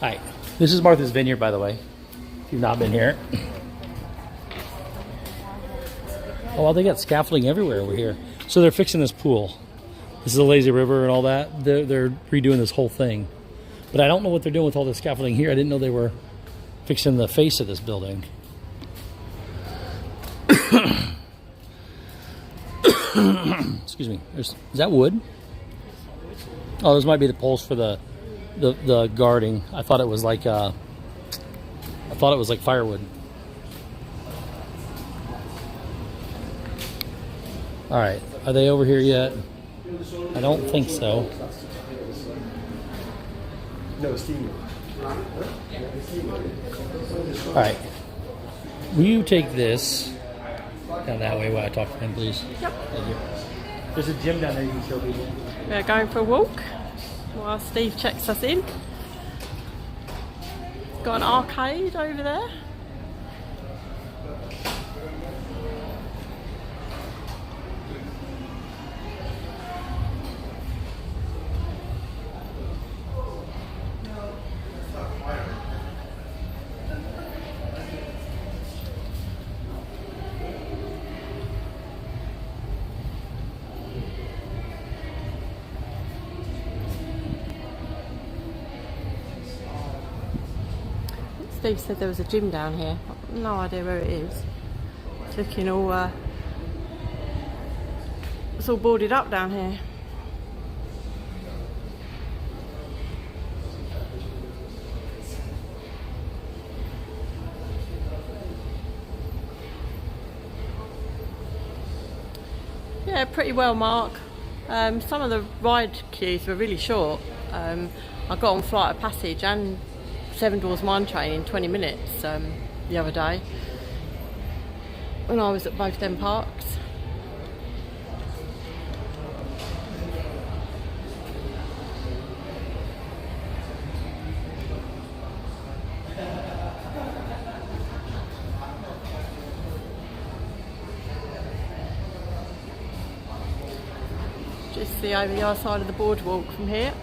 Hi. This is Martha's Vineyard, by the way, if you've not been here. Oh, well, they got scaffolding everywhere over here. So they're fixing this pool. This is a lazy river and all that. They're redoing this whole thing. But I don't know what they're doing with all the scaffolding here. I didn't know they were fixing the face of this building. Excuse me. Is that wood? Oh, those might be the poles for the guarding. I thought it was like firewood. All right, are they over here yet? I don't think so. No, Steve. All right, will you take this down that way while I talk to him, please? Yep. Thank you. There's a gym down there you can show people. We're going for a walk while Steve checks us in. Got an arcade over there. Steve said there was a gym down here. No idea where it is. It's looking all it's all boarded up down here. Yeah, pretty well, Mark. Some of the ride queues were really short. I got on Flight of Passage and Seven Dwarfs Mine Train in 20 minutes the other day when I was at both them parks. Just see over the other side of the boardwalk from here.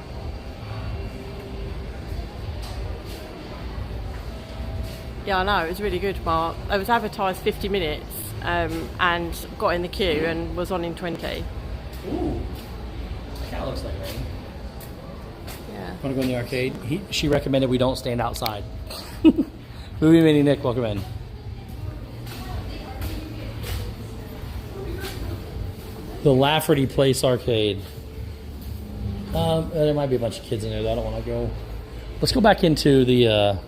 Yeah, I know, it was really good, Mark. It was advertised 50 minutes and got in the queue and was on in 20. Ooh, that looks like rain. Yeah. Want to go in the arcade? She recommended we don't stand outside. Movie Mini Nick, welcome in. The Lafferty Place Arcade. There might be a bunch of kids in there that I don't want to go. Let's go back into the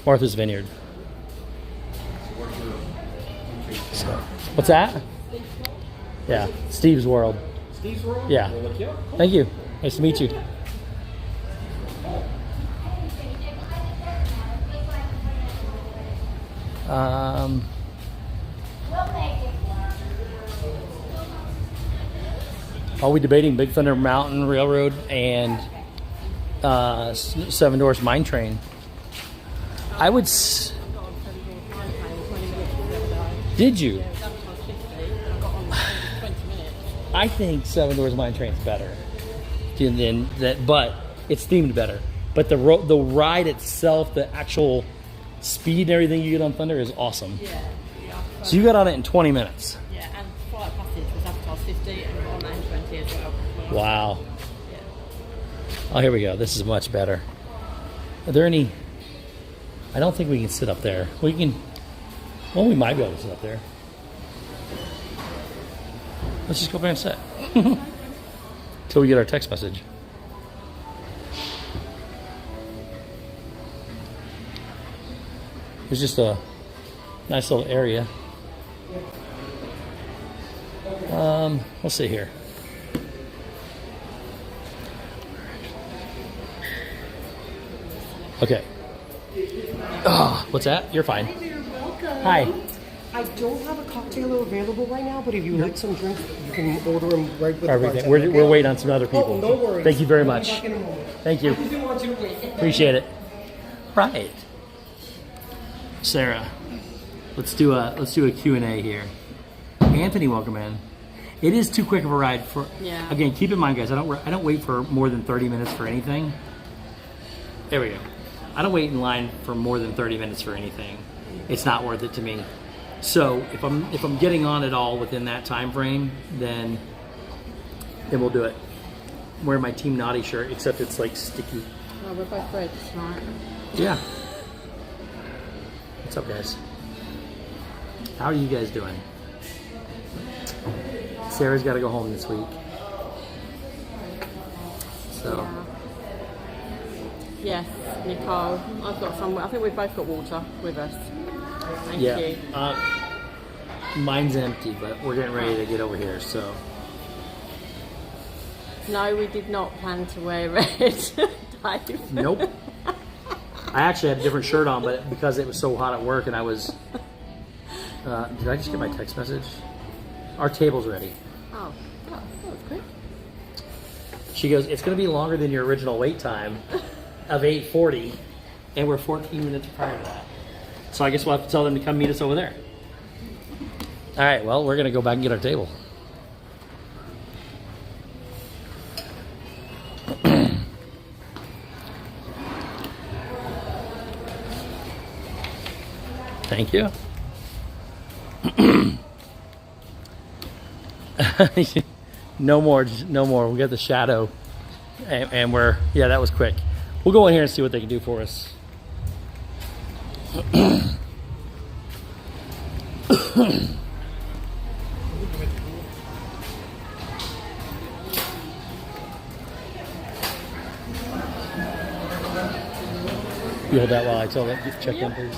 Martha's Vineyard. So, what's that? Yeah, Steve's World. Steve's World? Yeah. Thank you. Nice to meet you. Are we debating Big Thunder Mountain Railroad and Seven Dwarfs Mine Train? I would. Did you? I think Seven Dwarfs Mine Train's better than that, but it's themed better. But the ride itself, the actual speed and everything you get on Thunder is awesome. Yeah. So you got on it in 20 minutes. Yeah, and Flight of Passage was advertised 50 and got on that in 20 as well. Wow. Yeah. Oh, here we go. This is much better. Are there any? I don't think we can sit up there. We can. Well, we might be able to sit up there. Let's just go up there and sit. Till we get our text message. There's just a nice little area. Let's see here. Okay. Oh, what's that? You're fine. Hi. I don't have a cocktail available right now, but if you like some drinks, you can order them right with the Everything. bartender. We're waiting on some other people. Oh, no worries. Thank you very I'll be much. back in a moment. Thank you. I didn't want you to wait. Appreciate it. Right. Sarah, let's do a Q&A here. Anthony, welcome in. It is too quick of a ride for. Yeah. Again, keep in mind, guys. I don't wait for more than 30 minutes for anything. There we go. I don't wait in line for more than 30 minutes for anything. It's not worth it to me. So if I'm getting on at all within that time frame, then we'll do it. I'm wearing my Team Naughty shirt, except it's like sticky. Oh, we're both red tonight. Yeah. What's up, guys? How are you guys doing? Sarah's got to go home this week. So. Yes, Nicole. I've got some. I think we've both got water with us. Thank Yeah. you. Mine's empty, but we're getting ready to get over here, so. No, we did not plan to wear red, Dave. Nope. I actually had a different shirt on, but because it was so hot at work and I was... did I just get my text message? Our table's ready. Oh, that was quick. She goes, it's going to be longer than your original wait time of 8:40, and we're 14 minutes prior to that. So I guess we'll have to tell them to come meet us over there. All right, well, we're going to go back and get our table. Thank you. No more. We got the shadow, and we're that was quick. We'll go in here and see what they can do for us. You hold that while I tell them check in, please.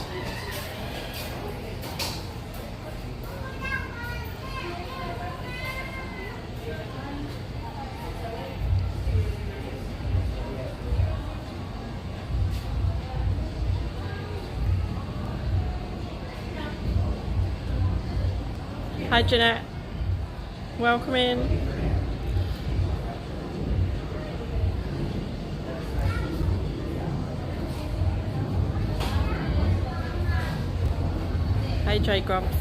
Hi, Jeanette. Welcome in. Hey, J Grumps.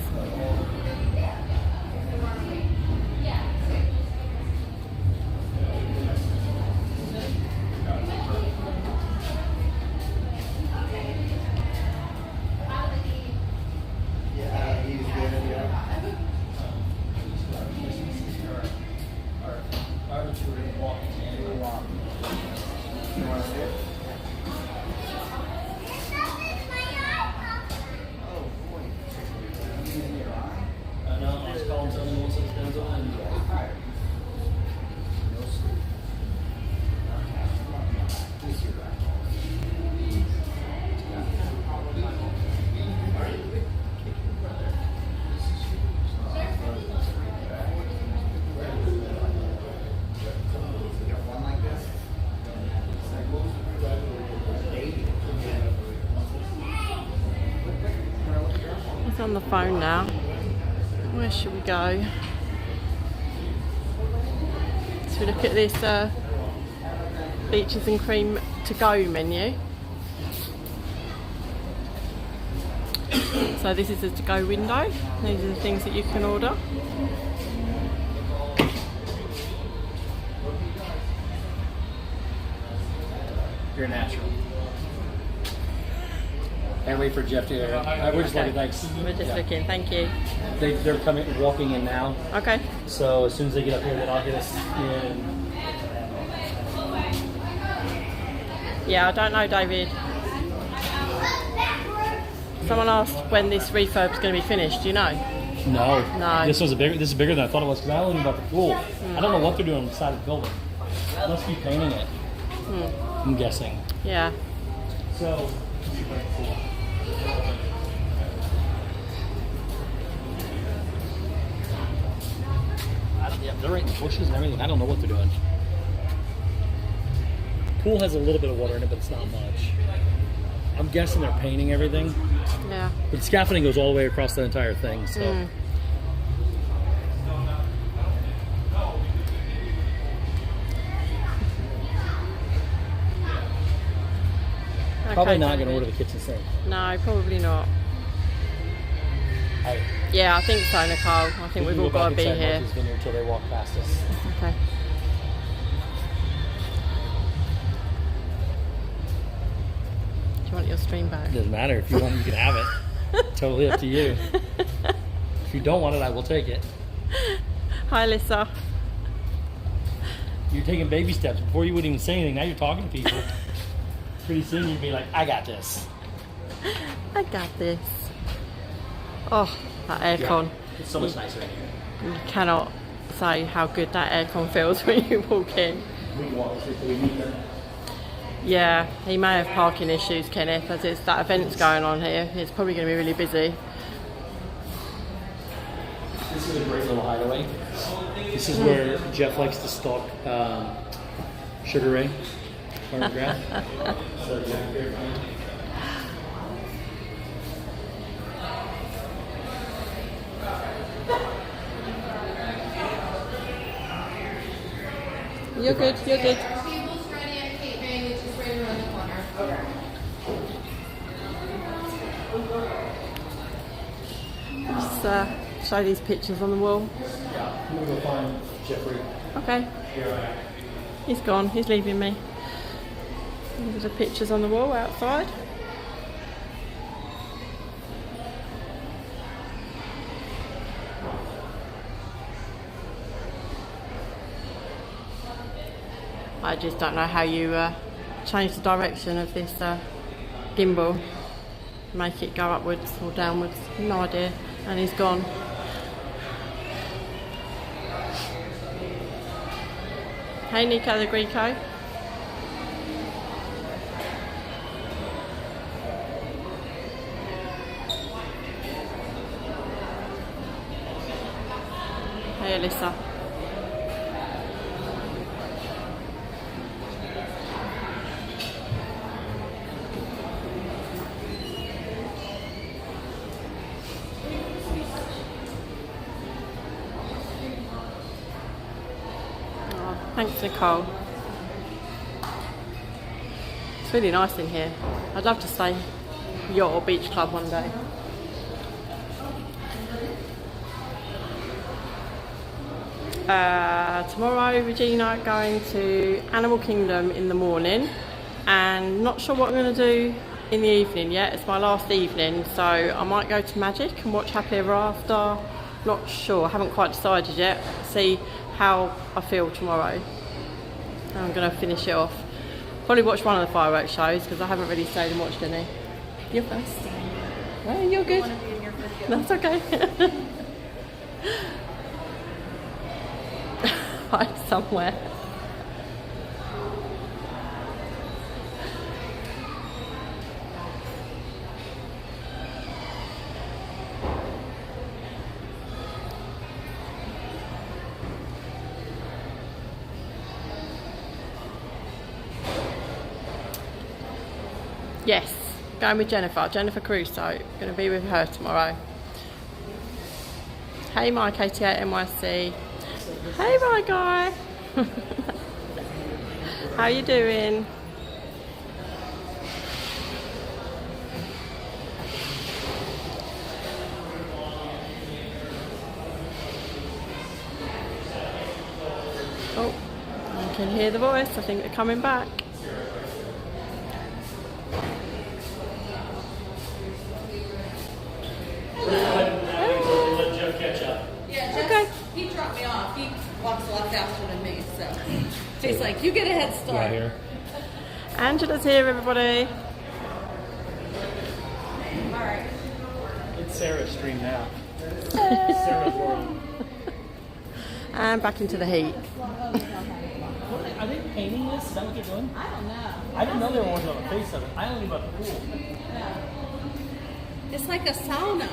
He's on the phone now. Where should we go? So we look at this Beaches and Cream to go menu. So this is a to go window. These are the things that you can order. You're natural. And wait for Jeff to. We're just looking. Thanks. We're just looking. Thank you. They're walking in now. Okay. So as soon as they get up here, then I'll get us in. Yeah, I don't know, David. Someone asked when this refurb's going to be finished. Do you know? No. No. This is bigger than I thought it was because I only knew about the pool. I don't know what they're doing on the side of the building. Must be painting it. I'm guessing. Yeah. So. They're right in the bushes and everything. I don't know what they're doing. Pool has a little bit of water in it, but it's not much. I'm guessing they're painting everything. Yeah. But the scaffolding goes all the way across the entire thing, so. Probably not going to order the kitchen sink. No, probably not. Hey, Yeah, I think so, Nicole. I think we've all got to be here. Until they walk past us. Okay. Do you want your stream back? Doesn't matter. If you want, you can have it. Totally up to you. If you don't want it, I will take it. Hi, Alyssa. You're taking baby steps. Before you wouldn't even say anything, now you're talking to people. Pretty soon you'd be like, I got this. I got this. Oh, that aircon. It's so much nicer in here. You cannot say how good that aircon feels when you walk in. We walk through we meet them. Yeah, he may have parking issues, Kenneth, as it's that event's going on here. It's probably going to be really busy. This is a great little hideaway. This is where Jeff likes to stalk Sugar Ray photograph. So Jeff, here. You're good, you're good. Table's ready at Kate Bay, which is right around the corner. Okay. Just show these pictures on the wall. Yeah, I'm going to go find Jeffrey. Okay, Here. he's gone, he's leaving me. These are the pictures on the wall outside. I just don't know how you change the direction of this gimbal. Make it go upwards or downwards. No idea. And he's gone. Hey Nico the Greco. Hey Alyssa. Thanks, Nicole. It's really nice in here. I'd love to stay yacht or beach club one day. Tomorrow, Regina going to Animal Kingdom in the morning, and not sure what I'm going to do in the evening yet. It's my last evening, so I might go to Magic and watch Happy Ever After. Not sure, I haven't quite decided yet. See how I feel tomorrow. I'm going to finish it off. Probably watch one of the fireworks shows because I haven't really stayed and watched any. You're first. Oh, you're good. That's okay. Right, somewhere. Yes, going with Jennifer Crusoe. Going to be with her tomorrow. Hey Mike, 88 NYC. Hey my guy. How you doing? Oh, I can hear the voice. I think they're coming back. He dropped me off. He walks a lot faster than me, so he's like, "You get a head start." Right here. Angela's here, everybody. All right. It's Sarah's stream now. Sarah's world. And back into the heat. Are they painting this? Is that what they're doing? I don't know. I didn't know they were working on the face of it. I only knew about the pool. It's like a sauna.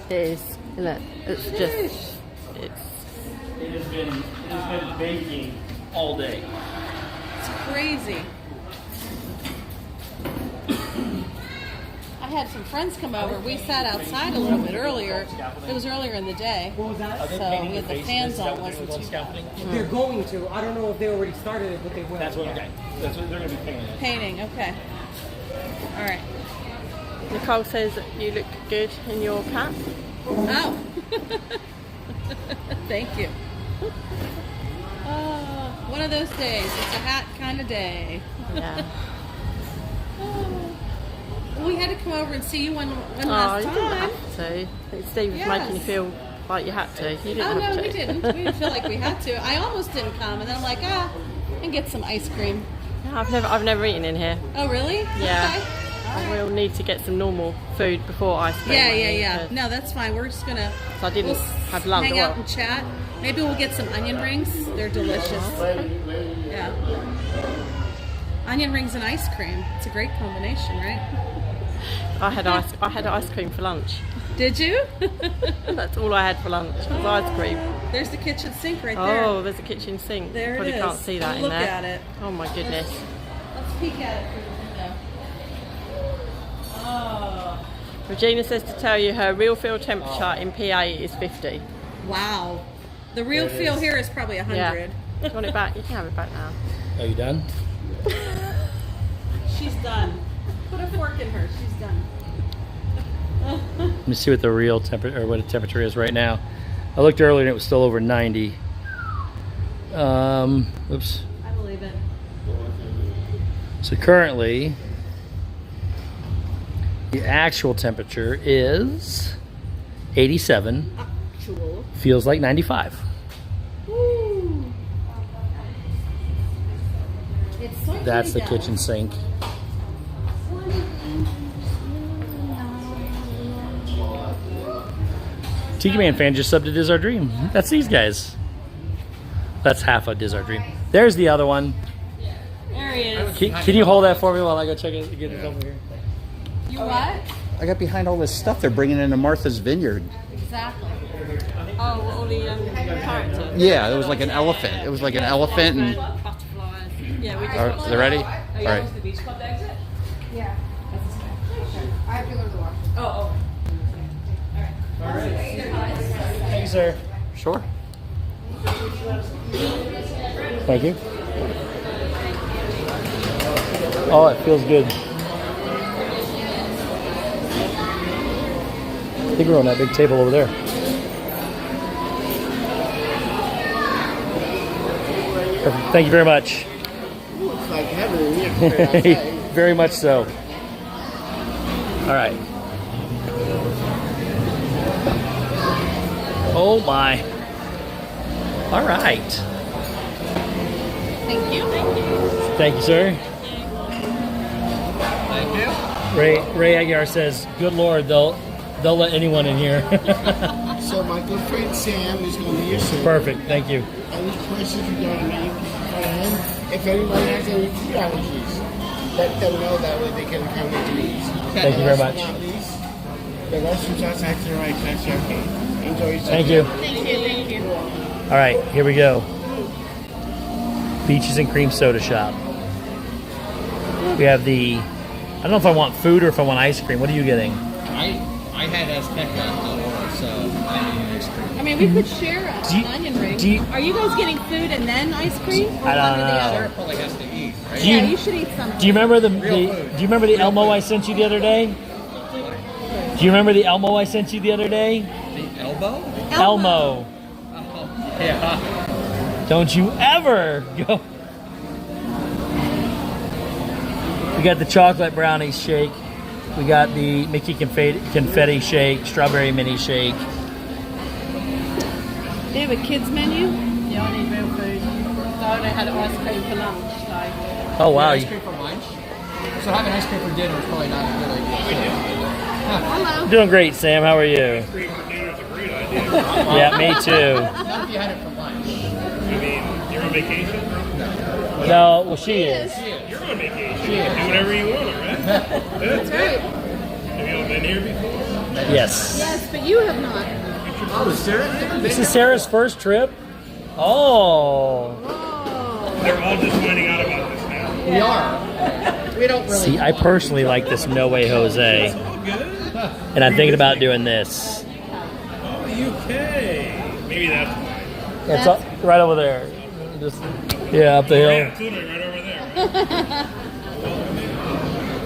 It is, isn't it? It's just, It has been baking all day. It's crazy. had some friends come over. We sat outside a little bit earlier. It was earlier in the day. What was that? So with the fans on, wasn't too bad. They're going to. I don't know if they already started it, but they will. That's what. Okay. That's what they're gonna be painting. Painting, okay. All right. Nicole says that you look good in your cap. Oh. Thank you. Oh, one of those days. It's a hat kind of day. Yeah. Well, we had to come over and see you one Oh, last you didn't time. have to. Steve was Yes. making you feel like you had to. You didn't Oh, have no, to. we didn't. We didn't feel like we had to. I almost didn't come, and then I'm like, and get some ice cream. No, I've never eaten in here. Oh, really? Yeah. Okay. I will need to get some normal food before ice cream. Yeah. No, that's fine. We're just gonna. So I didn't have lunch. Hang out and chat. Maybe we'll get some onion rings. They're delicious. Yeah. Onion rings and ice cream. It's a great combination, right? I had ice cream for lunch. Did you? That's all I had for lunch was ice cream. There's the kitchen sink right there. Oh, there's a kitchen sink. There it Probably is. can't see that Look in there. at it. Oh my goodness. Let's peek at it through the window. Oh. Regina says to tell you her real feel temperature in PA is 50. Wow. The real feel here is probably 100. Yeah. Do you want it back? You can have it back now. Are you done? She's done. Put a fork in her. She's done. Let me see what the real temperature or what the temperature is right now. I looked earlier and it was still over 90. Oops. I believe it. So currently, the actual temperature is 87. Actual. Feels like 95. Woo. It's so That's the pretty kitchen sink. Tiki Man fan just subbed to Diz Our Dream. That's these guys. That's half of Diz Our Dream. There's the other one. There he is. Can you hold that for me while I go check it? Get it over here. You what? I got behind all this stuff they're bringing into Martha's Vineyard. Exactly. Oh, all the characters. Yeah, it was like an elephant. It was like an elephant and... Butterflies. Yeah, we just Are watched they ready? it. All right. The beach club exit? Yeah. I have to go to the washroom. Oh. Thank you, sir. Sure. Thank you. Oh, it feels good. I think we're on that big table over there. Perfect. Thank you very much. Looks like heaven in here. Very much so. All right. Oh my. All right. Thank you. Thank you, sir. Thank you. Ray Aguiar says, "Good Lord, they'll let anyone in here." So my good friend Sam is going to be your server. Perfect. Thank you. Any questions regarding me, and if anybody has any food allergies, let them know that way they can come with me. Thank you very much. Not least, the restrooms outside to the right. That's your okay. Enjoy yourself. Thank you. Thank you. All right, here we go. Beaches and Cream Soda Shop. We have the. I don't know if I want food or if I want ice cream. What are you getting? I had Azteca before, so I need ice cream. I mean, we could share Do you- an onion ring. do you- Are you guys getting food and then ice cream? Or I don't one or the know. other? Sarah probably has to eat, right? Do you- Yeah, you should eat something. Do you remember the food. Do you remember the Elmo I sent you the other day? Do you remember the Elmo I sent you the other day? The elbow? Elmo. Oh, yeah. Don't you ever go. We got the chocolate brownie shake. We got the Mickey confetti shake, strawberry mini shake. They have a kids menu. Yeah, I need real food. So I only had ice cream for lunch. So. Oh wow. Ice cream for lunch? So having ice cream for dinner is probably not a good idea. Hello. Doing great, Sam. How are you? Ice cream for dinner is a great idea. Yeah, me too. Not if you had it for lunch. I mean, you're on vacation? No, well she is. You're on vacation. You can do whatever you want, right? That's right. Have you all been here before? Yes. Yes, but you have not. Oh, Sarah? This is Sarah's first trip. Oh. They're all just finding out about this now. We are. We don't really. See, I personally like this No Way Jose. good? And I'm thinking about doing this. Oh, UK. Maybe that's why. It's up, right over there. Just up the hill. Yeah, totally right over there.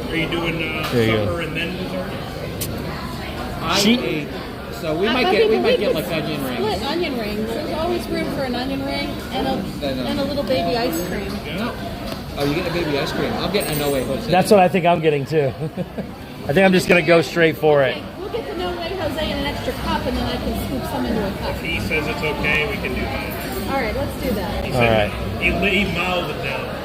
Are you doing There you supper and then dessert? I ate. So we might get like onion rings. Split onion rings. There's always room for an onion ring and a little baby ice cream. Oh, you getting a baby ice cream? I'm getting a No Way Jose. That's what I think I'm getting too. I think I'm just gonna go straight for it. We'll get the No Way Jose in an extra cup, and then I can scoop some into a cup. If he says it's okay, we can do that. All right, let's do that. He All said right. he mouthed it down.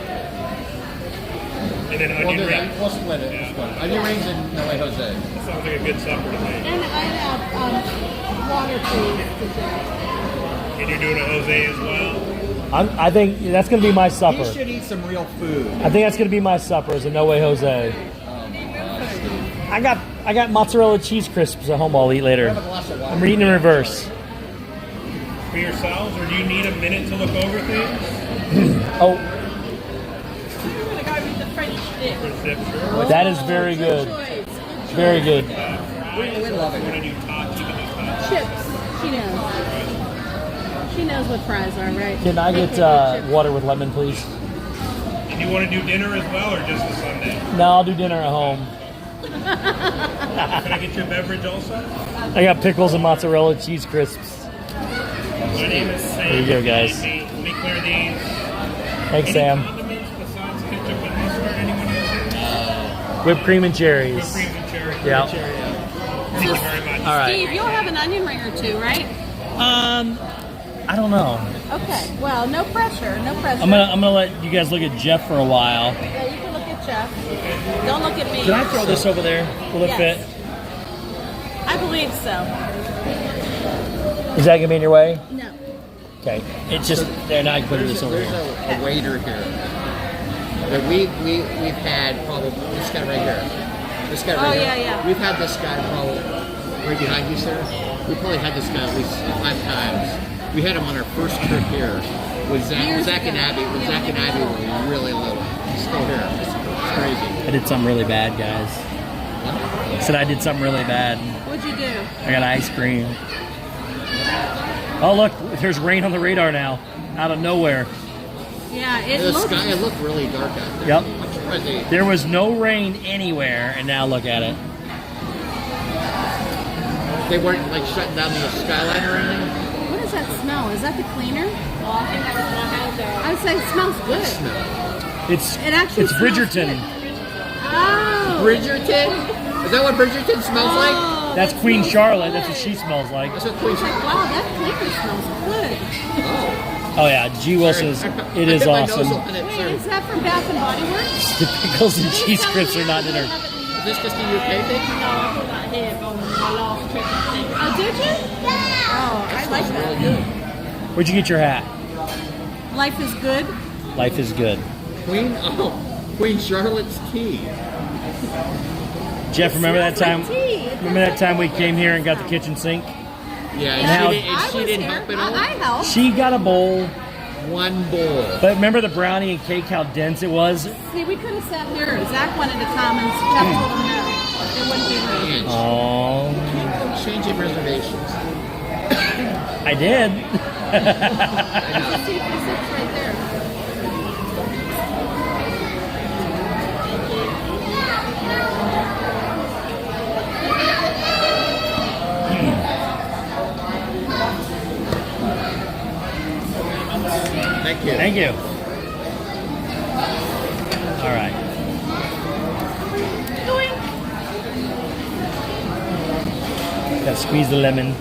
And then onion rings. We'll split it. Onion rings and No Way Jose. That sounds like a good supper to me. And I have water, please. And you're doing a Jose as well? I think that's gonna be my supper. You should eat some real food. I think that's gonna be my supper. Is a No Way Jose. I got mozzarella cheese crisps at home. I'll eat later. I'm reading in reverse. For yourselves, or do you need a minute to look over things? Oh, We're gonna go with the French dip. For zip, sure. that is very good. Very good. Fries, or if you want to do tots, you can do tots. Chips. She knows. She knows what fries are, right? Can I get water with lemon, please? And you want to do dinner as well, or just the Sunday? No, I'll do dinner at home. Can I get you a beverage also? I got pickles and mozzarella cheese crisps. My name is Sam. There you go, guys. Let me clear these. Thanks, Any Sam. condiments besides ketchup and mustard? Anyone else? Whipped cream and cherries. Whipped cream and cherry. Yeah. Thank you very much. All right. Steve, you'll have an onion ring or two, right? I don't know. Okay. Well, no pressure. No pressure. I'm gonna let you guys look at Jeff for a while. Yeah, you can look at Jeff. Don't look at me. Can I throw this over there? Will it Yes. fit? I believe so. Is that gonna be in your way? No. Okay. It's just there. Now I can put this over There's here. a waiter here that we've had probably this guy right here. This guy right here. Yeah. We've had this guy probably right behind you, sir. We probably had this guy at least 5 times. We had him on our first trip here with Zach and Abby. When Zach and Abby were really little. He's still here. It's crazy. I did something really bad, guys. I said I did something really bad. What'd you do? I got ice cream. Oh look, there's rain on the radar now, out of nowhere. Yeah, The sky looked really dark out there. Yep. I'm surprised they. There was no rain anywhere, and now look at it. They weren't like shutting down the Skyliner or anything? What does that smell? Is that the cleaner? Oh, I think that was my house. I would say it smells good. It actually It's smells Bridgerton. good. Oh. Bridgerton? Is that what Bridgerton smells like? That's Queen Charlotte. That's what she smells like. That's what Queen Like, wow, that cleaner smells good. Oh yeah, G. Wilson's. It is awesome. Wait, is that from Bath and Body Works? The pickles and cheese crisps are not in her. Is this just a UK thing? No, I put that here on my last trip. Oh, did you? Oh, I like that. Where'd you get your hat? Life is good. Life is good. Queen Charlotte's tea. Jeff, remember that time? Tea. Remember that time we came here and got the kitchen sink? Yeah, Now- and she didn't help at all. I helped. She got a bowl, One bowl. but remember the brownie and cake? How dense it was. See, we could have sat here. Zach wanted to come and Jeff told him no. It wouldn't be rude. Oh, Changing reservations. I did. See if he sits right there. Thank you. Thank you. All right. Gotta squeeze the lemon.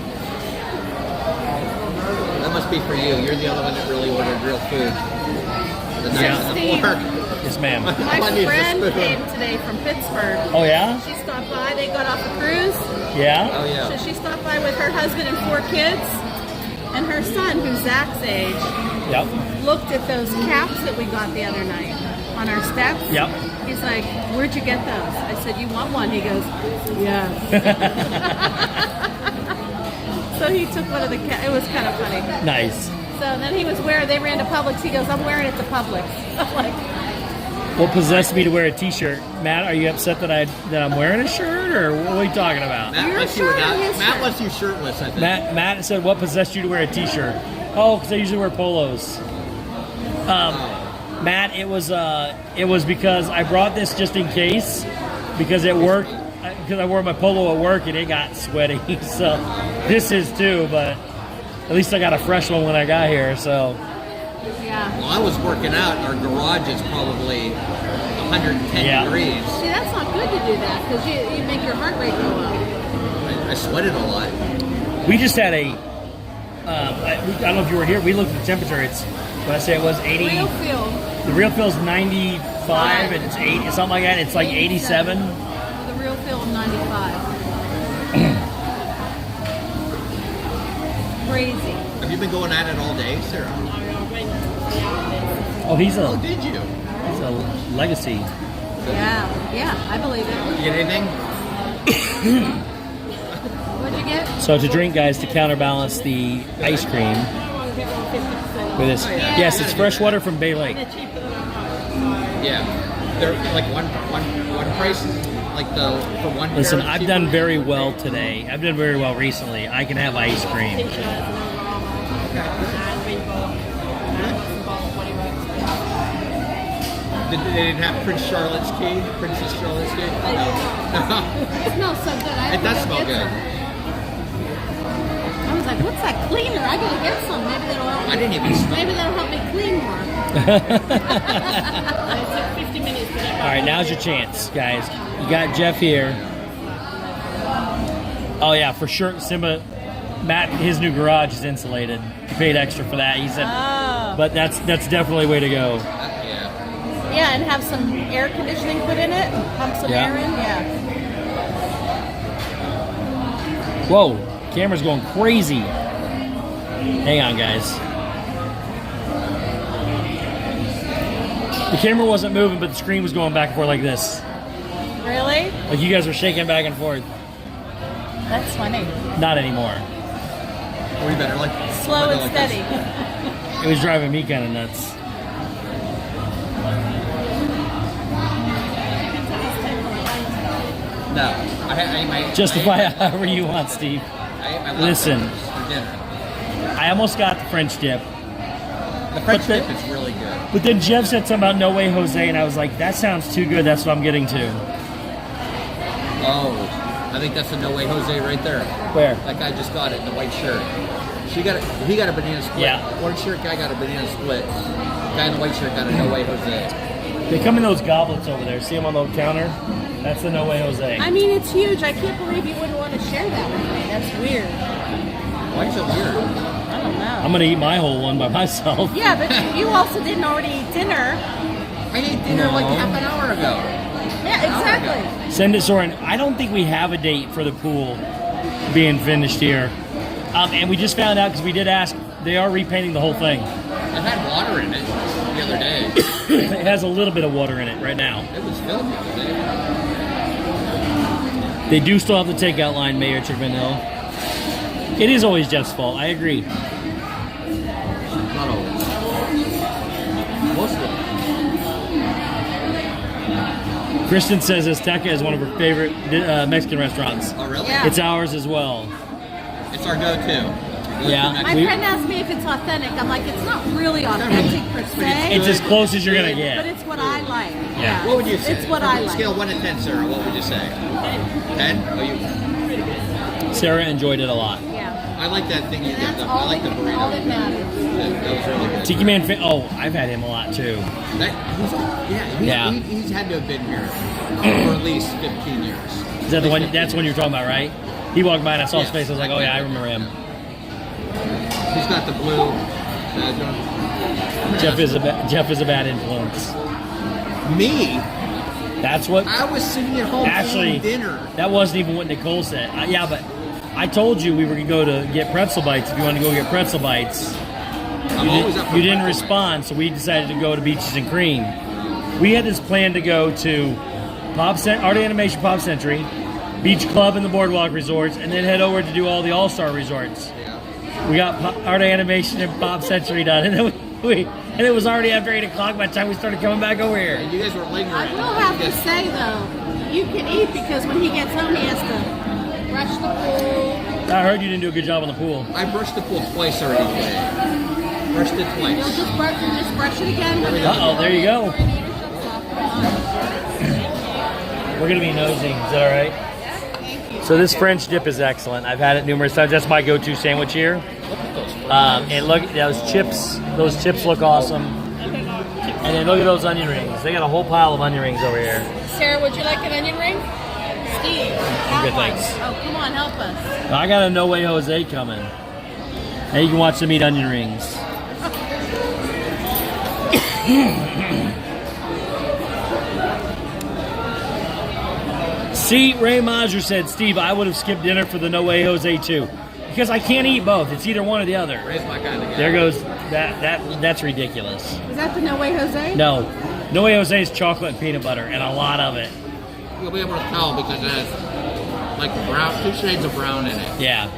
That must be for you. You're the only one that really ordered real food. The night Yeah. before. Yes, ma'am. My friend came today from Pittsburgh. Oh yeah? She stopped by. They got off a cruise. Yeah? Oh yeah. So she stopped by with her husband and 4 kids. And her son, who's Zach's age, Yep. looked at those caps that we got the other night on our steps. Yep. He's like, "Where'd you get those?" I said, "You want one?" He goes, "Yeah." So he took one of the caps. It was kind of funny. Nice. So then he was wearing, they ran to Publix. He goes, "I'm wearing it to Publix." I'm like, What possessed me to wear a T-shirt? Matt, are you upset that I'm wearing a shirt, or what are you talking about? Matt wants you without. Matt wants you shirtless. I think. Matt said, "What possessed you to wear a T-shirt?" Oh, because I usually wear polos. Matt, it was because I brought this just in case, because at work, because I wore my polo at work and it got sweaty. So this is too, but at least I got a fresh one when I got here. So. Yeah. Well, I was working out. Our garage is probably 110 degrees. See, that's not good to do that because you make your heart rate go up. I sweated a lot. We just had a. I don't know if you were here. We looked at the temperature. It's. What I say it was 80. Real feel. The real feel's 95 and it's 80, something like that. It's like 87. The real feel of 95. Crazy. Have you been going at it all day, Sarah? Oh, did you? He's a legacy. Yeah, I believe it. Did you get anything? What'd you get? So to drink, guys, to counterbalance the ice cream with this. Yes, it's fresh water from Bay Lake. Yeah, they're like one price, like for one. Listen, pair I've done very well today. I've done very well recently. I can have ice cream. They didn't have Princess Charlotte's Key? It smells so good. It does smell good. I was like, what's that cleaner? I gotta get some. Maybe that'll help me. I didn't even smell Maybe that'll help me clean more. It took 50 minutes. All right, now's your chance, guys. You got Jeff here. Oh yeah, for sure. Simba, Matt, his new garage is insulated. He paid extra for that. He said, but that's definitely the way to go. Yeah, and have some air conditioning put in it. Pump some air in. Yeah. Whoa, camera's going crazy. Hang on, guys. The camera wasn't moving, but the screen was going back and forth like this. Really? Like you guys were shaking back and forth. That's funny. Not anymore. We better like slow and steady. It was driving me kind of nuts. No, I ate my. Justify however you want, Steve. I ate my Listen, for dinner. I almost got the French dip. The French dip is really good. But then Jeff said something about No Way Jose, and I was like, that sounds too good. That's what I'm getting to. Oh, I think that's a No Way Jose right there. Where? That guy just got it in the white shirt. He got a banana split. Yeah. White shirt guy got a banana split. Guy in the white shirt got a No Way Jose. They come in those goblets over there. See them on the counter? That's the No Way Jose. I mean, it's huge. I can't believe you wouldn't want to share that with me. That's weird. Why is it weird? I don't know. I'm going to eat my whole one by myself. Yeah, but you also didn't already eat dinner. I ate dinner like half an hour ago. Yeah, exactly. Send it, Soren. I don't think we have a date for the pool being finished here. And we just found out, because we did ask, they are repainting the whole thing. It had water in it the other day. It has a little bit of water in it right now. It was filled the other day. They do still have the takeout line, Mayor Chickman-Hill. It is always Jeff's fault. I agree. Not always. Most of it. Kristen says Azteca is one of her favorite Mexican restaurants. Oh, really? Yeah. It's ours as well. It's our go-to. Yeah. My friend asked me if it's authentic. I'm like, it's not really authentic per se. It's as close as you're going to But get. it's what I like. Yeah. What would you say? It's what I like. Scale 1 to 10, Sarah, what would you say? 10? Oh, Sarah enjoyed it a lot. Yeah. I like that thing you That's did. I all, like the burrito. all that matters. That was really good. Tiki Man, oh, I've had him a lot too. He's had to have been here for at least 15 years. Is that the one? That's one you're talking about, right? He walked by and I saw his Yes. face. I was like, oh yeah, I remember him. He's got the blue. Jeff is a bad influence. Me? That's what. I was sitting at home Actually, eating dinner. that wasn't even what Nicole said. Yeah, but I told you we were going to go to get pretzel bites if you wanted to go get pretzel bites. You didn't respond, so we decided to go to Beaches and Cream. We had this plan to go to Art Animation Pop Century, Beach Club and the Boardwalk Resorts, and then head over to do all the All-Star Resorts. Yeah. We got Art Animation and Pop Century done, and then And it was already after 8 o'clock by the time we started coming back over here. You guys were lingering. I will have to say though, you can eat because when he gets home, he has to brush the pool. I heard you didn't do a good job on the pool. I brushed the pool twice already today. Brushed it twice. You'll just brush it again. Uh-oh, there you go. We're going to be nosing. Is that all right? So this French dip is excellent. I've had it numerous times. That's my go-to sandwich here. And look, those chips. Those chips look awesome. And then look at those onion rings. They got a whole pile of onion rings over here. Sarah, would you like an onion ring? Steve, Good, thanks. Oh, come on, help us. I got a No Way Jose coming. Now you can watch them eat onion rings. See, Ray Majer said, Steve, I would have skipped dinner for the No Way Jose too. Because I can't eat both. It's either one or the other. Ray's my kind of guy. There goes that's ridiculous. Is that the No Way Jose? No. No Way Jose is chocolate and peanut butter and a lot of it. You'll be able to tell because it has like brown, 2 shades of brown in it. Yeah.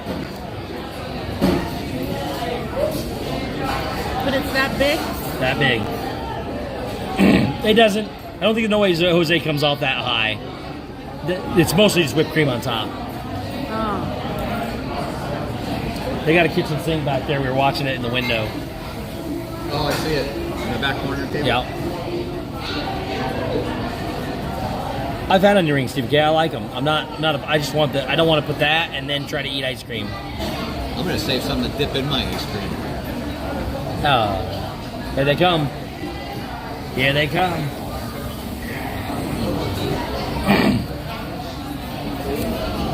But it's that big? That big. It doesn't, I don't think the No Way Jose comes off that high. It's mostly just whipped cream on top. Oh. They got a kitchen sink back there. We were watching it in the window. Oh, I see it. In the back corner table. Yeah. I've had onion rings, Steve. I like them. I'm not. I just want I don't want to put that and then try to eat ice cream. I'm gonna save something to dip in my ice cream. Oh, here they come. Here they come.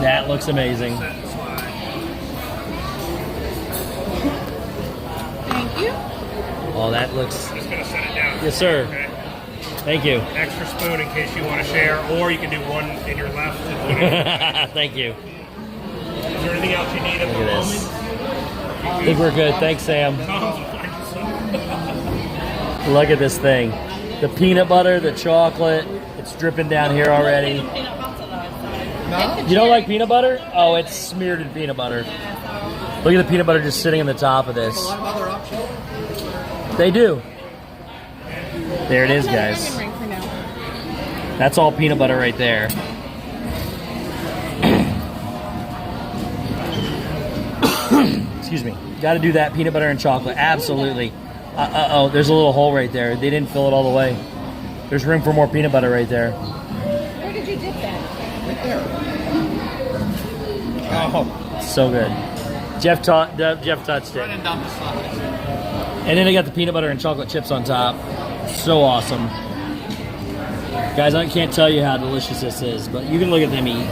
That looks amazing. Thank you. Oh, that looks. Just gonna set it down. Yes, sir. Okay. Thank you. Extra spoon in case you want to share, or you can do one in your left. Thank you. Is there anything else you need at the Look at moment? this. I think we're good. Thanks, Sam. Look at this thing. The peanut butter, the chocolate. It's dripping down here already. No? You don't like peanut butter? Oh, it's smeared in peanut butter. Look at the peanut butter just sitting on the top of this. A lot of other options. They do. There it is, guys. That's all peanut butter right there. Excuse me. Got to do that peanut butter and chocolate. Absolutely. Uh-oh, there's a little hole right there. They didn't fill it all the way. There's room for more peanut butter right there. Where did you dip that? Right there. Oh, so good. Jeff touched it. Running down the side. And then they got the peanut butter and chocolate chips on top. So awesome. Guys, I can't tell you how delicious this is, but you can look at them eat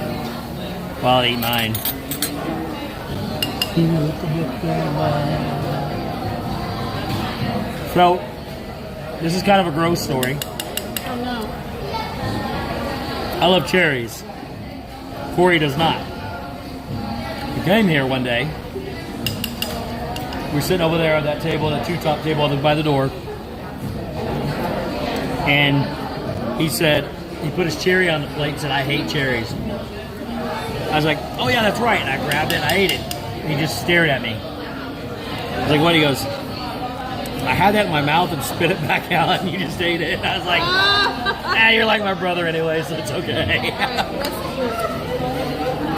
while I eat mine. So, this is kind of a gross story. Oh no. I love cherries. Corey does not. We came here one day. We were sitting over there at that table, that two-top table by the door. And he said, he put his cherry on the plate and said, I hate cherries. I was like, oh yeah, that's right. And I grabbed it and I ate it. And he just stared at me. I was like, what? He goes, I had that in my mouth and spit it back out and you just ate it. And I was like, you're like my brother anyway, so it's okay.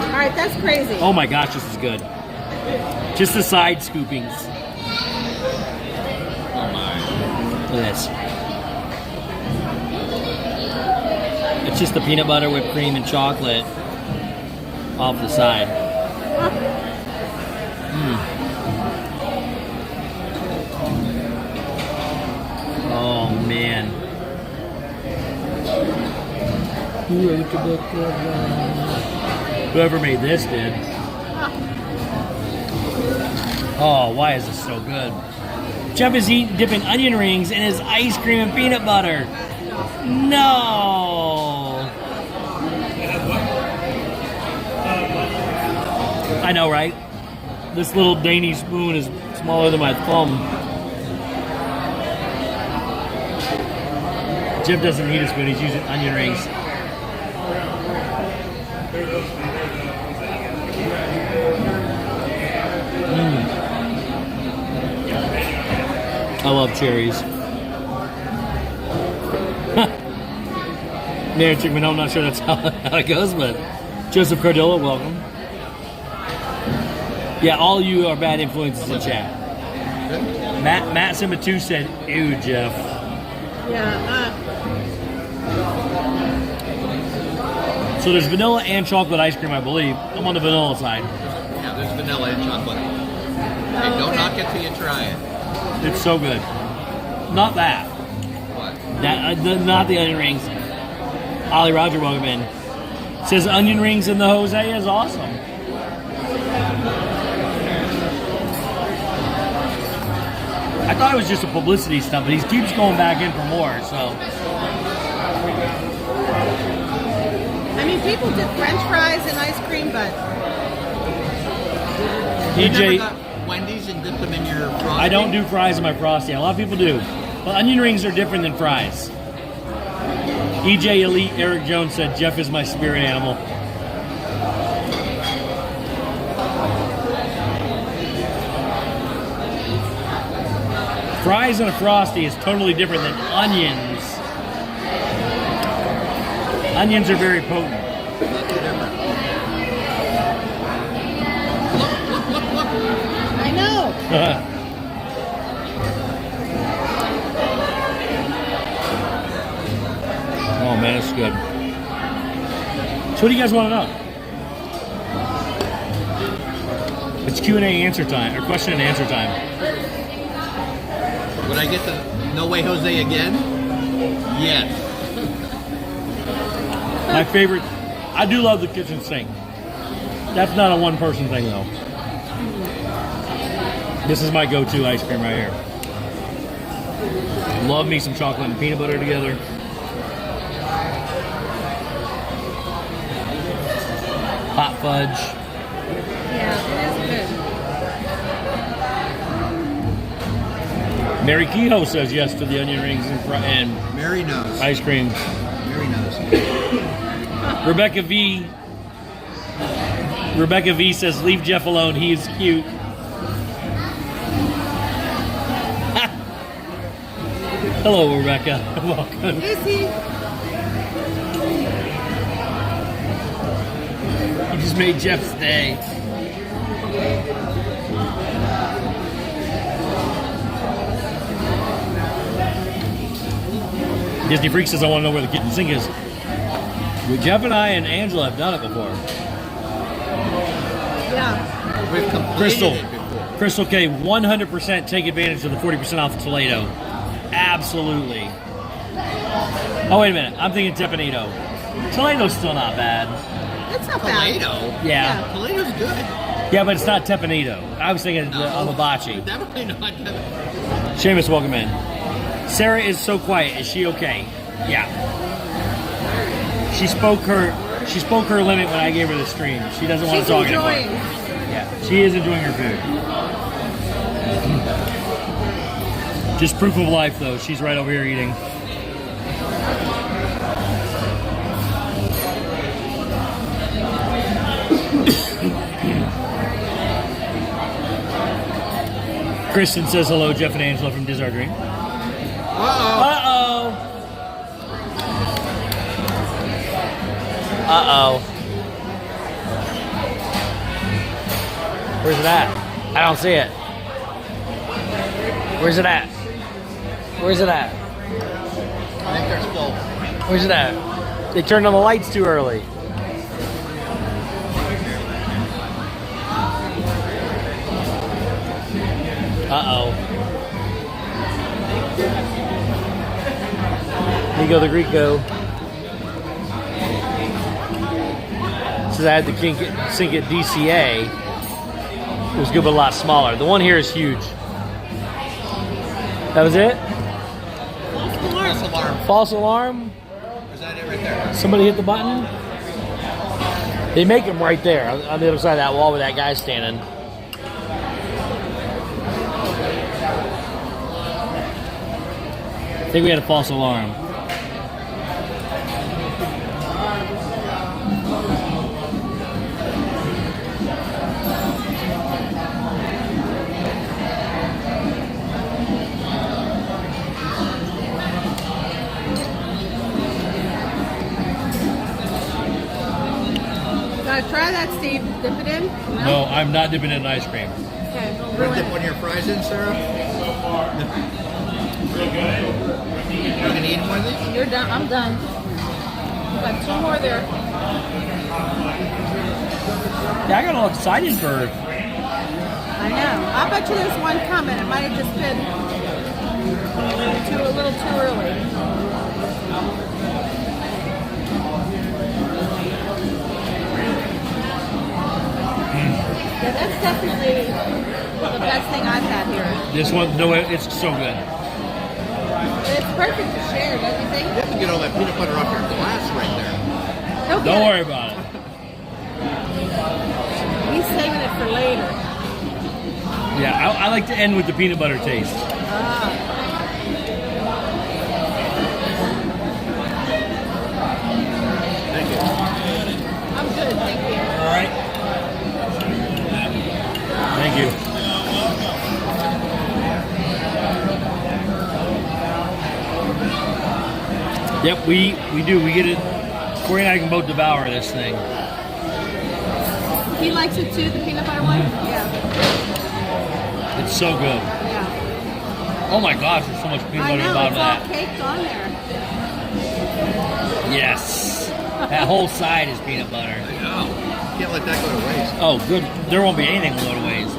All right, that's crazy. Oh my gosh, this is good. Just the side scoopings. Oh my. Look at this. It's just the peanut butter, whipped cream, and chocolate off the side. Oh man. Whoever made this did. Oh, why is this so good? Jeff is dipping onion rings in his ice cream and peanut butter. No. I know, right? This little dainty spoon is smaller than my thumb. Jeff doesn't need a spoon, he's using onion rings. I love cherries. Mayor Chickman, I'm not sure that's how it goes, but Joseph Cardillo, welcome. Yeah, all you are bad influences in chat. Matt Simatu said, ew, Jeff. Yeah. So there's vanilla and chocolate ice cream, I believe. I'm on the vanilla side. Yeah, there's vanilla and chocolate. Hey, don't knock it till you try it. It's so good. Not that. What? Not the onion rings. Ollie Roger, welcome in. Says onion rings in the Jose is awesome. I thought it was just a publicity stunt, but he keeps going back in for more, so. I mean, people did French fries and ice cream, but You never DJ, got Wendy's and dip them in your frosty? I don't do fries in my Frosty. A lot of people do. But onion rings are different than fries. EJ Elite Eric Jones said, Jeff is my spirit animal. Fries and a Frosty is totally different than onions. Onions are very potent. I know. Oh man, it's good. So what do you guys want to know? It's Q&A answer time, or question and answer time. Would I get the No Way Jose again? Yes. My favorite, I do love the kitchen sink. That's not a one-person thing though. This is my go-to ice cream right here. Love me some chocolate and peanut butter together. Hot fudge. Yeah, it is good. Mary Kehoe says yes to the onion rings and Mary knows. ice cream. Mary knows. Rebecca V says, leave Jeff alone. He is cute. Hello, Rebecca. Welcome. Is he? You just made Jeff's day. Disney Freak says, I want to know where the kitchen sink is. Well, Jeff and I and Angela have done it before. Yeah. We've completed Crystal. it before. Crystal K, 100% take advantage of the 40% off Toledo. Absolutely. Oh, wait a minute. I'm thinking Tepanito. Toledo's still not bad. It's not bad. Toledo? Yeah. Toledo's good. Yeah, but it's not Tepanito. I was thinking of hibachi. Definitely not good. Seamus, welcome in. Sarah is so quiet. Is she okay? Yeah. She spoke her limit when I gave her the stream. She doesn't want to talk anymore. Yeah, she is enjoying her food. Just proof of life, though. She's right over here eating. Kristen says hello, Jeff and Angela from Diz Our Dream. Uh-oh. Uh-oh. Where's it at? I don't see it. Where's it at? Where's it at? I think they're full. Where's it at? They turned on the lights too early. Uh-oh. Here you go, the Greco. Since I had the sink at DCA, it was good but a lot smaller. The one here is huge. That was it? False alarm. False alarm? Is that it right there? Somebody hit the button? They make them right there on the other side of that wall where that guy's standing. I think we had a false alarm. that, Steve? Dip it in? No, I'm not dipping it in ice cream. Okay. You want to dip one of your fries in, Sarah? You gonna eat one of these? You're done. I'm done. Got 2 more there. Yeah, I got all excited for. I know. I bet you there's one coming. It might have just been a little too early. Yeah, that's definitely the best thing I've had here. This one, no, it's so good. It's perfect to share, don't you think? You have to get all that peanut butter off your glass right there. Don't worry about it. He's saving it for later. Yeah, I like to end with the peanut butter taste. Thank you. I'm good, thank you. All right. Thank you. Yep, we do. We get it. Corey and I can both devour this thing. He likes it too, the peanut butter one? Yeah. It's so good. Yeah. Oh my gosh, there's so much peanut I butter know, about it's all that. caked on there. Yes. That whole side is peanut butter. No, can't let that go to waste. Oh, good. There won't be anything will go to waste.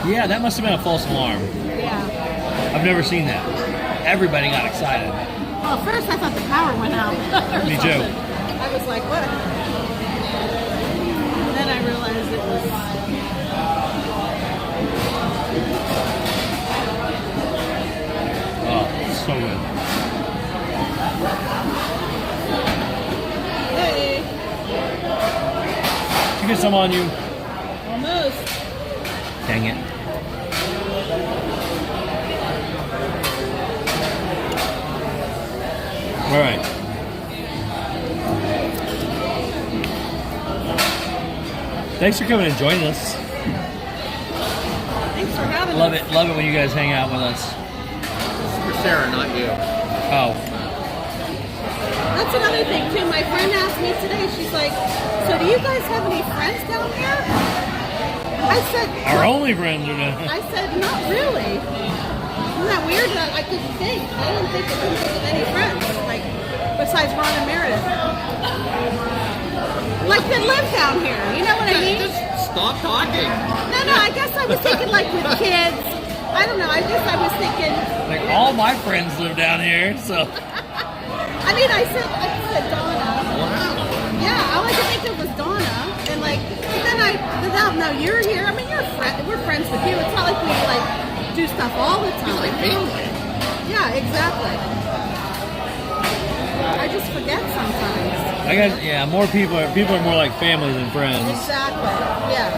Yeah, that must have been a false alarm. Yeah. I've never seen that. Everybody got excited. Well, at first I thought the power went out. or Me too. something. I was like, what? And then I realized it was... Oh, it's so good. Hey, Did you get some on you? almost. Dang it. All right. Thanks for coming and joining us. Thanks for having Love us. it. Love it when you guys hang out with us. For Sarah, not you. Oh. That's another thing too. My friend asked me today, she's like, so do you guys have any friends down here? I said, Our only friends are down. I said, not really. Isn't that weird? I couldn't think. I didn't think of any friends, like, besides Ron and Meredith. Like, that live down here. You know what I mean? Just stop talking. No, I guess I was thinking, like, with kids. I don't know. I was thinking. Like, all my friends live down here, so. I mean, I said Donna. Wow. Yeah, all I could think of was Donna. And, like, but then no, you're here. I mean, we're friends with you. It's not like we, like, do stuff all the time. It's like family. Yeah, exactly. I just forget sometimes. I guess, yeah, more people are more like family than friends. Exactly. Yeah.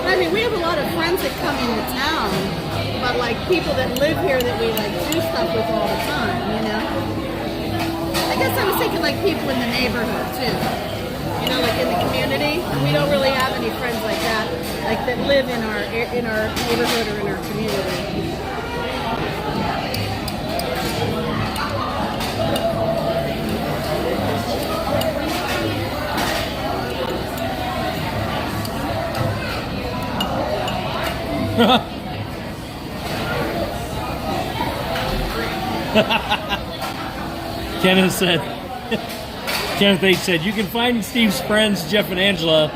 I mean, we have a lot of friends that come into town, but like people that live here that we like do stuff with all the time, you know? I guess I was thinking like people in the neighborhood too. You know, like in the community. We don't really have any friends like that, like that live in our neighborhood or in our community. Kenneth H. said, you can find Steve's friends, Jeff and Angela.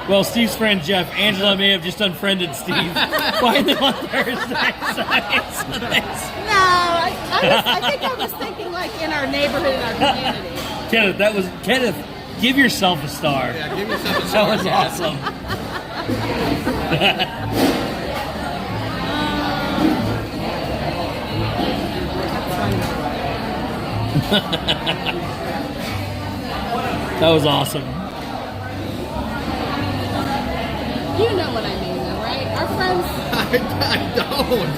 Well, Steve's friend, Jeff, Angela may have just unfriended Steve. Find them on Thursday. No, I think I was thinking like in our neighborhood, in our community. Kenneth, give yourself a star. Yeah, give yourself a star. That was awesome. That was awesome. You know what I mean, though, right? Our friends. I don't.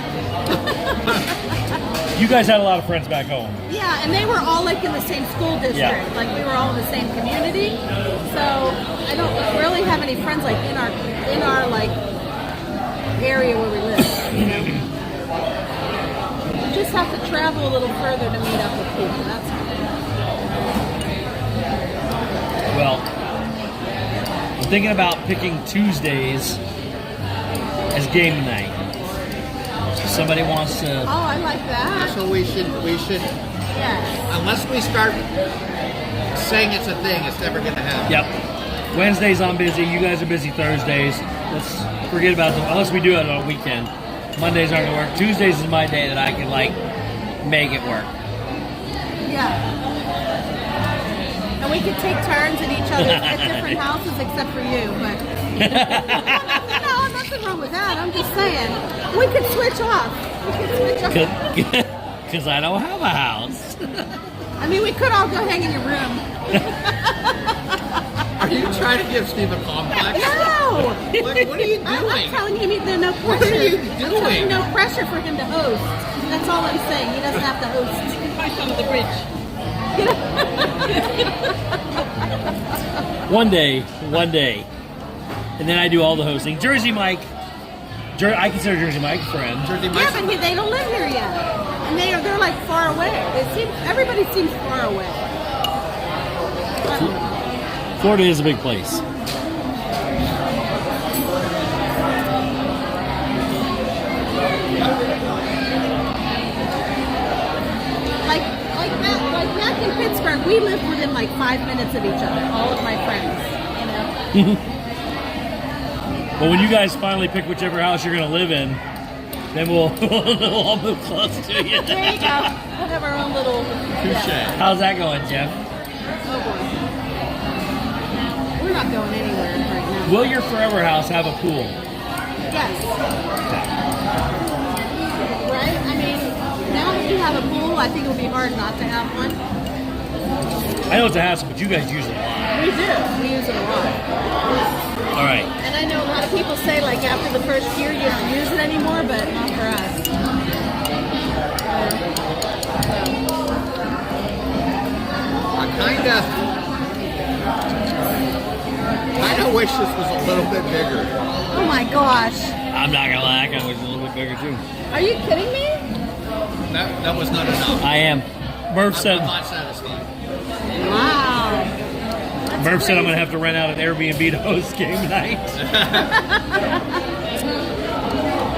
You guys had a lot of friends back home. Yeah, and they were all like in the same school district. Yeah. Like we were all in the same community. So I don't really have any friends like in our like area where we live. You know, you just have to travel a little further to meet up with people. That's all. Well, I'm thinking about picking Tuesdays as game night. So somebody wants to. Oh, I like that. So we should, Yes. unless we start saying it's a thing, it's never going to happen. Yep. Wednesdays I'm busy. You guys are busy Thursdays. Let's forget about them unless we do it on a weekend. Mondays aren't gonna work. Tuesdays is my day that I can like make it work. Yeah. And we could take turns at each other at different houses except for you, but no, nothing wrong with that. I'm just saying. We could switch off. Because I don't have a house. I mean, we could all go hang in your room. Are you trying to give Steve a complex? No! What are you doing? I'm telling you, there's no pressure. What are you I'm telling doing? you, no pressure for him to host. That's all I'm saying. He doesn't have to host. Fight under the bridge. One day. And then I do all the hosting. Jersey Mike. I consider Jersey Mike a friend. Jersey Yeah, Mike's but they don't live here yet. And they're like far away. Everybody seems far away. I don't know. Florida is a big place. Like back in Pittsburgh, we lived within like 5 minutes of each other. All of my friends, you know. Well, when you guys finally pick whichever house you're going to live in, then we'll all move close to you. There you go. We'll have our own little. touche. How's that going, Jeff? Oh boy. We're not going anywhere right now. Will your forever house have a pool? Yes. Right? I mean, now that you have a pool, I think it would be hard not to have one. I know it's a hassle, but you guys use it a lot. We do. We use it a lot. All right. And I know a lot of people say, like, after the first year, you don't use it anymore, but not for us. I kind of wish this was a little bit bigger. Oh my gosh. I'm not going to lie, I wish it was a little bit bigger too. Are you kidding me? That was not enough. I am. Murph I'm said not satisfied. Wow. Murph said I'm going to have to rent out an Airbnb to host game night.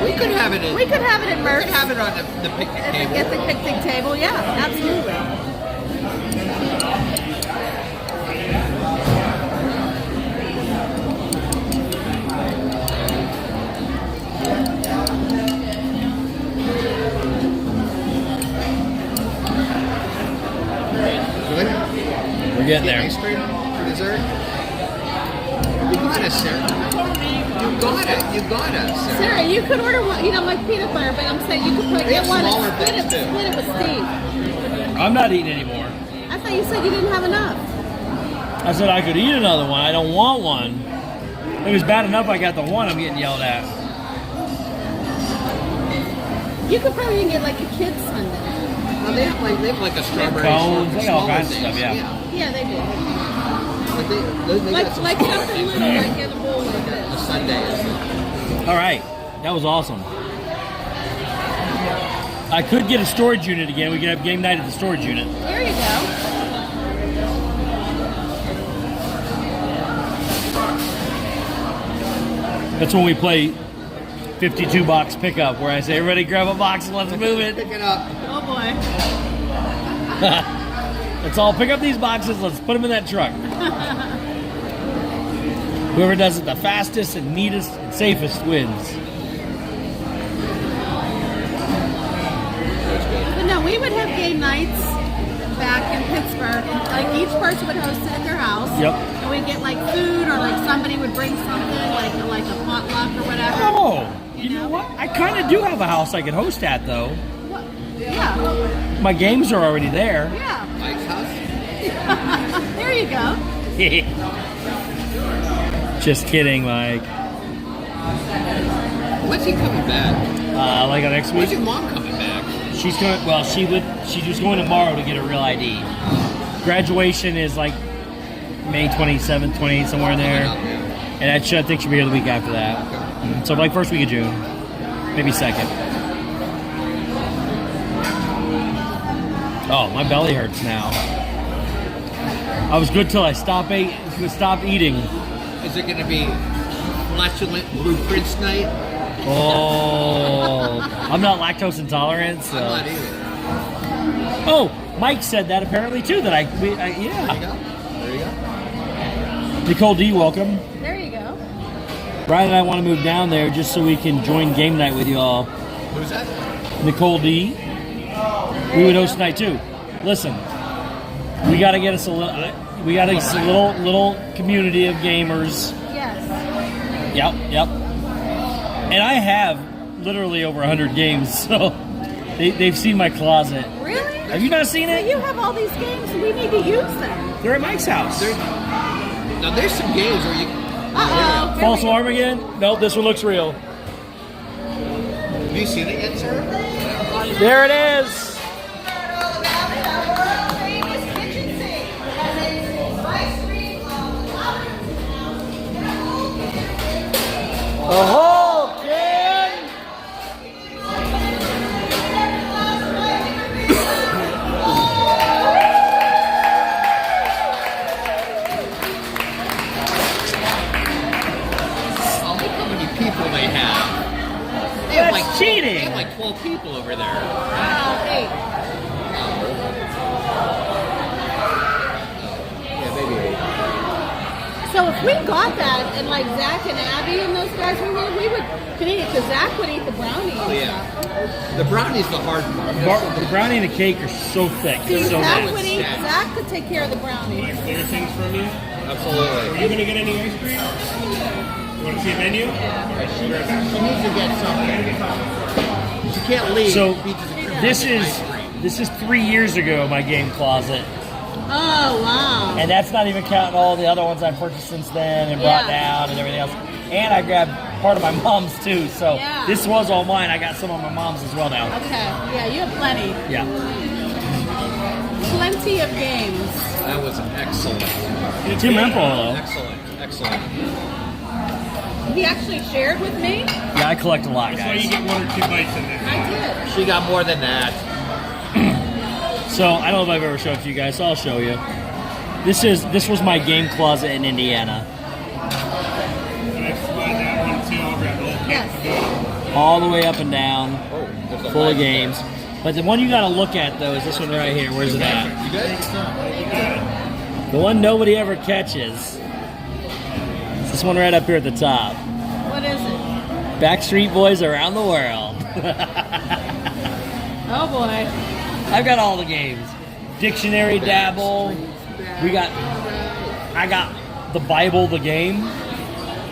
We could have it in. We could have it in Murph. We could have it on the picnic table. At the picnic table, yeah, absolutely. Good? We're getting there. Ice cream for dessert? You got it, Sarah. You got it, Sarah. Sarah, you could order one, you know, like peanut butter, but I'm saying you could probably They get have one smaller and split things, too. it with Steve. I'm not eating anymore. I thought you said you didn't have enough. I said I could eat another one. I don't want one. It was bad enough I got the one I'm getting yelled at. You could probably even get like a kid's sundae. Well, they have like a strawberry Cones, they got all smaller kinds of things, stuff, yeah. Yeah, they do. But they Like got some like smaller something things. little, like in a bowl like The this. sundaes. All right. That was awesome. I could get a storage unit again. We could have game night at the storage unit. There you go. That's when we play 52 box pickup, where I say, everybody grab a box and let's move it. Pick it up. Oh boy. Let's all pick up these boxes. Let's put them in that truck. Whoever does it the fastest and neatest and safest wins. But no, we would have game nights back in Pittsburgh. Like each person would host it at their house. Yep. And we'd get like food or like somebody would bring something like a potluck or whatever. Oh, you know what? I kind of do have a house I could host at, though. What? Yeah. My games are already there. Yeah. Mike's house. There you go. Just kidding, Mike. When's he coming back? Like next week? When's your mom coming back? She's going. Well, she was going tomorrow to get a real ID. Graduation is like May 27th, 28th, somewhere in there. And I think she'll be here the week after that. So like first week of June, maybe second. Oh, my belly hurts now. I was good till I stopped eating. Is it going to be flatulent blueprints night? Oh, I'm not lactose intolerant. So. I'm not either. Oh, Mike said that apparently too. That yeah. There you go. Nicole D, welcome. There you go. Brian and I want to move down there just so we can join game night with you all. Who's that? Nicole D. We would host tonight too. Listen, we got to get us a little. We got a little community of gamers. Yes. Yep. And I have literally over 100 games, so they've seen my closet. Really? Have you not seen it? You have all these games, and we need to use them. They're at Mike's house. Now there's some games where you. Uh-oh. False alarm again? Nope, this one looks real. Have you seen it yet, sir? There it is. Oh, Ken! Oh, look how many people they have. They have like cheating. They have like 12 people over there. Hey. Yeah, maybe 8. So if we got that, and like Zach and Abby and those guys were here, we could eat it, because Zach would eat the brownies. Oh yeah. The brownie's the hard part. The brownie and the cake are so thick. See, So Zach nice. would eat. Zach could take care of the brownies. Can I clear things from you? Absolutely. Are you going to get any ice cream? You want to see a menu? She needs to get something. She can't leave. So this this is 3 years ago. My game closet. Oh, wow. And that's not even counting all the other ones I've purchased since then and brought down and everything else. And I grabbed part of my mom's too. So this was all mine. I got some of my mom's as well now. Okay. Yeah, you have plenty. Yeah. Plenty of games. That was excellent. Tim Rempel, Excellent. He actually shared with me. Yeah, I collect a lot, That's why guys. you get 1 or 2 bites in there. I did. She got more than that. So I don't know if I've ever showed it to you guys, so I'll show you. This was my game closet in Indiana. And I slide that one too. I'll grab the whole Yes. All the way up and down, There's a full of light games. But the one you gotta look at though is this one right here. Where's it at? You good? The one nobody ever catches. It's this one right up here at the top. What is it? Backstreet Boys Around the World. Oh boy. I've got all the games. Dictionary, Dabble. I got the Bible, the game.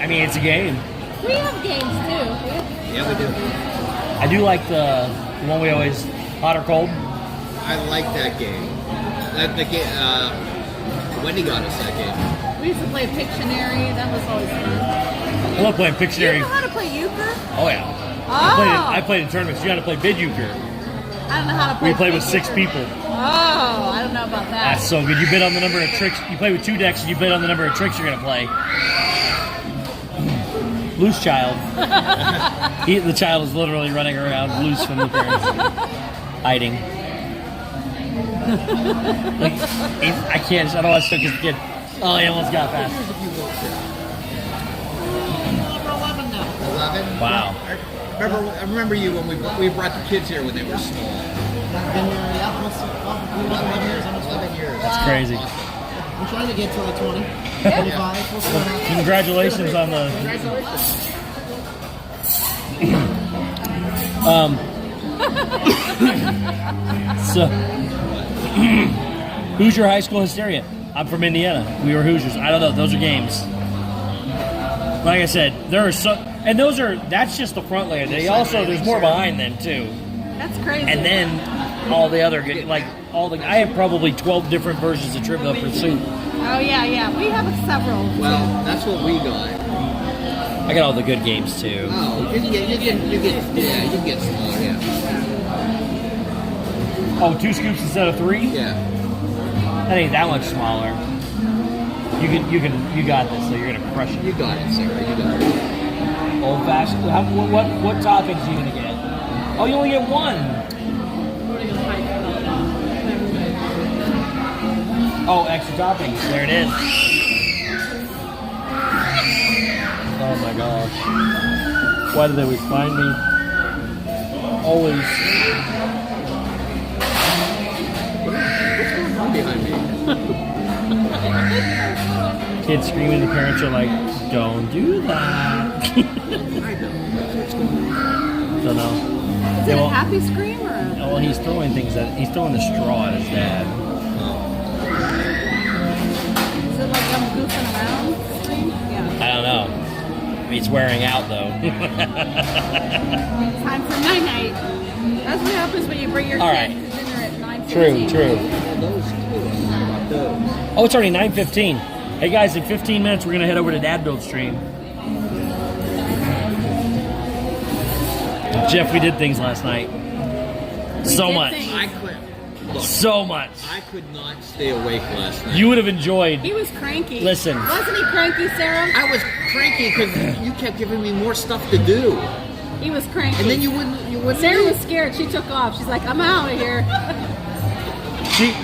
I mean, it's a game. We have games too. Yeah, we do. I do like the one we always, hot or cold. I like that game. Wendy got us that game. We used to play Pictionary. That was always fun. I love playing Do you Pictionary. know how to play euchre? Oh yeah. Oh. I played in tournaments. You got to play bid euchre. I don't know how to play. We played with euchre. 6 people. Oh, I don't know about that. That's so good. You bid on the number of tricks. You play with 2 decks, and you bid on the number of tricks you're gonna play. Loose child. The child is literally running around loose from the parents, hiding. I can't. I don't want to stick his kid. Oh, he almost got past. 11? Wow. I remember you when we brought the kids here when they were small. 11 years. That's crazy. I'm trying to get to like 20. 25. We'll see what happens. Congratulations on the. So, Hoosier High School Hysteria. I'm from Indiana. We were Hoosiers. I don't know. Those are games. Like I said, there are so, and that's just the front layer. There's more behind them too. That's crazy. And then all the other, I have probably 12 different versions of Trivial Pursuit. Oh yeah. We have several. Well, that's what we got. I got all the good games too. Oh, you can get smaller, yeah. Oh, 2 scoops instead of 3? Yeah. That ain't that much smaller. You got this. So you're gonna crush it. You got it, Sarah. You got it. Old fashioned. What toppings are you gonna get? Oh, you only get 1. Oh, extra toppings. There it is. Oh my gosh. Why do they always find me? Always. What's going on behind me? Kids screaming, the parents are like, don't do that. I know. Don't know. Is it a happy scream or? Well, he's throwing the straw at his dad. Is it like I'm goofing around scream? Yeah. I don't know. It's wearing out though. Time for night night. That's what happens when you bring your All kid right. to dinner at 9:15. True. Those too. How about those? Oh, it's already 9:15. Hey guys, in 15 minutes we're gonna head over to Dad Build Stream. Jeff, we did things last night. So much. I could. Look, So much. I could not stay awake last night. You would have enjoyed. He was cranky. Listen. Wasn't he cranky, Sarah? I was cranky because you kept giving me more stuff to do, He was cranky. and then you wouldn't. Sarah was scared. She took off. She's like, I'm out of here. She's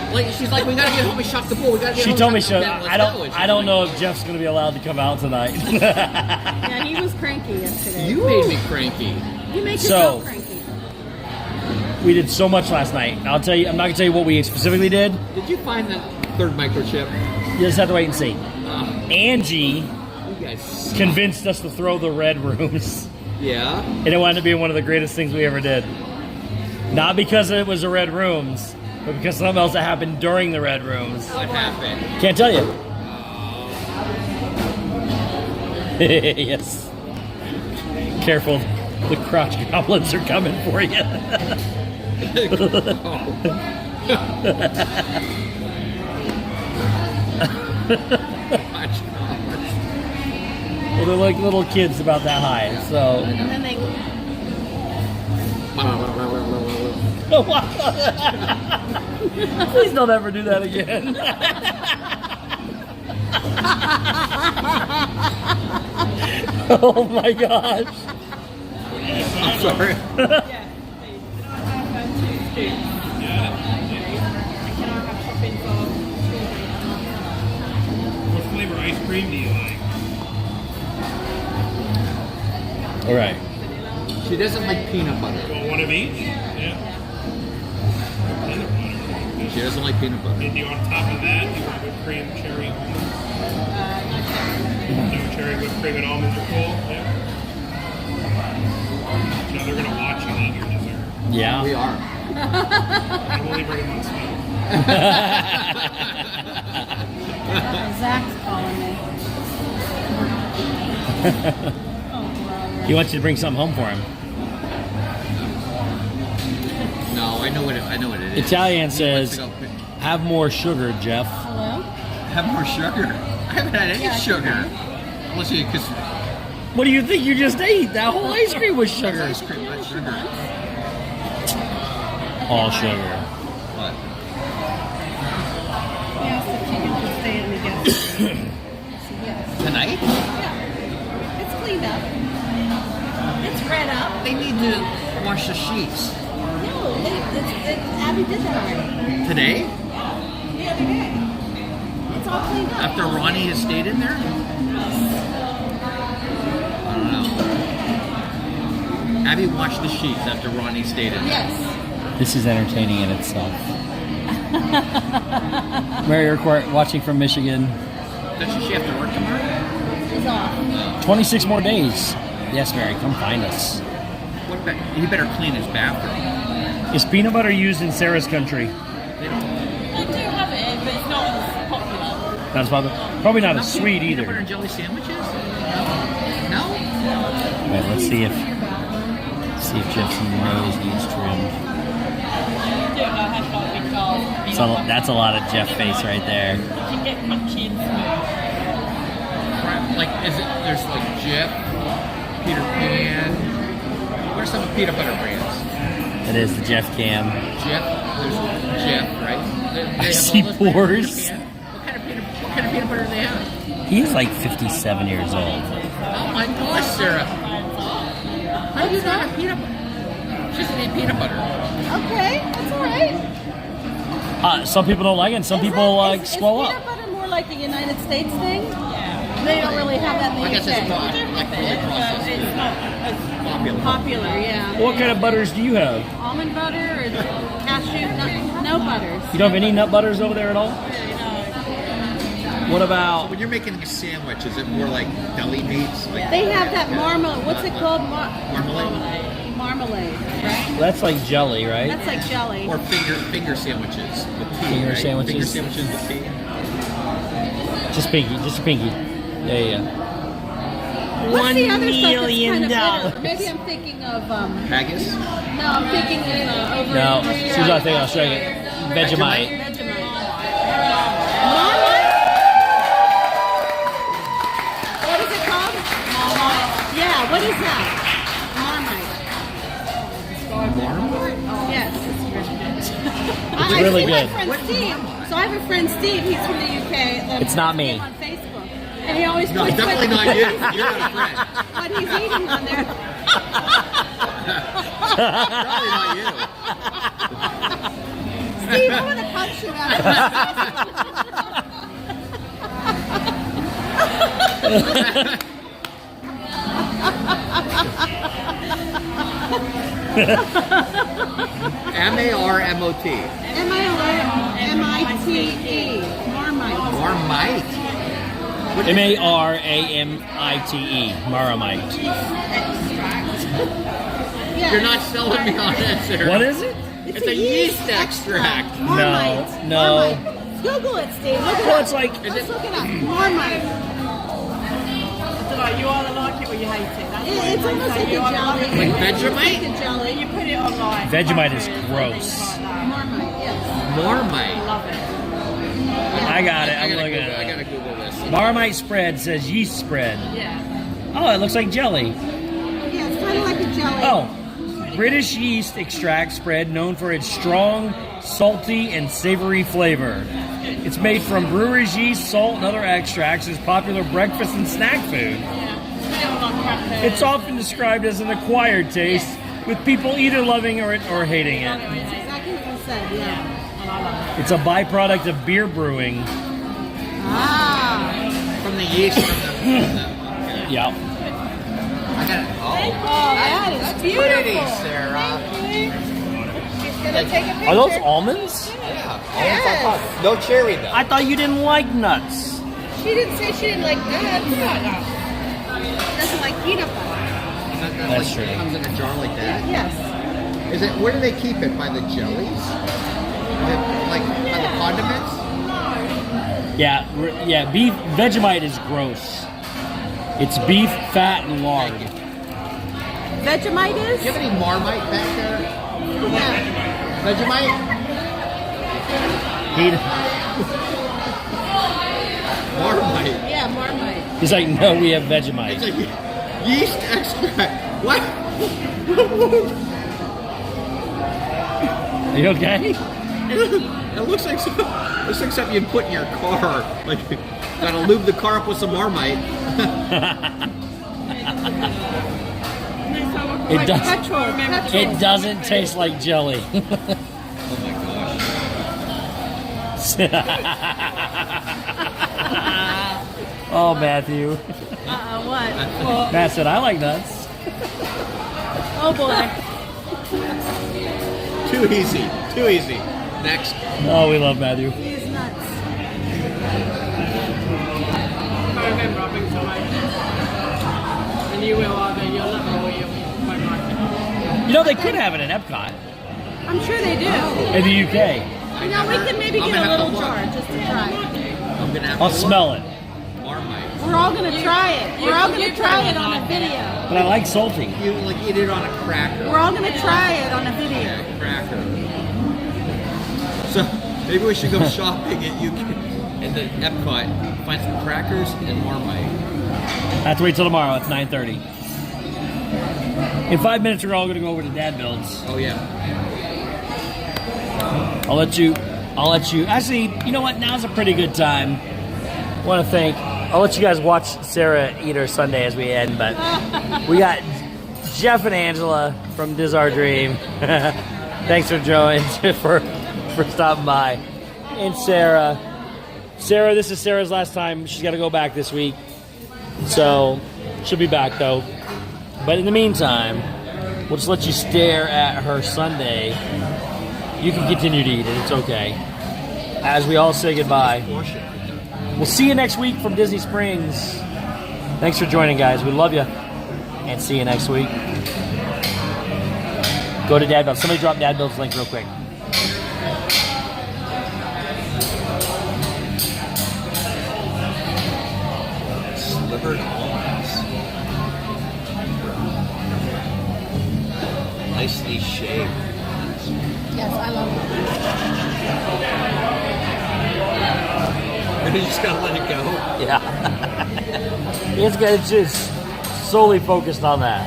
like, we gotta get home and shock the bull. We gotta get She home told me and shock the bull. I don't know if Jeff's gonna be allowed to come out tonight. Yeah, he was cranky yesterday. You made me cranky. You make So- yourself cranky. We did so much last night. I'll tell you. I'm not gonna tell you what we specifically did. Did you find that third microchip? You just have to wait and see. Angie You guys. convinced us to throw the red rooms, Yeah. and it wound up being one of the greatest things we ever did. Not because it was the red rooms, but because something else that happened during the red rooms. What happened? Can't tell you. Yes. Careful, the crotch goblins are coming for you. Well, they're like little kids about that high, so. And then they Please don't ever do that again. Oh my gosh. I'm sorry. What flavor ice cream do you like? All right. She doesn't like peanut butter. Well, one of each? Yeah. Peanut butter. She doesn't like peanut butter. And you on top of that, you want whipped cream, cherry, almonds? No cherry, whipped cream, and almonds are cool? Yeah. So they're going to watch you eat your dessert. Yeah. We are. I'm only bringing one smell. Zach's calling me. He wants you to bring something home for him. No, I know what it is. Italian He says, wants to go have more sugar, Jeff. Hello? have more sugar. I haven't had any sugar. Unless you, because What do you think you just ate? That whole ice cream was sugar. ice cream, not sugar. All sugar. What? He asked if she could stay in the guest room. Yes. Tonight? Yeah. It's cleaned up. It's read up. They need to wash the sheets. No, Abby did that already. Today? The other day. It's all cleaned up. After Ronnie has stayed in there? I don't know. Abby washed the sheets after Ronnie stayed in there. Yes. This is entertaining in itself. Mary Urquhart watching from Michigan. Doesn't she have to work tomorrow? She's off. 26 more days. Yes, Mary, come find us. What he better clean his bathroom. Is peanut butter used in Sarah's country? They don't. I do have it, but it's not as popular. Not as popular. Probably not as Not sweet peanut butter either. and jelly sandwiches? No? Wait, let's see if Jeff's nose needs trimmed. I don't know how to got big cars. So that's a lot of Jeff face right there. You can get crunchy and smooth. Like, there's like Jif, Peter Pan. What are some peanut butter brands? That is the Jeff cam. Jeff, there's Jeff, right? They I have see all this peanut butter in pores. Japan. What kind of peanut butter do they have? He's like 57 years old. Oh my gosh, Sarah. How do you not have peanut butter? She doesn't need peanut butter. Okay, that's all right. Some people don't like it, and some people swell is up. peanut butter more like a United States thing? They don't really have that in the I guess UK. it's not like really processed. It's not as popular, yeah. What kind of butters do you have? Almond butter or cashew? No butters. You don't have any nut butters over there at all? What about? When you're making a sandwich, is it more like deli meats? Like They have that marmalade. What's it called? marmalade? Marmalade, right? That's like jelly, right? That's like jelly. Or finger sandwiches with tea, Finger right? sandwiches. Finger sandwiches with tea. Just a pinky. Yeah. What's the other stuff that's $1 million. kind of bitter? Maybe I'm thinking of. Haggis? No, I'm thinking of over. No, in she's not thinking Australia. Vegemite. What is it called? Marmite. Yeah, what is that? Marmite. Yes. It's really I see good. my friend Steve. So I have a friend Steve. He's from the UK. that It's not I me. follow On Facebook, and he always No, puts definitely what- not you. You're not a friend. what he's eating on there. Probably not you. Steve, I want to punch you out. M-A-R-M-O-T. M-I-T-E. Marmite. Marmite. Marramite. Marramite. Yeah. You're not selling me on that, Sarah. What is it? It's a yeast extract. Marmite. No. Marmite. Google it, Steve. Look it Well, up. it's like Let's look it up. Marmite. You either like it or you hate it. It's almost like a jelly. Like Vegemite? Like a jelly. You put it online. Vegemite is gross. Marmite, yes. Marmite. Love it. I got it. I I'm gotta looking Google, I at gotta it. Google this. Marmite spread says yeast spread. Yeah. Oh, it looks like jelly. Yeah, it's kind of like a jelly. Oh, British yeast extract spread known for its strong, salty, and savory flavor. It's made from brewer's yeast, salt, and other extracts. Is popular breakfast and snack food. It's often described as an acquired taste, with people either loving or hating it. That's exactly what you said, yeah. It's a byproduct of beer brewing. Ah. From the yeast. Yeah. I got it. Oh, that is beautiful. Pretty, Sarah. She's going to take a picture. Are those almonds? Yes. No cherry though. I thought you didn't like nuts. She didn't say she didn't like nuts. She doesn't like peanut butter. That's true. It comes in a jar like that. Yes. Is it? Where do they keep it? By the jellies? Like by the condiments? Yeah, beef Vegemite is gross. It's beef, fat, and lard. Vegemite is? Do you have any Marmite back there? Yeah. Vegemite? Marmite. Yeah, Marmite. He's like, no, we have Vegemite. It's like yeast extract. What? Are you okay? It looks like something you'd put in your car. Like, gotta lube the car up with some Marmite. It doesn't taste like jelly. Oh my gosh. Oh, Matthew. What? Matt said, I like nuts. Oh boy. Too easy. Too easy. Next. Oh, we love Matthew. He's nuts. I remember I think so, mate. And you will either, you'll love it or you won't like it. You know, they could have it in Epcot I'm sure they do. in the UK. You know, we can maybe I'm get gonna a have little to jar just to try. I'm gonna have I'll to smell it. Marmite. We're all going to try it. We're all going to try it on a video. But I like salty. You like eat it on a cracker. We're all going to try it on a video. Yeah, cracker. So maybe we should go shopping at UK in the Epcot. Find some crackers and Marmite. I have to wait till tomorrow. It's 9:30. In 5 minutes, we're all going to go over to Dad Builds. Oh yeah. I'll let you. Actually, you know what? Now's a pretty good time. I want to thank. I'll let you guys watch Sarah eat her sundae as we end, but we got Jeff and Angela from Diz Our Dream. Thanks for joining, for stopping by. And Sarah. Sarah, this is Sarah's last time. She's got to go back this week. So, she'll be back though. But in the meantime, we'll just let you stare at her sundae. You can continue to eat it. It's okay. As we all say goodbye. We'll see you next week from Disney Springs. Thanks for joining, guys. We love you. And see you next week. Go to Dad Builds. Somebody drop Dad Builds link real quick. Slivered almonds. Nicely shaved. Yes, I love it. You just gotta let it go. Yeah. It's just solely focused on that.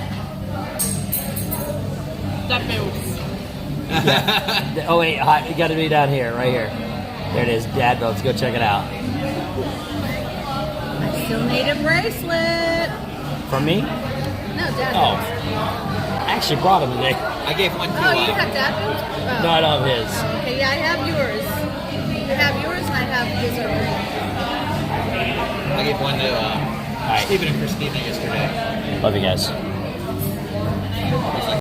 That builds. Oh wait, you got to be down here, right here. There it is, Dad Builds. Go check it out. I still need a bracelet. From me? No, Dad. Oh, I actually brought him today. I gave one to Oh, you have Dad Builds? Oh. No, I don't have his. Okay, yeah, I have yours. You have yours, and I have his over here. I gave one to Stephen and Christina yesterday. Love you guys.